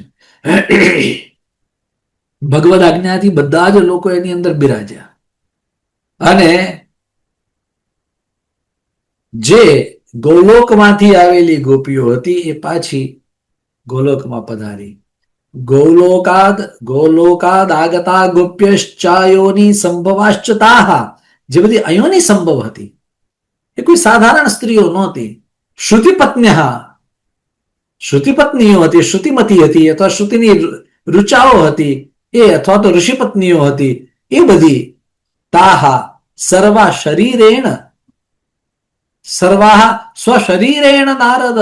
ભગવદ આજ્ઞાથી બધા જ લોકો એની અંદર બિરાજ્યા અને જે ગોલોકમાંથી આવેલી ગોપીઓ હતી એ પાછી ગોલોકમાં પધારી. ગોલોકાદ આગતા ગોપ્યશ્ચાયોની સંભવાશ્ચ તાહા, જે બધી અયોની સંભવ હતી એ કોઈ સાધારણ સ્ત્રીઓ નહોતી. શ્રુતિપત્નીઓ હતી, શ્રુતિમતી હતી અથવા શ્રુતિની રુચાઓ હતી એ, અથવા તો ઋષિપત્નીઓ હતી એ બધી. તાહા સર્વા શરીરેણ, સર્વાહ સ્વશરીરેણ નારદ,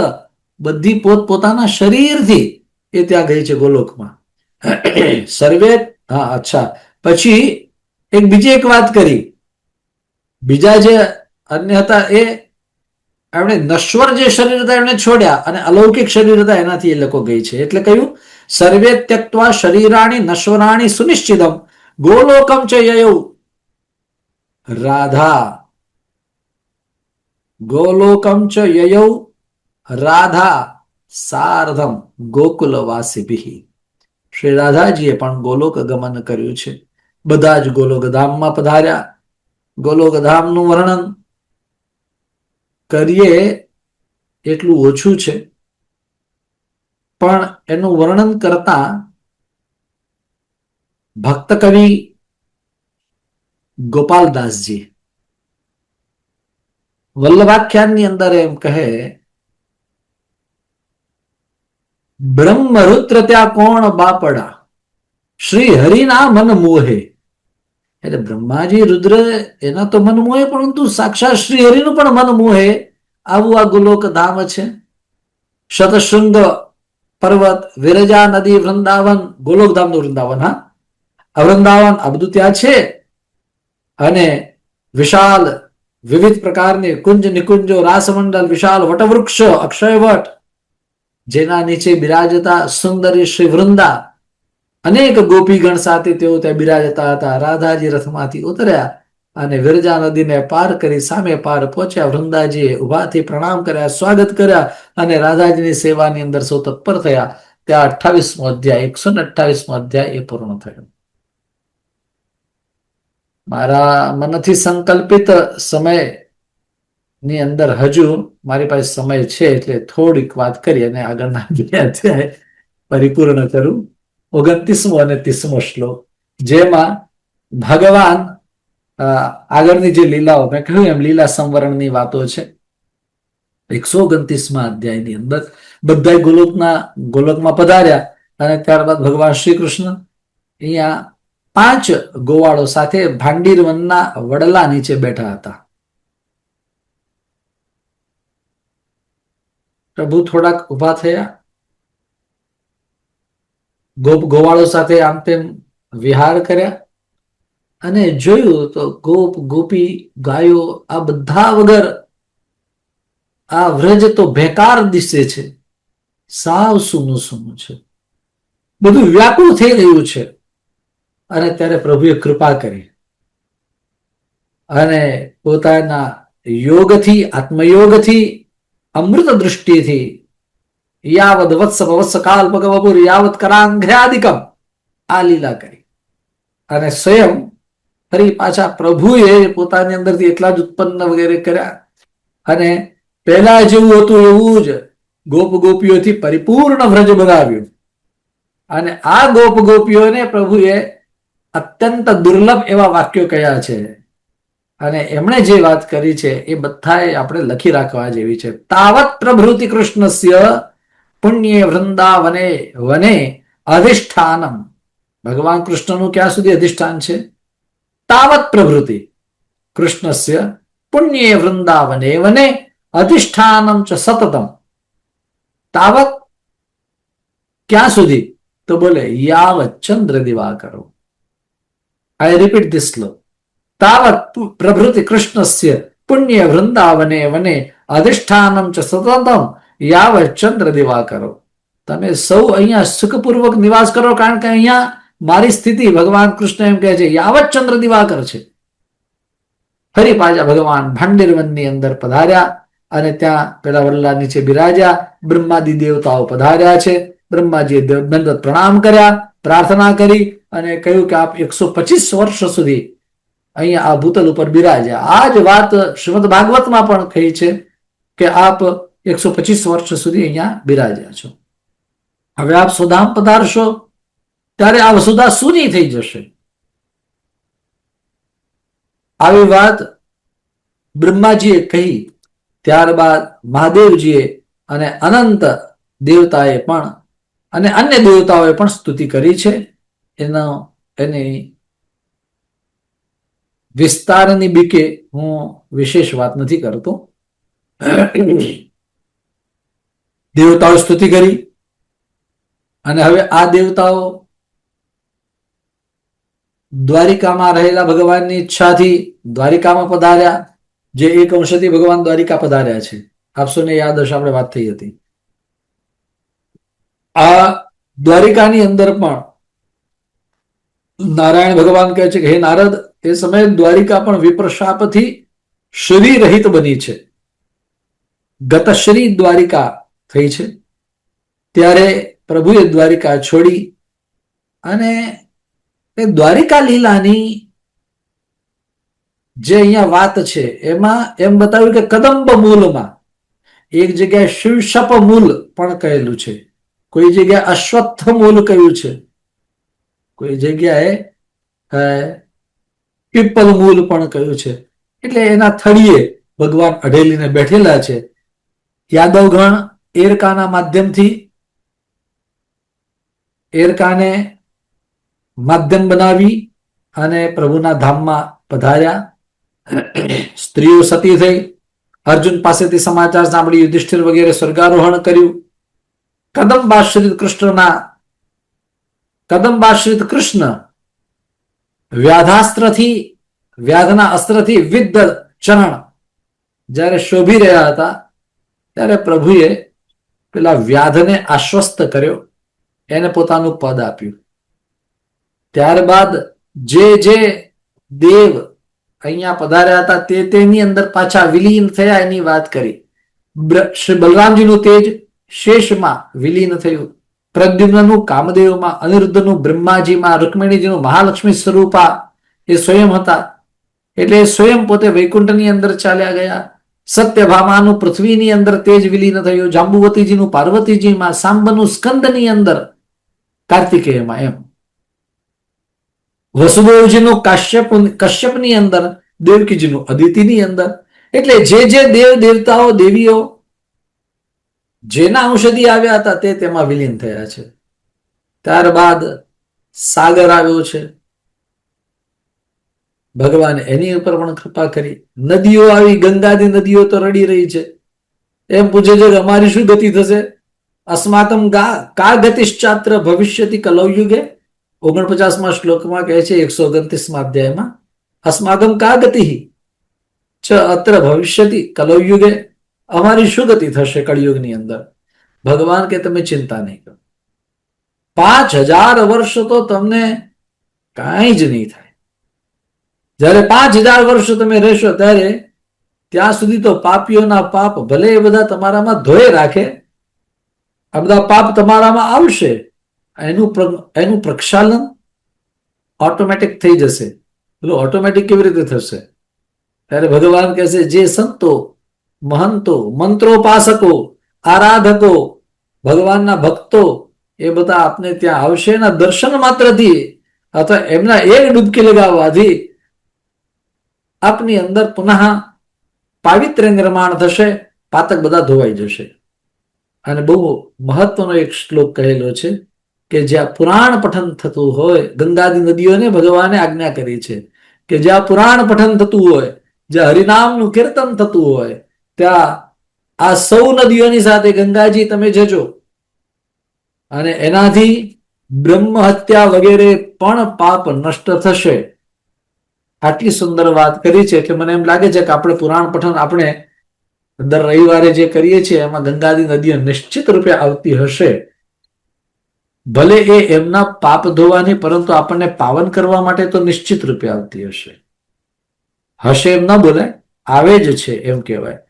બધી પોતપોતાના શરીરથી એ ત્યાં ગઈ છે ગોલોકમાં. સર્વે, હા અચ્છા. પછી એક બીજી એક વાત કરી, બીજા જે અન્ય હતા એ એમણે નશ્વર જે શરીર હતા એમણે છોડ્યા અને અલૌકિક શરીર હતા એનાથી એ લોકો ગઈ છે. એટલે કહ્યું સર્વે ત્યક્ત્વા શરીરાણી નશ્વરાણી સુનિશ્ચિતમ ગોલોકમ ચ યયૌ રાધા, ગોલોકમ ચ યયૌ રાધા સાર્ધમ ગોકુલવાસીભિ. શ્રી રાધાજીએ પણ ગોલોક ગમન કર્યું છે. બધા જ ગોલોક ધામમાં પધાર્યા. ગોલોક ધામનું વર્ણન કરીએ એટલું ઓછું છે, પણ એનું વર્ણન કરતા ભક્ત કવિ ગોપાલદાસજી વલ્લભાખ્યાનની અંદર એમ કહે, બ્રહ્મરુદ્ર ત્યાં કોણ બાપડા, શ્રી હરિના મન મોહે. એટલે બ્રહ્માજી રુદ્ર એના તો મન મોહે, પરંતુ સાક્ષાત શ્રી હરિનું પણ મન મોહે આવું આ ગોલોક ધામ છે. શતશૃંગ પર્વત, વિરજા નદી, વૃંદાવન, ગોલોકધામ નું વૃંદાવન, હા, આ વૃંદાવન આ બધું ત્યાં છે. અને વિશાલ વિવિધ પ્રકારની કુંજ નિકુંજો, રાસમંડલ, વિશાલ વટવૃક્ષ, અક્ષયવટ, જેના નીચે બિરાજતા સુંદરી શ્રી વૃંદા, અનેક ગોપીગણ સાથે તેઓ ત્યાં બિરાજતા હતા. રાધાજી રથમાંથી ઉતર્યા અને વિરજા નદીને પાર કરી સામે પાર પહોંચ્યા. વૃંદાજીએ ઉભાથી પ્રણામ કર્યા, સ્વાગત કર્યા અને રાધાજીની સેવાની અંદર સૌ તત્પર થયા. ત્યાં 28મો અધ્યાય, 128મો અધ્યાય એ પૂર્ણ થયો. મારા મનથી સંકલ્પિત સમય ની અંદર હજુ મારી પાસે સમય છે એટલે થોડીક વાત કરી અને આગળના અધ્યાય પરિપૂર્ણ કરું. 29મો અને 30મો શ્લોક, જેમાં ભગવાન આગળની જે લીલાઓ મેં કહ્યું એમ લીલા સંવરણની વાતો છે. 129મા અધ્યાયની અંદર બધા ગોલોકમાં પધાર્યા અને ત્યારબાદ ભગવાન શ્રી કૃષ્ણ અહીંયા 5 ગોવાળો સાથે ભાંડીર વનના વડલા નીચે બેઠા હતા. પ્રભુ થોડાક ઉભા થયા, ગોવાળો સાથે આમ તેમ વિહાર કર્યા અને જોયું તો ગોપી ગાયો આ બધા વગર આ વ્રજ તો બેકાર દિશે છે, સાવ સૂનું સૂનું છે, બધું વ્યાકુળ થઈ રહ્યું છે. અને ત્યારે પ્રભુએ કૃપા કરી અને પોતાના યોગથી, આત્મયોગથી, અમૃત દૃષ્ટિથી યાવદ વત્સ વત્સ કાલ્પક વપુર યાવત કરાંઘ્રાદિકમ આ લીલા કરી અને સ્વયં ફરી પાછા પ્રભુએ પોતાની અંદરથી એટલા જ ઉત્પન્ન વગેરે કર્યા અને પહેલા જેવું હતું એવું જ ગોપ ગોપીઓથી પરિપૂર્ણ વ્રજ બનાવ્યું. અને આ ગોપ ગોપીઓને પ્રભુએ અત્યંત દુર્લભ એવા વાક્યો કહ્યા છે અને એમણે જે વાત કરી છે એ બધાએ આપણે લખી રાખવા જેવી છે. તાવત પ્રભૃતિ કૃષ્ણસ્ય પુણ્ય વૃંદાવને વને અધિષ્ઠાનમ. ભગવાન કૃષ્ણનું ક્યાં સુધી અધિષ્ઠાન છે? તાવત પ્રભૃતિ કૃષ્ણસ્ય પુણ્ય વૃંદાવને વને અધિષ્ઠાનમ ચ સતતમ. તાવત ક્યાં સુધી? તો બોલે યાવત ચંદ્ર દિવાકરો. I repeat this slow. તાવત પ્રભૃતિ કૃષ્ણસ્ય પુણ્ય વૃંદાવને વને અધિષ્ઠાનમ ચ સતતમ યાવત ચંદ્ર દિવાકરો. તમે સૌ અહીંયા સુખપૂર્વક નિવાસ કરો, કારણ કે અહીંયા મારી સ્થિતિ, ભગવાન કૃષ્ણ એમ કહે છે, યાવત ચંદ્ર દિવાકર છે. ફરી પાછા ભગવાન ભાંડીર વનની અંદર પધાર્યા અને ત્યાં પેલા વડલા નીચે બિરાજ્યા. બ્રહ્માદિ દેવતાઓ પધાર્યા છે. બ્રહ્માજીએ દંડવત પ્રણામ કર્યા, પ્રાર્થના કરી અને કહ્યું કે આપ 125 વર્ષ સુધી અહીંયા આ ભૂતલ ઉપર બિરાજ્યા. આ જ વાત શ્રીમદ ભાગવતમાં પણ કહી છે કે આપ 125 વર્ષ સુધી અહીંયા બિરાજ્યા છો. હવે આપ સુધામ પધારશો ત્યારે આ વસુધા શૂન્ય થઈ જશે. આવી વાત બ્રહ્માજીએ કહી. ત્યારબાદ મહાદેવજીએ અને અનંત દેવતાએ પણ અને અન્ય દેવતાઓએ પણ સ્તુતિ કરી છે. એની વિસ્તારની બીકે હું વિશેષ વાત નથી કરતો. દેવતાઓ સ્તુતિ કરી અને હવે આ દેવતાઓ દ્વારિકામાં રહેલા ભગવાનની ઈચ્છાથી દ્વારિકામાં પધાર્યા. જે એક અંશથી ભગવાન દ્વારિકા પધાર્યા છે, આપ સૌને યાદ હશે, આપણે વાત થઈ હતી. આ દ્વારિકાની અંદર પણ નારાયણ ભગવાન કહે છે કે હે નારદ, એ સમયે દ્વારિકા પણ વિપ્રશાપથી શ્રી રહિત બની છે, ગતશ્રી દ્વારિકા થઈ છે. ત્યારે પ્રભુએ દ્વારિકા છોડી અને દ્વારિકા લીલાની જે અહીંયા વાત છે એમાં એમ બતાવ્યું કે કદંબ મૂલમાં એક જગ્યાએ શિવશપ મૂલ પણ કહેલું છે, કોઈ જગ્યાએ અશ્વત્થ મૂલ કહ્યું છે, કોઈ જગ્યાએ પીપલ મૂલ પણ કહ્યું છે. એટલે એના થળીએ ભગવાન અઢેલીને બેઠેલા છે. યાદવગણ એરકાના માધ્યમથી એરકાને માધ્યમ બનાવી અને પ્રભુના ધામમાં પધાર્યા. સ્ત્રીઓ સતી થઈ. અર્જુન પાસેથી સમાચાર સાંભળી યુધિષ્ઠિર વગેરે સ્વર્ગારોહણ કર્યું. કદંબાશ્રિત કૃષ્ણ વ્યાધના અસ્ત્રથી વિદ્ધ ચરણ જ્યારે શોભી રહ્યા હતા ત્યારે પ્રભુએ પેલા વ્યાધને આશ્વસ્ત કર્યો, એને પોતાનું પદ આપ્યું. ત્યારબાદ જે દેવ અહીંયા પધાર્યા હતા તેની અંદર પાછા વિલીન થયા એની વાત કરી. શ્રી બલરામજીનું તેજ શેષમાં વિલીન થયું, પ્રદ્યુમ્નનું કામદેવમાં, અનિરુદ્ધનું બ્રહ્માજીમાં, રૂકમિણીજીનું મહાલક્ષ્મી સ્વરૂપા એ સ્વયં હતા એટલે સ્વયં પોતે વૈકુંઠની અંદર ચાલ્યા ગયા. સત્યભામાનું પૃથ્વીની અંદર તેજ વિલીન થયું, જાંબુવતીજીનું પાર્વતીજીમાં, સાંબનું સ્કંદની અંદર, કાર્તિકેયમાં, એમ વસુદેવજીનું કશ્યપની અંદર, દેવકીજીનું અદિતિની અંદર. એટલે જે દેવ દેવતાઓ દેવીઓ જેના ઔષધિ આવ્યા હતા તે તેમાં વિલીન થયા છે. ત્યારબાદ સાગર આવ્યો છે, ભગવાન એની ઉપર પણ કૃપા કરી. નદીઓ આવી, ગંગાદી નદીઓ તો રડી રહી છે. એમ પૂછે છે કે અમારી શું ગતિ થશે? અસ્માકમ કા ગતિશ્ચાત્ર ભવિષ્યતિ કલૌયુગે. 49મા શ્લોકમાં કહે છે 129મા અધ્યાયમાં, અસ્માકમ કા ગતિ ચ અત્ર ભવિષ્યતિ કલૌયુગે. અમારી શું ગતિ થશે કળિયુગની અંદર? ભગવાન કે તમે ચિંતા નહીં કરો, 5000 વર્ષ તો તમને કાંઈ જ નહીં થાય. જયારે 5000 વર્ષ તમે રહેશો ત્યારે ત્યાં સુધી તો પાપીઓના પાપ ભલે એ બધા તમારામાં ધોઈ રાખે, આ બધા પાપ તમારામાં આવશે, એનું પ્રક્ષાલન ઓટોમેટિક થઈ જશે. પેલું ઓટોમેટિક કેવી રીતે થશે? ત્યારે ભગવાન કહેશે જે સંતો, મહંતો, મંત્રોપાસકો, આરાધકો, ભગવાનના ભક્તો એ બધા આપને ત્યાં આવશે. એના દર્શન માત્રથી અથવા એમના એક ડૂબકી લગાવવાથી આપની અંદર પુનઃ પાવિત્ર્ય નિર્માણ થશે, પાતક બધા ધોવાઈ જશે. અને બહુ મહત્વનો એક શ્લોક કહેલો છે કે જ્યાં પુરાણ પઠન થતું હોય, ગંગાદી નદીઓને ભગવાને આજ્ઞા કરી છે કે જ્યાં પુરાણ પઠન થતું હોય, જ્યાં હરિનામનું કીર્તન થતું હોય, ત્યાં આ સૌ નદીઓની સાથે ગંગાજી તમે જજો અને એનાથી બ્રહ્મ હત્યા વગેરે પણ પાપ નષ્ટ થશે. આટલી સુંદર વાત કરી છે કે મને એમ લાગે છે કે આપણે પુરાણ પઠન આપણે દર રવિવારે જે કરીએ છીએ એમાં ગંગાદી નદીઓ નિશ્ચિત રૂપે આવતી હશે. ભલે એ એમના પાપ ધોવાની, પરંતુ આપણને પાવન કરવા માટે તો નિશ્ચિત રૂપે આવતી હશે. એમ ન બોલે, આવે જ છે એમ કહેવાય.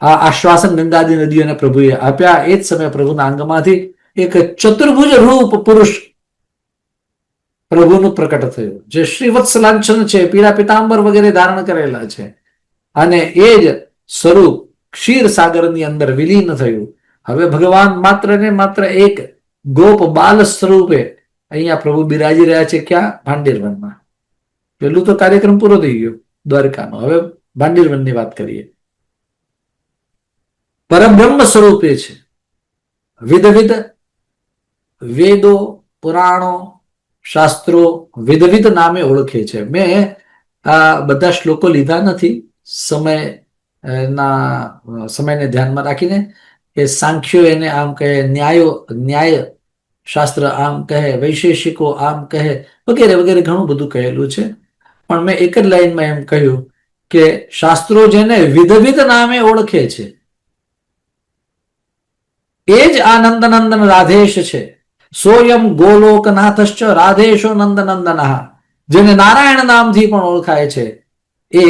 આ આશ્વાસન ગંગાદી નદીઓને પ્રભુએ આપ્યા. એ જ સમયે પ્રભુના અંગમાંથી એક ચતુર્ભુજ રૂપ પુરુષ પ્રભુનું પ્રકટ થયું, જે શ્રીવત્સ લાંછન છે, પીળા પિતાંબર વગેરે ધારણ કરેલા છે, અને એ જ સ્વરૂપ ક્ષીર સાગરની અંદર વિલીન થયું. હવે ભગવાન માત્ર ને માત્ર એક ગોપ બાલ સ્વરૂપે અહીંયા પ્રભુ બિરાજી રહ્યા છે. ક્યાં? ભાંડીરવનમાં. પેલું તો કાર્યક્રમ પૂરો થઈ ગયો દ્વારકાનો, હવે ભાંડીરવનની વાત કરીએ. પરબ્રહ્મ સ્વરૂપે છે. વિધવિધ વેદો, પુરાણો, શાસ્ત્રો વિધવિધ નામે ઓળખે છે. મેં આ બધા શ્લોકો લીધા નથી સમયને ધ્યાનમાં રાખીને, કે સાંખ્યો એને આમ કહે, ન્યાય શાસ્ત્ર આમ કહે, વૈશેષિકો આમ કહે, વગેરે વગેરે ઘણું બધું કહેલું છે. પણ મેં એક જ લાઈનમાં એમ કહ્યું કે શાસ્ત્રો જેને વિધવિધ નામે ઓળખે છે એ જ આ નંદનંદન રાધેશ છે. સોયમ ગોલોકનાથશ્ચ રાધેશો નંદનંદન. જેને નારાયણ નામથી પણ ઓળખાય છે એ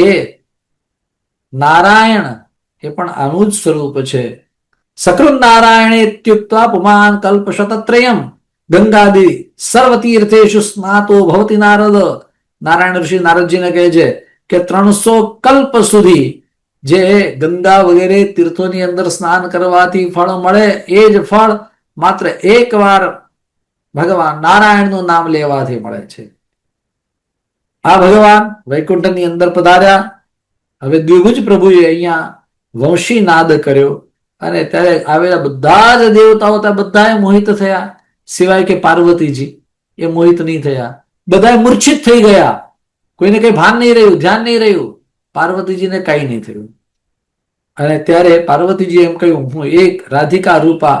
નારાયણ એ પણ આનું જ સ્વરૂપ છે. સકૃત નારાયણે ત્યુક્ત્વા પુમાન કલ્પ શતત્રયમ ગંગાદી સર્વતીર્થેષુ સ્નાતો ભવતી નારદ. નારાયણ ઋષિ નારદજીને કહે છે કે 300 કલ્પ સુધી જે ગંગા વગેરે તીર્થોની અંદર સ્નાન કરવાથી ફળ મળે, એ જ ફળ માત્ર એક વાર ભગવાન નારાયણનું નામ લેવાથી મળે છે. આ ભગવાન વૈકુંઠની અંદર પધાર્યા. હવે દ્વિભુજ પ્રભુએ અહીંયા વંશી નાદ કર્યો અને ત્યારે આવેલા બધા જ દેવતાઓ ત્યાં બધાએ મોહિત થયા, સિવાય કે પાર્વતીજી. એ મોહિત નહીં થયા, બધા મૂર્છિત થઈ ગયા, કોઈને કઈ ભાન નહીં રહ્યું, ધ્યાન નહીં રહ્યું. પાર્વતીજીને કઈ નહીં થયું. અને ત્યારે પાર્વતીજી એમ કહ્યું, હું એક રાધિકા રૂપા,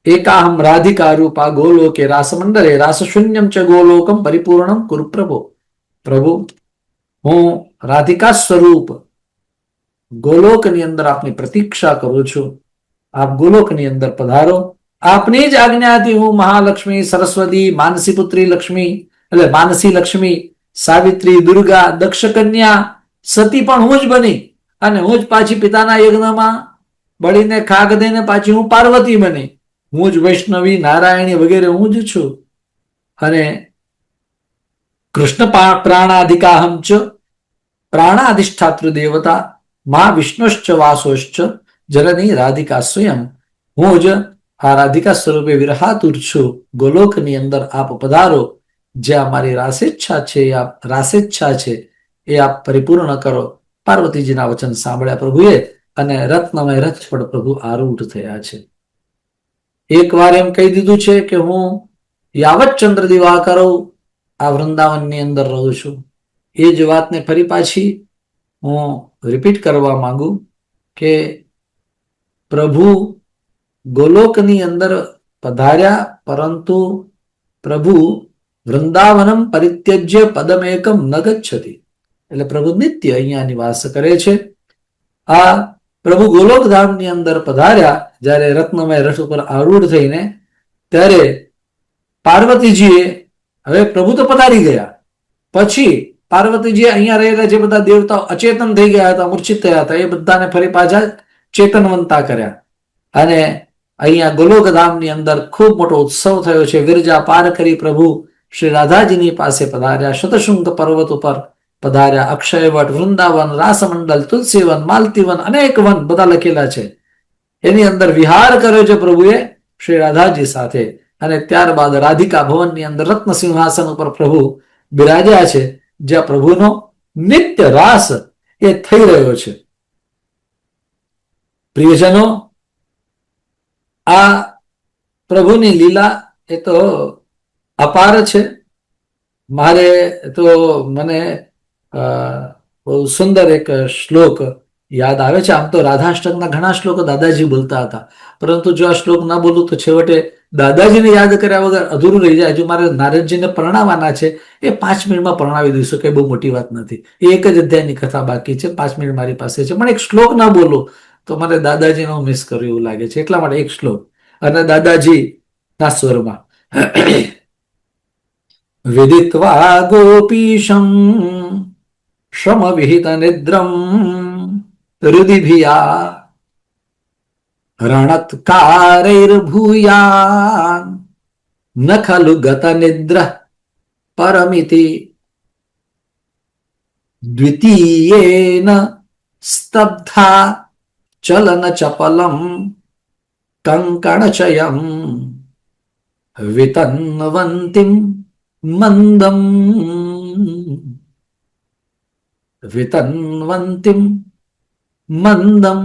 એકાહમ રાધિકા રૂપા ગોલોકે રાસમંડલે રાસશૂન્યમ ચ ગોલોકમ પરિપૂર્ણમ કુરુ પ્રભો. પ્રભુ, હું રાધિકા સ્વરૂપ ગોલોકની અંદર આપની પ્રતીક્ષા કરું છું. આપ ગોલોકની અંદર પધારો. આપની જ આજ્ઞાથી હું મહાલક્ષ્મી, સરસ્વતી, માનસી પુત્રી લક્ષ્મી, એટલે માનસી લક્ષ્મી, સાવિત્રી, દુર્ગા, દક્ષ કન્યા, સતી પણ હું જ બની, અને હું જ પાછી પિતાના યજ્ઞમાં બળીને ખાગ દઈને પાછી હું પાર્વતી બની. હું જ વૈષ્ણવી, નારાયણી વગેરે હું જ છું. અને કૃષ્ણ પ્રાણાધિકાહમ ચ પ્રાણાધિષ્ઠાતૃ દેવતા મા વિષ્ણુશ્ચ વાસોશ્ચ જનની રાધિકા સ્વયં. હું જ આ રાધિકા સ્વરૂપે વિરહાતુર છું. ગોલોકની અંદર આપ પધારો. જ્યાં મારી રાસેચ્છા છે, રાસેચ્છા છે એ આપ પરિપૂર્ણ કરો. પાર્વતીજીના વચન સાંભળ્યા પ્રભુએ, અને રત્નમય રથ પર પ્રભુ આરૂઢ થયા છે. એક વાર એમ કહી દીધું છે કે હું યાવત ચંદ્ર દિવાકરો આ વૃંદાવનની અંદર રહું છું. એ જ વાતને ફરી પાછી હું રિપીટ કરવા માંગુ કે પ્રભુ ગોલોકની અંદર પધાર્યા, પરંતુ પ્રભુ વૃંદાવનમ પરિત્યજ્ય પદમેકમ ન ગચ્છતિ. એટલે પ્રભુ નિત્ય અહીંયા નિવાસ કરે છે. આ પ્રભુ ગોલોકધામની અંદર પધાર્યા જ્યારે રત્નમય રથ ઉપર આરૂઢ થઈને, ત્યારે પાર્વતીજીએ, હવે પ્રભુ તો પધારી ગયા, પછી પાર્વતીજીએ અહીંયા રહેલા જે બધા દેવતાઓ અચેતન થઈ ગયા હતા, મૂર્છિત થયા હતા, એ બધાને ફરી પાછા ચેતનવંતા કર્યા. અને અહીંયા ગોલોકધામની અંદર ખૂબ મોટો ઉત્સવ થયો છે. વિરજા પાર કરી પ્રભુ શ્રી રાધાજીની પાસે પધાર્યા. શતશૃંગ પર્વત ઉપર પધાર્યા. અક્ષયવટ, વૃંદાવન, રાસમંડલ, તુલસીવન, માલતીવન, અનેક વન બધા લખેલા છે. એની અંદર વિહાર કર્યો છે પ્રભુએ શ્રી રાધાજી સાથે. અને ત્યારબાદ રાધિકા ભવનની અંદર રત્ન સિંહાસન ઉપર પ્રભુ બિરાજ્યા છે, જ્યાં પ્રભુનો નિત્ય રાસ એ થઈ રહ્યો છે. પ્રિયજનો, આ પ્રભુની લીલા એ તો અપાર છે. મારે તો મને બહુ સુંદર એક શ્લોક યાદ આવે છે. આમ તો રાધાષ્ટકના ઘણા શ્લોકો દાદાજી બોલતા હતા, પરંતુ જો આ શ્લોક ના બોલું તો છેવટે દાદાજીને યાદ કર્યા વગર અધૂરું રહી જાય. હજુ મારે નારદજીને પરણાવવાના છે, એ 5 મિનિટમાં પરણાવી દઈશું, કઈ બહુ મોટી વાત નથી. એ એક જ અધ્યાયની કથા બાકી છે, 5 મિનિટ મારી પાસે છે, પણ એક શ્લોક ના બોલું તો મને દાદાજીને હું મિસ કર્યું એવું લાગે છે. એટલા માટે એક શ્લોક, અને દાદાજી ના સ્વરમાં. વિદિત્વા ગોપીશમ શ્રમ વિહિત નિદ્રમ હૃદિભિયા રણત્કારૈર્ભૂયાન ન ખલુ ગત નિદ્ર પરમિતિ દ્વિતીયેન સ્તબ્ધા ચલન ચપલમ કંકણચયમ વિતન્વંતિમ મંદમ વિતન્વંતિમ મંદમ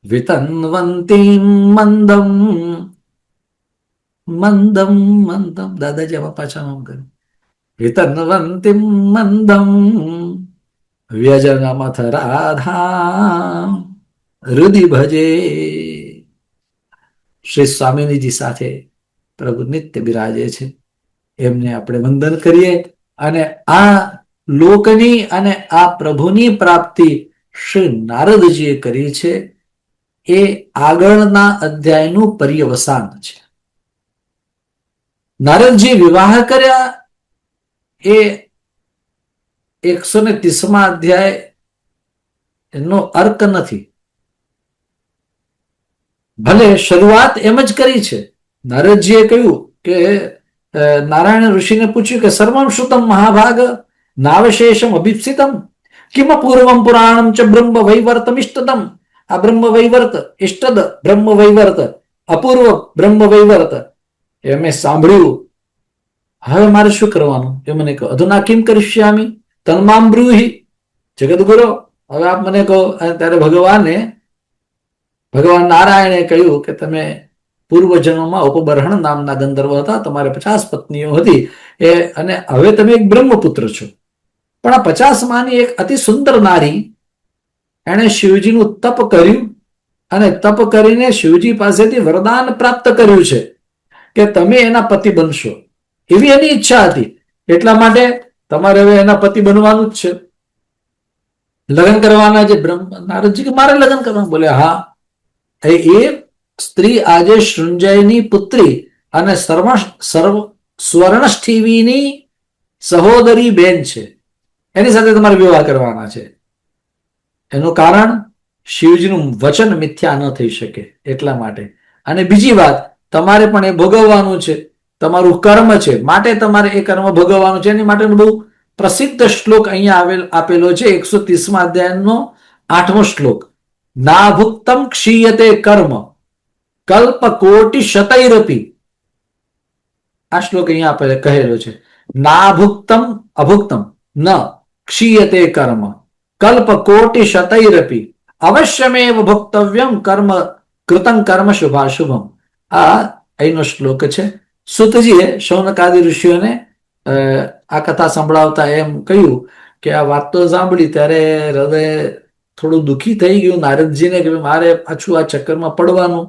વિતન્વંતિમ મંદમ મંદમ મંદમ. દાદાજી આમાં પાછા નામ કર્યું. વિતન્વંતિમ મંદમ વ્યજનમથ રાધા હૃદય ભજે. શ્રી સ્વામિનીજી સાથે પ્રભુ નિત્ય બિરાજે છે, એમને આપણે વંદન કરીએ. અને આ લોકની અને આ પ્રભુની પ્રાપ્તિ શ્રી નારદજીએ કરી છે, એ આગળના અધ્યાયનું પર્યવસાન છે. નારદજી વિવાહ કર્યા એ 130મા અધ્યાય એનો અર્ક નથી. ભલે શરૂઆત એમ જ કરી છે. નારદજીએ કહ્યું કે નારાયણ ઋષિને પૂછ્યું કે સર્વમ શ્રુતમ મહાભાગ નાવશેષમ અભિપ્સિતમ કિમ પૂર્વમ પુરાણમ ચ બ્રહ્મ વૈવર્તમ ઇષ્ટદમ. આ બ્રહ્મ વૈવર્ત, ઇષ્ટદ બ્રહ્મ વૈવર્ત, અપૂર્વ બ્રહ્મ વૈવર્ત એ મેં સાંભળ્યું. હવે મારે શું કરવાનું એ મને કહો. અધુના કિમ કરિષ્યામિ તન્મામ બ્રૂહિ જગદગુરો. હવે આપ મને કહો. ત્યારે ભગવાન નારાયણે કહ્યું કે તમે પૂર્વજન્મમાં ઉપબર્હણ નામના ગંધર્વ હતા, તમારે 50 પત્નીઓ હતી અને હવે તમે એક બ્રહ્મપુત્ર છો. પણ આ 50માંની એક અતિ સુંદર નારી એણે શિવજીનું તપ કર્યું અને તપ કરીને શિવજી પાસેથી વરદાન પ્રાપ્ત કર્યું છે કે તમે એના પતિ બનશો. એવી એની ઈચ્છા હતી. એટલા માટે તમારે હવે એના પતિ બનવાનું જ છે. લગ્ન કરવાના છે. નારદજી કે મારે લગ્ન કરવાનું. બોલે હા, એ સ્ત્રી આજે સૃંજયની પુત્રી અને સ્વર્ણષ્ઠીવીની સહોદરી બેન છે. એની સાથે તમારે વિવાહ કરવાના છે. એનું કારણ શિવજીનું વચન મિથ્યા ન થઈ શકે એટલા માટે. અને બીજી વાત, તમારે પણ એ ભોગવવાનું છે. તમારું કર્મ છે, માટે તમારે એ કર્મ ભોગવવાનું છે. એની માટેનો બહુ પ્રસિદ્ધ શ્લોક અહીંયા આપેલો છે. 130મા અધ્યાયનો 8મો શ્લોક. નાભુક્તમ ક્ષીયતે કર્મ કલ્પ કોટિ શતૈરપી. આ શ્લોક અહીંયા કહેલો છે. નાભુક્તમ અભુક્તમ ન ક્ષીયતે કર્મ કલ્પ કોટિ શતૈરપી અવશ્યમેવ ભોક્તવ્યમ કર્મ કૃતં કર્મ શુભાશુભમ. આ અહીંનો શ્લોક છે. સુતજીએ શૌનકાદિ ઋષિઓને આ કથા સંભળાવતા એમ કહ્યું કે આ વાત તો સાંભળી ત્યારે હૃદય થોડું દુઃખી થઈ ગયું નારદજીને કે મારે પાછું આ ચક્કરમાં પડવાનું.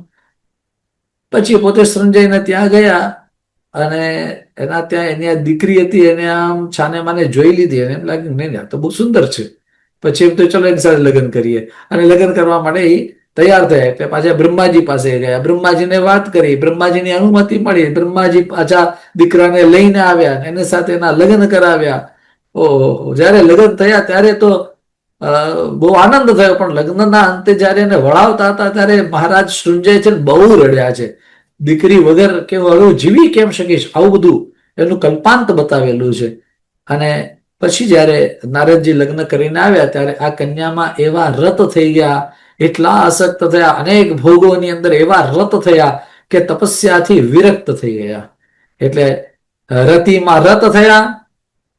પછી પોતે સંજયને ત્યાં ગયા અને એના ત્યાં એની દીકરી હતી, એને આમ છાને માને જોઈ લીધી અને એમ લાગ્યું નહીં આ તો બહુ સુંદર છે. પછી એમ તો ચલો એની સાથે લગ્ન કરીએ અને લગ્ન કરવા માટે એ તૈયાર થયા. એટલે પાછા બ્રહ્માજી પાસે ગયા. બ્રહ્માજીને વાત કરી, બ્રહ્માજીની અનુમતિ મળી. બ્રહ્માજી પાછા દીકરાને લઈને આવ્યા, એની સાથે એના લગ્ન કરાવ્યા. ઓહો, જયારે લગ્ન થયા ત્યારે તો બહુ આનંદ થયો. પણ લગ્નના અંતે જયારે એને વળાવતા હતા ત્યારે મહારાજ સૃંજય છે બહુ રડ્યા છે. દીકરી વગર કે હવે જીવી કેમ શકીશ, આવું બધું એનું કલ્પાંત બતાવેલું છે. અને પછી જયારે નારદજી લગ્ન કરીને આવ્યા ત્યારે આ કન્યામાં એવા રત થઈ ગયા, એટલા આસક્ત થયા, અનેક ભોગોની અંદર એવા રત થયા કે તપસ્યાથી વિરક્ત થઈ ગયા. એટલે રતિમાં રત થયા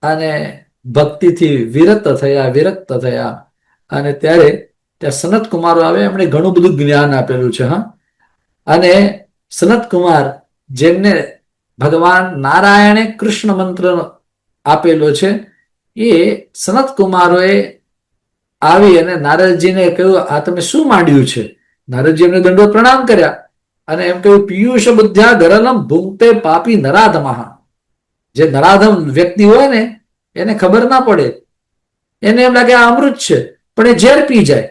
અને ભક્તિથી વિરક્ત થયા. અને ત્યારે ત્યાં સનત કુમારો આવે, એમણે ઘણું બધું જ્ઞાન આપેલું છે. હા, અને સનત કુમાર જેમને ભગવાન નારાયણે કૃષ્ણ મંત્ર આપેલો છે, એ સનત કુમારોએ આવી અને નારદજીને કહ્યું આ તમે શું માંડ્યું છે. નારદજી એમને દંડવત પ્રણામ કર્યા અને એમ કહ્યું પિયુષ બુદ્ધ્યા ગરલમ ભૂંગતે પાપી નરાધમઃ. જે નરાધમ વ્યક્તિ હોય ને એને ખબર ના પડે, એને એમ લાગે આ અમૃત છે પણ એ ઝેર પી જાય,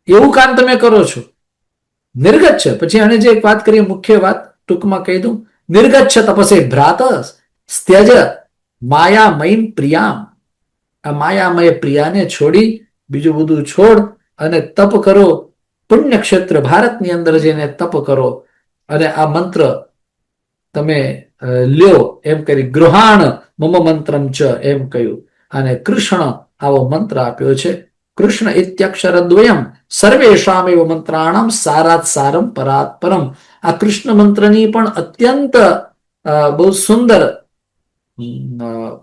એવું કામ તમે કરો છો. નિર્ગત છે. પછી એને જે એક વાત કરી, મુખ્ય વાત ટૂંકમાં કહી દઉં. નિર્ગત છે તપસે ભ્રાત સ્ત્યજ માયામયીમ પ્રિયામ. આ માયામય પ્રિયાને છોડી બીજું બધું છોડ અને તપ કરો. પુણ્યક્ષેત્ર ભારતની અંદર જઈને તપ કરો અને આ મંત્ર તમે લ્યો એમ કરી. ગૃહાણ મમ મંત્રમ ચ એમ કહ્યું. અને કૃષ્ણ આવો મંત્ર આપ્યો છે. કૃષ્ણ ઇત્યક્ષર દ્વયમ સર્વેષામ એવ મંત્રાણમ સારાત સારમ પરાત પરમ. આ કૃષ્ણ મંત્રની પણ અત્યંત બહુ સુંદર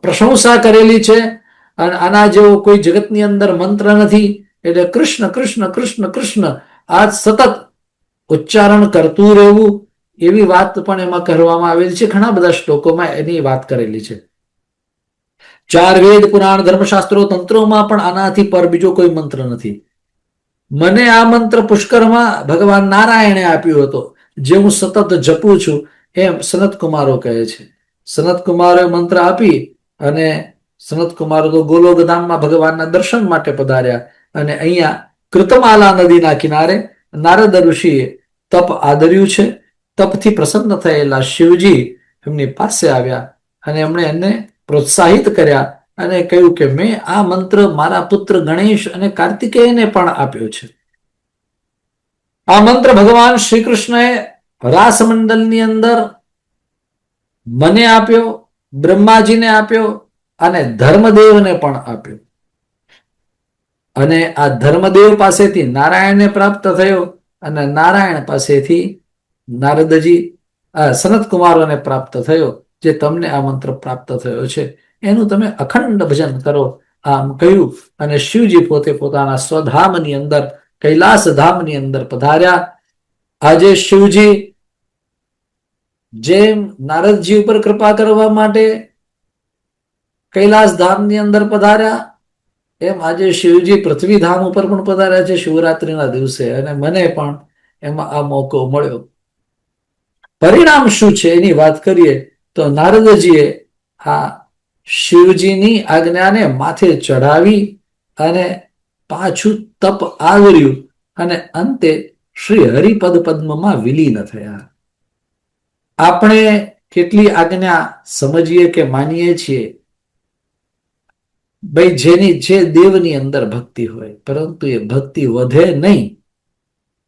પ્રશંસા કરેલી છે. અને આના જેવો કોઈ જગતની અંદર મંત્ર નથી. એટલે કૃષ્ણ કૃષ્ણ કૃષ્ણ કૃષ્ણ આ સતત ઉચ્ચારણ કરતું રહેવું, એવી વાત પણ એમાં કરવામાં આવેલી છે. ઘણા બધા શ્લોકોમાં એની વાત કરેલી છે. 4 વેદ પુરાણ ધર્મશાસ્ત્રો તંત્રોમાં પણ આનાથી પર બીજો કોઈ મંત્ર નથી. મને આ મંત્ર પુષ્કરમાં ભગવાન નારાયણે આપ્યો હતો, જે હું સતત જપું છું, એમ સનત કુમારો કહે છે. સનત કુમારોએ મંત્ર આપી અને સનત કુમારો તો ગોલોકધામમાં ભગવાનના દર્શન માટે પધાર્યા. અને અહીંયા કૃતમાલા નદીના કિનારે નારદ ઋષિએ તપ આદર્યું છે. તપથી પ્રસન્ન થયેલા શિવજી એમની પાસે આવ્યા અને એમણે એને પ્રોત્સાહિત કર્યા અને કહ્યું કે મેં આ મંત્ર મારા પુત્ર ગણેશ અને કાર્તિકેયને પણ આપ્યો છે. આ મંત્ર ભગવાન શ્રી કૃષ્ણએ રાસમંડલની અંદર મને આપ્યો, બ્રહ્માજીને આપ્યો અને ધર્મદેવને પણ આપ્યો. અને આ ધર્મદેવ પાસેથી નારાયણને પ્રાપ્ત થયો અને નારાયણ પાસેથી નારદજી સનત કુમારોને પ્રાપ્ત થયો. જે તમને આ મંત્ર પ્રાપ્ત થયો છે એનું તમે અખંડ ભજન કરો, આમ કહ્યું. અને શિવજી પોતે પોતાના સ્વધામની અંદર, કૈલાસ ધામની અંદર પધાર્યા. આજે શિવજી જેમ નારદજી ઉપર કૃપા કરવા માટે કૈલાસ ધામની અંદર પધાર્યા, એમ આજે શિવજી પૃથ્વી ધામ ઉપર પણ પધાર્યા છે શિવરાત્રીના દિવસે, અને મને પણ એમાં આ મોકો મળ્યો. પરિણામ શું છે એની વાત કરીએ તો નારદજીએ આ શિવજીની આજ્ઞાને માથે ચઢાવી અને પાછું તપ આવ્યું અને અંતે શ્રી હરિપદ પદ્મમાં વિલીન થયા. આપણે કેટલી આજ્ઞા સમજીએ કે માનીએ છીએ, ભાઈ જેની જે દેવની અંદર ભક્તિ હોય, પરંતુ એ ભક્તિ વધે નહીં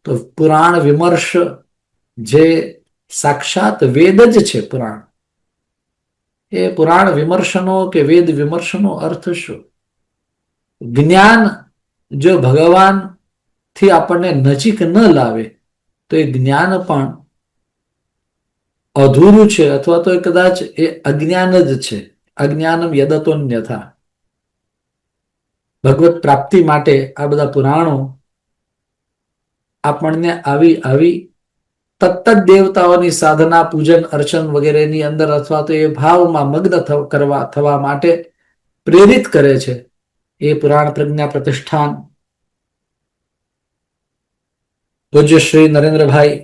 તો પુરાણ વિમર્શ જે સાક્ષાત વેદ જ છે પુરાણ, એ પુરાણ વિમર્શનો કે વેદ વિમર્શનો અર્થ શું? જ્ઞાન જો ભગવાન થી આપણને નજીક ન લાવે તો એ જ્ઞાન પણ અધૂરું છે, અથવા તો કદાચ એ અજ્ઞાન જ છે. અજ્ઞાનમ યદતોન્યથા. ભગવત પ્રાપ્તિ માટે આ બધા પુરાણો આપણને આવી તત્ત દેવતાઓની સાધના, પૂજન, અર્ચન વગેરેની અંદર અથવા તો એ ભાવમાં મગ્ન થવા માટે પ્રેરિત કરે છે. એ પુરાણ પ્રજ્ઞા પ્રતિષ્ઠાન પૂજ્ય શ્રી નરેન્દ્રભાઈ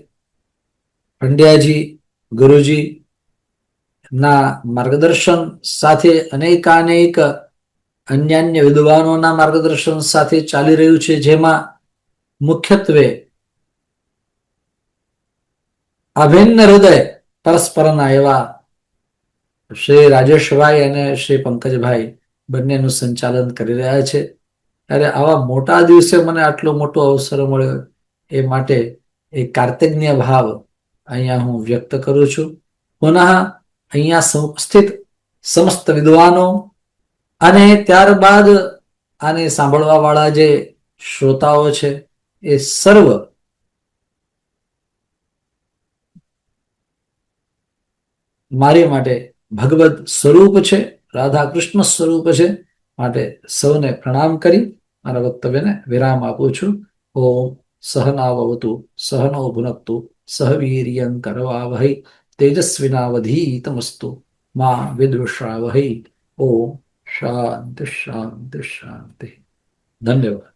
પંડ્યાજી ગુરુજી ના માર્ગદર્શન સાથે અનેકાનેક અન્ય વિદ્વાનોના માર્ગદર્શન સાથે ચાલી રહ્યું છે, જેમાં મુખ્યત્વે અભિન્ન હૃદય પરસ્પરના એવા શ્રી રાજેશભાઈ અને શ્રી પંકજભાઈ બંનેનું સંચાલન કરી રહ્યા છે. ત્યારે આવા મોટા દિવસે મને આટલો મોટો અવસર મળ્યો એ માટે એ કાર્તજ્ઞ ભાવ અહીંયા હું વ્યક્ત કરું છું. પુનઃ અહીંયા સ્થિત સમસ્ત વિદ્વાનો અને ત્યારબાદ આને સાંભળવા વાળા જે શ્રોતાઓ છે એ સર્વ મારી માટે ભગવદ સ્વરૂપ છે, રાધા કૃષ્ણ સ્વરૂપ છે, માટે સૌને પ્રણામ કરી મારા વક્તવ્યને વિરામ આપું છું. ઓમ સહનાવવતુ સહનો ભુનક્તુ સહ વીર્યં કરવાવહૈ તેજસ્વિનાવધીતમસ્તુ મા વિદ્વિષાવહૈ. ઓમ શાંતિ શાંતિ શાંતિ. ધન્યવાદ.